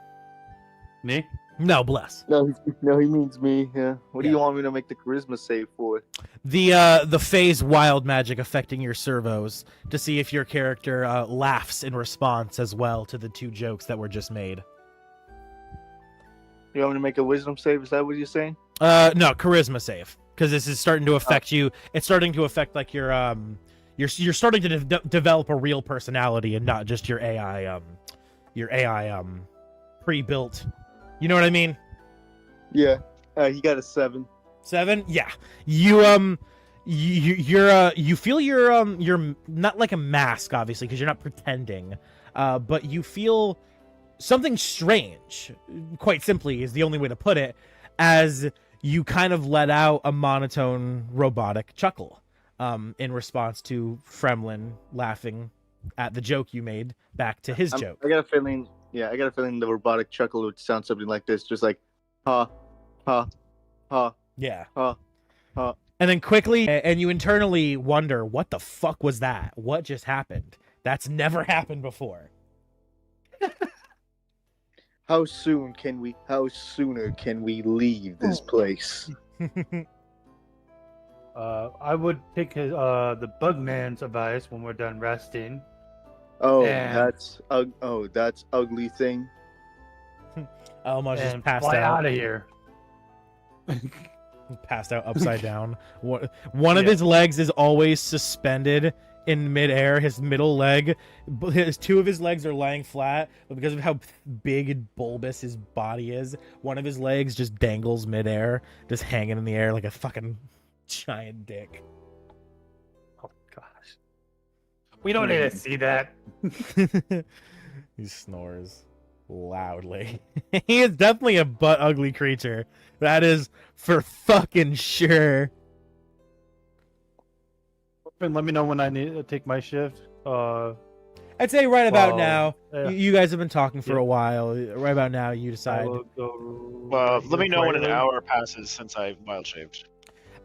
Me? No, Bless. No, he means me. Yeah. What do you want me to make the charisma save for? The phase wild magic affecting your servos to see if your character laughs in response as well to the two jokes that were just made. You want me to make a wisdom save? Is that what you're saying? No, charisma save, because this is starting to affect you. It's starting to affect like your you're starting to develop a real personality and not just your AI pre-built. You know what I mean? Yeah. He got a 7. 7? Yeah. You feel you're not like a mask, obviously, because you're not pretending. But you feel something strange, quite simply is the only way to put it, as you kind of let out a monotone robotic chuckle in response to Fremlin laughing at the joke you made back to his joke. I got a feeling the robotic chuckle would sound something like this, just like, ha, ha, ha. Yeah. Ha, ha. And then quickly, and you internally wonder, what the fuck was that? What just happened? That's never happened before. How sooner can we leave this place? I would take the Bugman's advice when we're done resting. Oh, and... that's ugly thing. Elmo just and passed fly out. out of here. Passed out upside down. One of his legs is always suspended in midair. His middle leg, two of his legs are lying flat, but because of how big and bulbous his body is, one of his legs just dangles midair, just hanging in the air like a fucking giant dick. Oh gosh, we don't need to see that. He snores loudly. He is definitely a butt ugly creature. That is for fucking sure. Let me know when I need to take my shift. I'd say right about now. Yeah. You guys have been talking for a while. Right about now, you decide. Well, let me know when an hour passes since I wild shaved.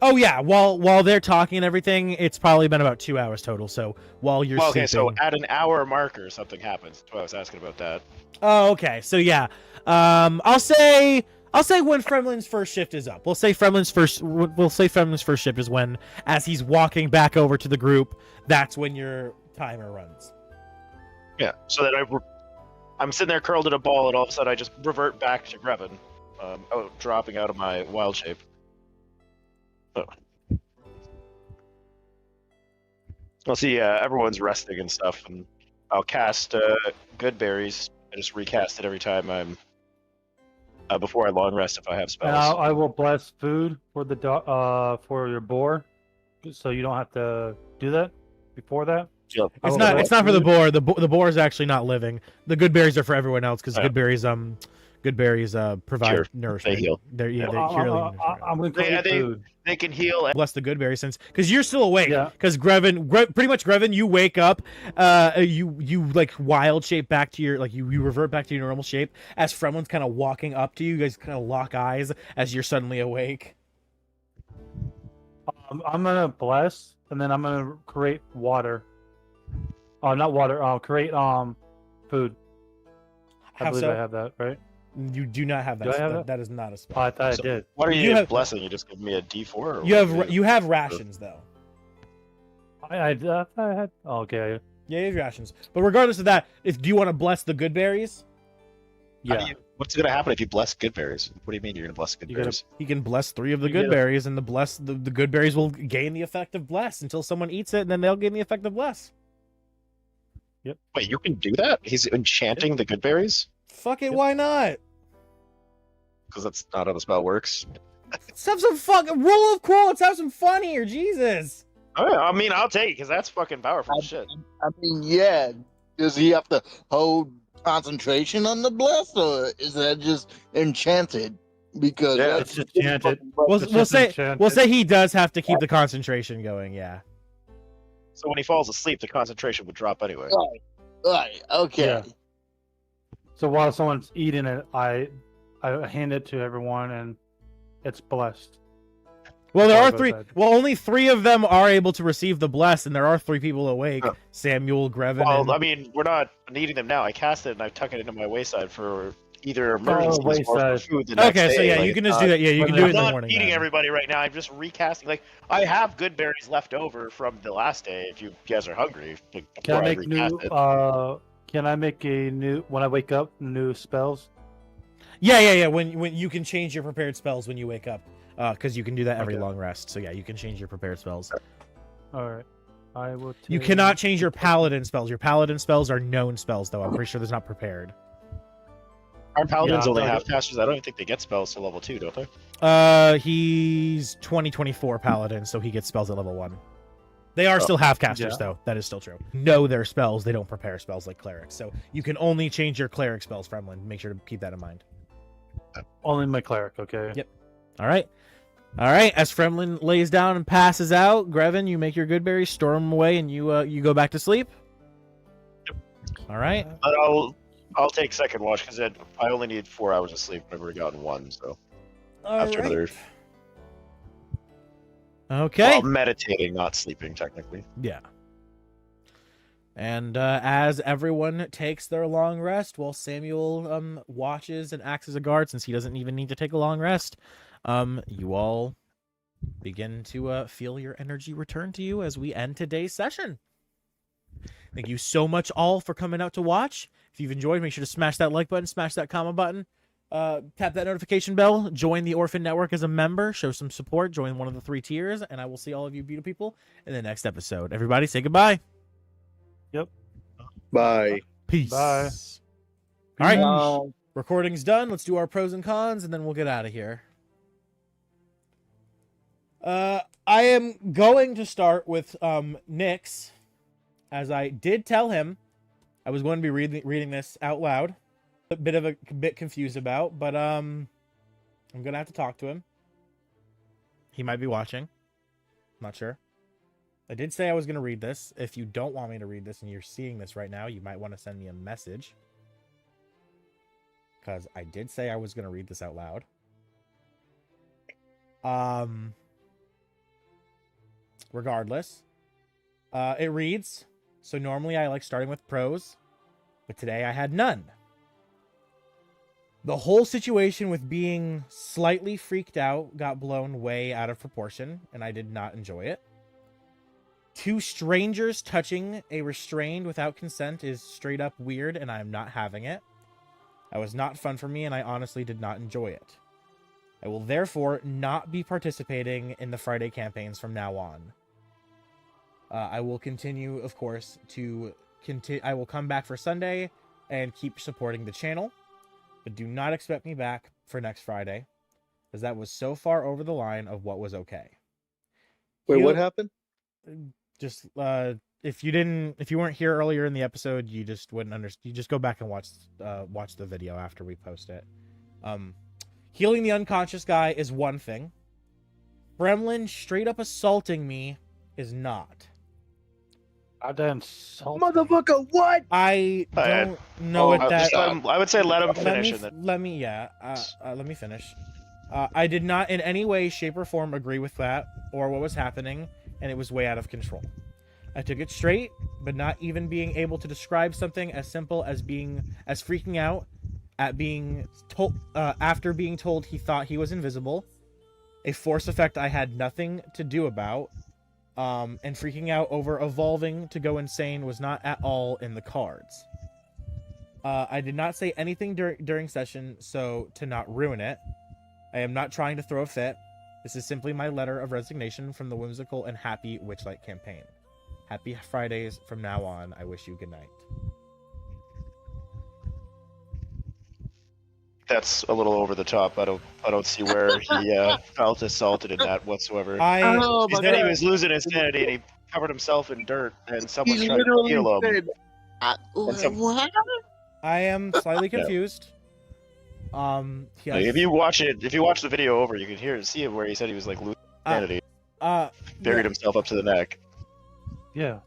Oh yeah, while they're talking and everything, it's probably been about 2 hours total. So while you're okay, sleeping... so at an hour marker, something happens. That's why I was asking about that. Oh, okay. So yeah, I'll say when Fremlin's first shift is up. We'll say Fremlin's first shift is when, as he's walking back over to the group, that's when your timer runs. Yeah. So that I'm sitting there curled in a ball, and all of a sudden I just revert back to Grevin, dropping out of my wild shape. Oh. I'll see. Everyone's resting and stuff, and I'll cast good berries. I just recast it every time I'm. Before I long rest if I have spells. And I will bless food for the for your boar, so you don't have to do that before that. Yep. It's not for the boar. The boar is actually not living. The good berries are for everyone else because good berries provide Cure. nourishment. They heal. They're Yeah. I'm going to create food. They can heal. And Bless the good berries since because you're still awake. Yeah. Because pretty much Grevin, you wake up, you like wild shape back to your you revert back to your normal shape as Fremlin's kind of walking up to you. You guys kind of lock eyes as you're suddenly awake. I'm going to bless, and then I'm going to create water. Oh, not water. I'll create food. I How believe so? I have that, right? You do not have that. Do I have spell. that? That is not a spell. Oh, I thought I did. what are You you have- blessing? You just give me a D4? Or You have rations though. I had. Oh, okay. Yeah, you have rations. But regardless of that, do you want to bless the good berries? Yeah. What's going to happen if you bless good berries? What do you mean you're going to bless good You gotta- berries? He can bless 3 of the You good get a- berries, and the good berries will gain the effect of bless until someone eats it, and then they'll gain the effect of bless. Wait, you can do that? He's enchanting the good berries? Fuck it, why not? Because that's not how the spell works. Let's have some fucking rule of cool. Let's have some fun here, Jesus. Oh, yeah, I mean, I'll take it because that's fucking powerful shit. I mean, yeah. Does he have to hold concentration on the bless, or is that just enchanted? Because Yeah, that's it's enchanted. We'll just say enchanted. he does have to keep the concentration going. Yeah. So when he falls asleep, the concentration would drop anyway. Right. Okay. Yeah. So while someone's eating it, I hand it to everyone, and it's blessed. Well, there are Both 3. sides. Well, only 3 of them are able to receive the bless, and there are 3 people awake: Oh. Samuel, Grevin. Well, and... I mean, we're not needing them now. I cast it and I tuck it into my wayside for either emergencies or for wayside. food the next Okay, day. so yeah, Like, you can it's just do not- that. Yeah, you can do I'm it in the not morning. feeding then. everybody right now. I'm just recasting. Like, I have good berries left over from the last day. If you guys are hungry, like, Can I before make recast new? it. Can I make a new when I wake up new spells? Yeah. When you can change your prepared spells when you wake up, because you can do that every Okay. long rest. So yeah, you can change your prepared spells. All right, I will. You take- cannot change your paladin spells. Your paladin spells are known spells, though. I'm pretty sure there's not prepared. Our paladins Yeah, only I'll have get- casters. I don't even think they get spells to level 2, don't they? He's 2024 paladin, so he gets spells at level 1. They are still half casters, Yeah. though. That is still true. Know their spells. They don't prepare spells like clerics. So you can only change your cleric spells, Fremlin. Make sure to keep that in mind. Only my cleric. Okay. Yep. All right. As Fremlin lays down and passes out, Grevin, you make your good berries, store them away, and you go back to sleep. All right. But I'll take second watch because I only need 4 hours of sleep. I've already gotten 1, so after another. Okay. While meditating, not sleeping, technically. Yeah. And as everyone takes their long rest, while Samuel watches and acts as a guard, since he doesn't even need to take a long rest, you all begin to feel your energy return to you as we end today's session. Thank you so much all for coming out to watch. If you've enjoyed, make sure to smash that like button, smash that comment button, tap that notification bell, join the Orphan Network as a member, show some support, join one of the 3 tiers, and I will see all of you beautiful people in the next episode. Everybody say goodbye. Bye. Peace. Bye. All right. Recording's done. Let's do our pros and cons, and then we'll get out of here. I am going to start with Nyx, as I did tell him I was going to be reading this out loud. A bit confused about, but I'm gonna have to talk to him. He might be watching. Not sure. I did say I was gonna read this. If you don't want me to read this and you're seeing this right now, you might want to send me a message. Because I did say I was gonna read this out loud. Regardless. It reads, so normally I like starting with prose, but today I had none. The whole situation with being slightly freaked out got blown way out of proportion, and I did not enjoy it. 2 strangers touching a restrained without consent is straight up weird, and I'm not having it. That was not fun for me, and I honestly did not enjoy it. I will therefore not be participating in the Friday campaigns from now on. I will continue, of course, I will come back for Sunday and keep supporting the channel, but do not expect me back for next Friday, as that was so far over the line of what was okay. Wait, He'll- what happened? Just if you weren't here earlier in the episode, you just wouldn't understand. You just go back and watch the video after we post it. Healing the unconscious guy is one thing. Gremlin straight up assaulting me is not. I done insult Motherfucker, what? I don't know what that. I would say let him finish. Let me finish. I did not in any way, shape, or form agree with that or what was happening, and it was way out of control. I took it straight, but not even being able to describe something as simple as freaking out at being told after being told he thought he was invisible, a force effect I had nothing to do about, and freaking out over evolving to go insane was not at all in the cards. I did not say anything during session, so to not ruin it, I am not trying to throw a fit. This is simply my letter of resignation from the whimsical and happy Witchlight campaign. Happy Fridays from now on. I wish you good night. That's a little over the top. I don't see where he felt assaulted in that whatsoever. He said he was losing his sanity and he covered himself in dirt and someone tried to heal him. What? I am slightly confused. Like, if you watch the video over, you can see it where he said he was like losing sanity. Buried himself up to the neck. Yeah,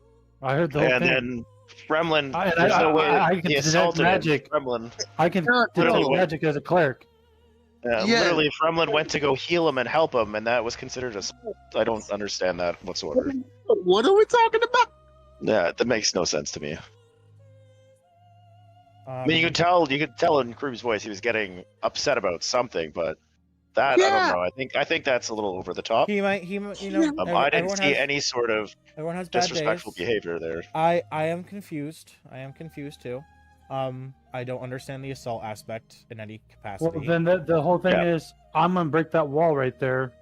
I heard the whole thing. And then Gremlin, there's no way I can he assaulted magic. Gremlin. I can detect magic as a cleric. Literally, Gremlin went to go heal him and help him, and that was considered assault. I don't understand that whatsoever. What are we talking about? Yeah, that makes no sense to me. I mean, you could tell in Krube's voice he was getting upset about something, but that I don't know. I think that's a little over the top. He might, you know. I didn't see any sort of everyone has bad disrespectful days. behavior there. I am confused. I am confused too. I don't understand the assault aspect in any capacity. Well, then the whole thing is, I'm gonna break that wall right there,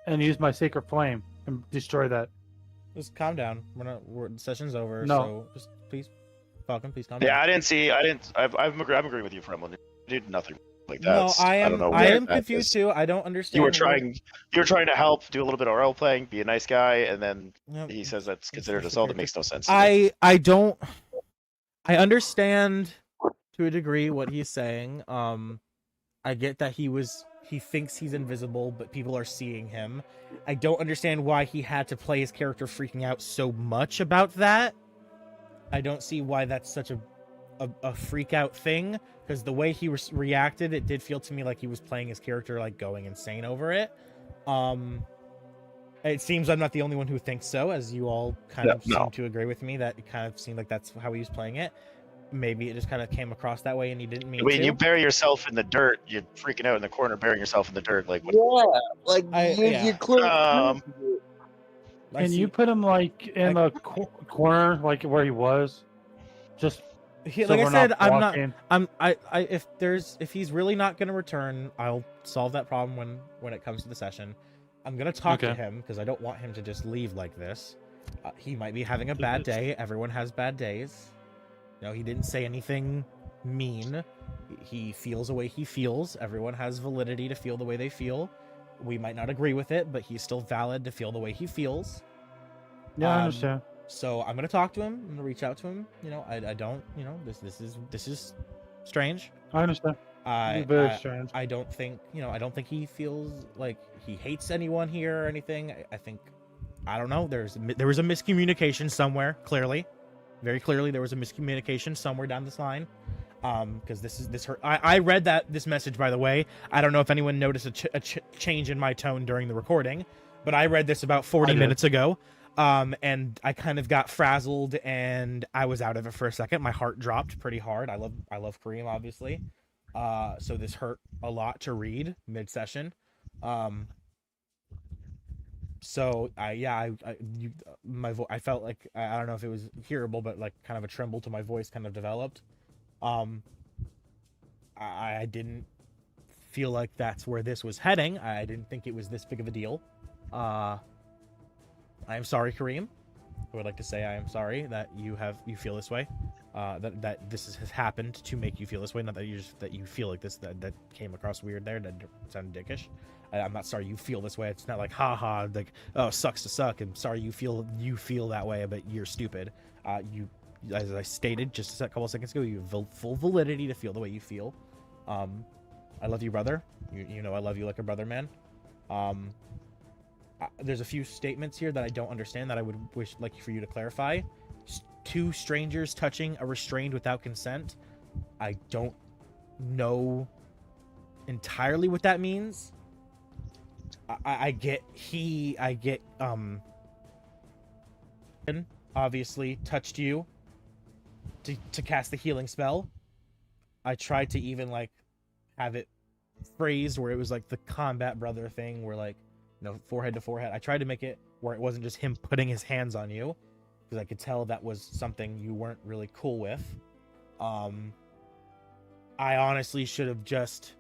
and use my sacred flame and destroy that. Just calm down. The session's over. No. So just please, Falcon, please calm down. Yeah, I'm agreeing with you, Fremlin. You did nothing like that. No, I am. don't know I where am that confused is. too. I don't understand. You were trying to help, do a little bit of role playing, be a nice guy, and then Yep. he says that's considered assault. It makes no sense. to me. I don't. I understand to a degree what he's saying. I get that he thinks he's invisible, but people are seeing him. I don't understand why he had to play his character freaking out so much about that. I don't see why that's such a freak out thing, because the way he reacted, it did feel to me like he was playing his character like going insane over it. It seems I'm not the only one who thinks so, as you all kind of seem to agree with me that it kind of seemed like that's how he was playing it. Maybe it just kind of came across that way and he didn't mean When to. you bury yourself in the dirt, you're freaking out in the corner, burying yourself in the dirt. Like, what? Yeah, like yeah. Can you put him like in the corner, like where he was? Just like so I we're said, not I'm not. blocking. If he's really not going to return, I'll solve that problem when it comes to the session. I'm gonna talk to him because I don't want him to just leave like this. He might be having a bad day. Everyone has bad days. You know, he didn't say anything mean. He feels the way he feels. Everyone has validity to feel the way they feel. We might not agree with it, but he's still valid to feel the way he feels. Yeah, I understand. So I'm gonna talk to him. I'm gonna reach out to him. You know, I don't. You know, this is strange. I understand. Very strange. I don't think he feels like he hates anyone here or anything. I think, I don't know. There was a miscommunication somewhere. Very clearly, there was a miscommunication somewhere down this line. Because this hurt. I read this message, by the way. I don't know if anyone noticed a change in my tone during the recording, but I read this about 40 minutes ago. And I kind of got frazzled and I was out of it for a second. My heart dropped pretty hard. I love Kareem, obviously. So this hurt a lot to read mid-session. So I felt like, I don't know if it was hearable, but like kind of a tremble to my voice kind of developed. I didn't feel like that's where this was heading. I didn't think it was this big of a deal. I am sorry, Kareem. I would like to say I am sorry that you feel this way. that this has happened to make you feel this way. Not that you feel like this. That came across weird there. That sounded dickish. I'm not sorry you feel this way. It's not like haha, like oh sucks to suck. I'm sorry you feel that way, but you're stupid. You, as I stated just a couple seconds ago, you have full validity to feel the way you feel. I love you, brother. You know I love you like a brother, man. There's a few statements here that I don't understand that I would like for you to clarify. Two strangers touching a restrained without consent. I don't know entirely what that means. I get obviously touched you to cast the healing spell. I tried to even like have it phrased where it was like the combat brother thing where like, you know, forehead to forehead. I tried to make it where it wasn't just him putting his hands on you, because I could tell that was something you weren't really cool with. I honestly should have just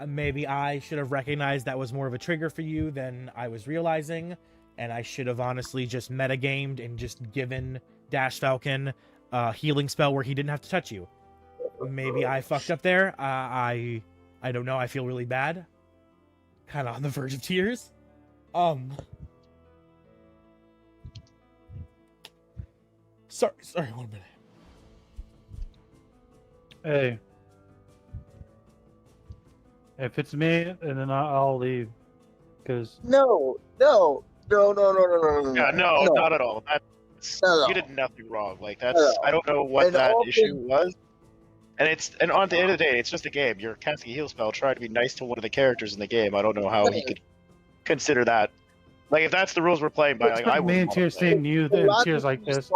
maybe I should have recognized that was more of a trigger for you than I was realizing, and I should have honestly just metagamed and just given Dash Falcon a healing spell where he didn't have to touch you. Maybe I fucked up there. I don't know. I feel really bad. Kind of on the verge of tears. Sorry, 1 minute. Hey. If it's me, and then I'll leave. Because No. Yeah, no, not at all. No. You did nothing wrong. Like that's No. I don't know what And that Orphan- issue was. And on the end of the day, it's just a game. You're casting a heal spell, trying to be nice to one of the characters in the game. I don't know how he could consider that. Like if that's the rules we're playing by, like I me and wouldn't Tears wanna play. seeing you The in logic tears like he's this.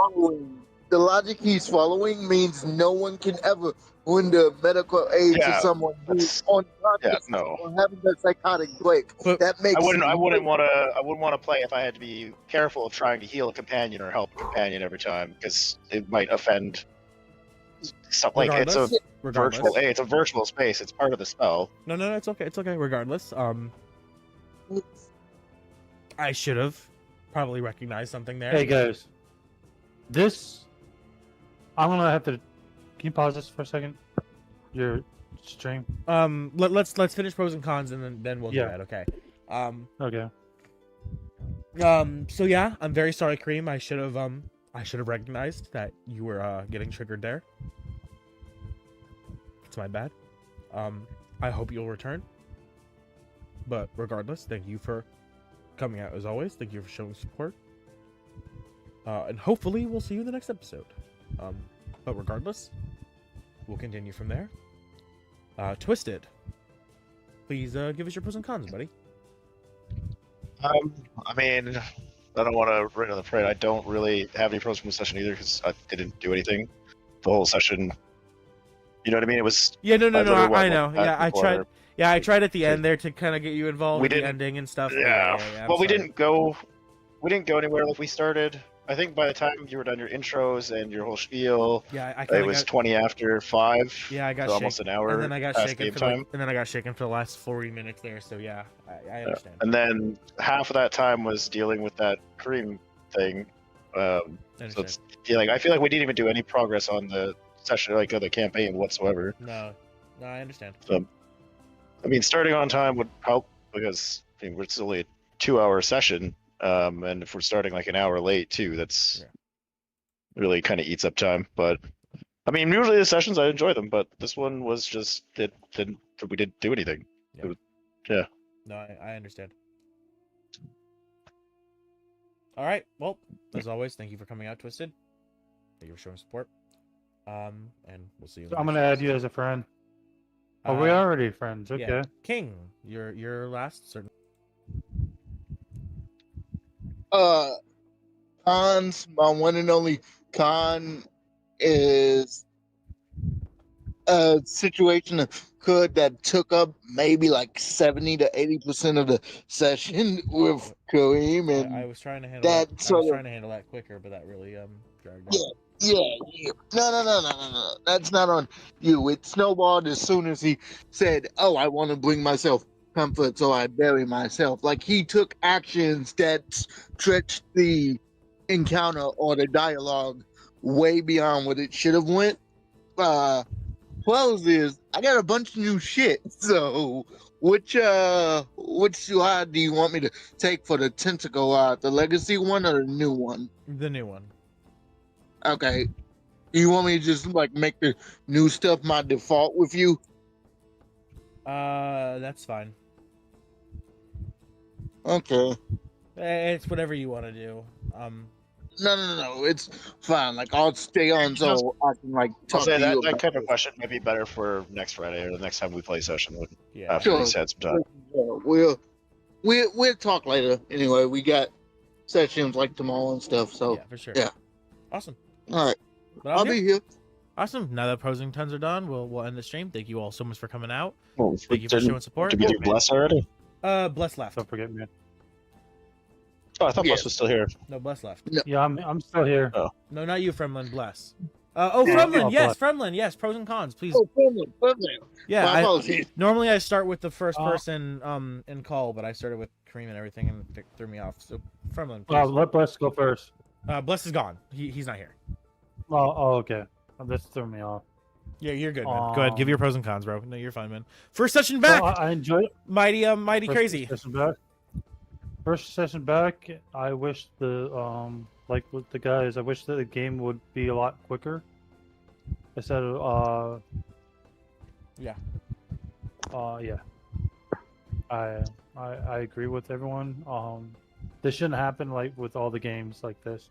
the logic he's following means no one can ever render medical aid Yeah, to someone who's that's- unconscious Yeah, no. or having a psychotic break. But That makes I wouldn't want to play if I had to be careful of trying to heal a companion or help a companion every time, because it might offend. Like it's a virtual. Hey, it's a virtual space. It's part of the spell. No, it's okay. It's okay. Regardless, I should have probably recognized something there. Hey guys, I'm gonna have to. Can you pause this for a second? Your stream. Let's finish pros and cons and then we'll do Yeah. that. Okay. Okay. So yeah, I'm very sorry, Cream. I should have recognized that you were getting triggered there. It's my bad. I hope you'll return. But regardless, thank you for coming out as always. Thank you for showing support. And hopefully we'll see you in the next episode. But regardless, we'll continue from there. Twisted, please give us your pros and cons, buddy. I mean, I don't want to rain on the parade. I don't really have any pros from the session either because I didn't do anything the whole session. You know what I mean? It was Yeah, no, I know. back Yeah, before. I tried at the end there to kind of get you involved We in the didn't- ending and stuff. Yeah. I'm Well, we sorry. didn't go anywhere like we started. I think by the time you were done your intros and your whole spiel, Yeah, I it kind was of 20 after 5. Yeah, I got so almost shaken. an hour And then I got past shaken game for time. and then I got shaken for the last 40 minutes there. So yeah, I understand. And then half of that time was dealing with that cream thing. I So understand. it's like I feel like we didn't even do any progress on the session, like on the campaign whatsoever. No, I understand. I mean, starting on time would help because I mean, it's only a 2-hour session, and if we're starting like an hour late too, that's really kind of eats up time. But I mean, usually the sessions I enjoy them, but this one was just we didn't do anything. No, I understand. All right. Well, as always, thank you for coming out, Twisted. Thank you for showing support. And we'll see you. in the I'm next gonna add episode. you as a friend. Oh, we already friends. Okay. Yeah. King, you're last. Certain. Cons, my one and only con is a situation that took up maybe like 70 to 80% of the session with Kareem, and I was trying to handle that that. I sort was of- trying to handle that quicker, but that really dragged Yeah. out. Yeah. No. That's not on you. It snowballed as soon as he said, "Oh, I want to bring myself comfort, so I bury myself." Like he took actions that stretched the encounter or the dialogue way beyond what it should have went. 12 is I got a bunch of new shit. So which UI do you want me to take for the tentacle? The legacy one or the new one? The new one. Okay. You want me to just like make the new stuff my default with you? That's fine. Okay. It's whatever you want to do. No. It's fine. Like I'll stay on so I can like I'll talk say to that you that about kind of it. question might be better for next Friday or the next time we play session. Yeah. After Sure. we had some time. Yeah, we'll talk later. Anyway, we got sessions like tomorrow and stuff. So Yeah, for sure. yeah. Awesome. All right. But I'll be here. Awesome. Now that pros and cons are done, we'll end the stream. Thank you all so much for coming out. Well, Thank you for showing support. Did we do Bless already? Bless left. Don't forget me. Oh, I thought Yeah. Bless was still here. No, Bless left. Yeah, I'm still here. Oh. No, not you, Fremlin. Bless. Fremlin. Oh, Yes, Bless. Fremlin. Yes, pros and cons, please. Oh, perfect. Yeah. My apologies. Normally I start with the first person in call, but I started with Kareem and everything, and it threw me off. So Fremlin, please. Let Bless go first. Bless is gone. He's not here. Oh, okay. This threw me off. Yeah, you're good, man. Go ahead, give your pros and cons, bro. No, you're fine, man. First session back. I enjoyed it. Mighty First crazy. Session back. First session back. I wish like with the guys, I wish that the game would be a lot quicker. Instead of Yeah. Yeah. I agree with everyone. This shouldn't happen like with all the games like this.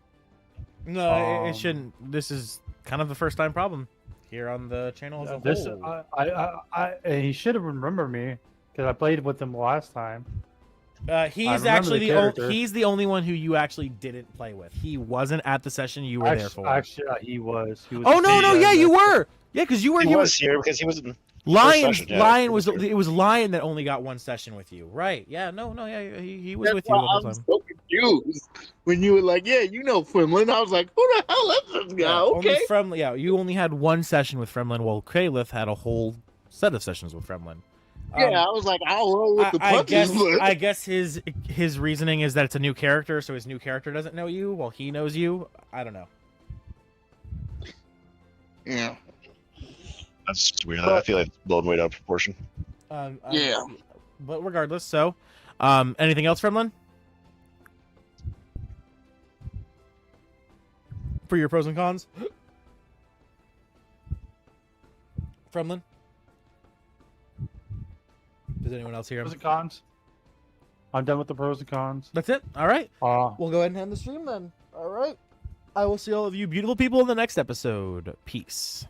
No, it shouldn't. This is kind of the first time problem here on the channel as a This whole. he should have remembered me because I played with him last time. He's remember actually the the character. he's the only one who you actually didn't play with. He wasn't at the session you were there for. Actually, he was. Oh no, yeah, you were. Yeah, because you were. He was here because he was in Lion. session, yeah, Lion he was. was here. It was Lion that only got one session with you, right? Yeah. No. Yeah. He was That's with you why the whole I'm time. so confused when you were like, "Yeah, you know Fremlin." I was like, "Who the hell is this guy?" Yeah, Okay. Only Fremlin. Yeah, you only had one session with Fremlin, while Kalith had a whole set of sessions with Fremlin. Yeah, I was like, I'll roll with the punches. I guess his reasoning is that it's a new character, so his new character doesn't know you, while he knows you. I don't know. Yeah. That's just weird. I feel like it's blown way out of proportion. Yeah. But regardless, so, anything else, Fremlin? For your pros and cons? Fremlin? Does anyone else hear Pros him? and cons. I'm done with the pros and cons. That's it? All right. Uh, We'll go ahead and end the stream then. All right. I will see all of you beautiful people in the next episode. Peace.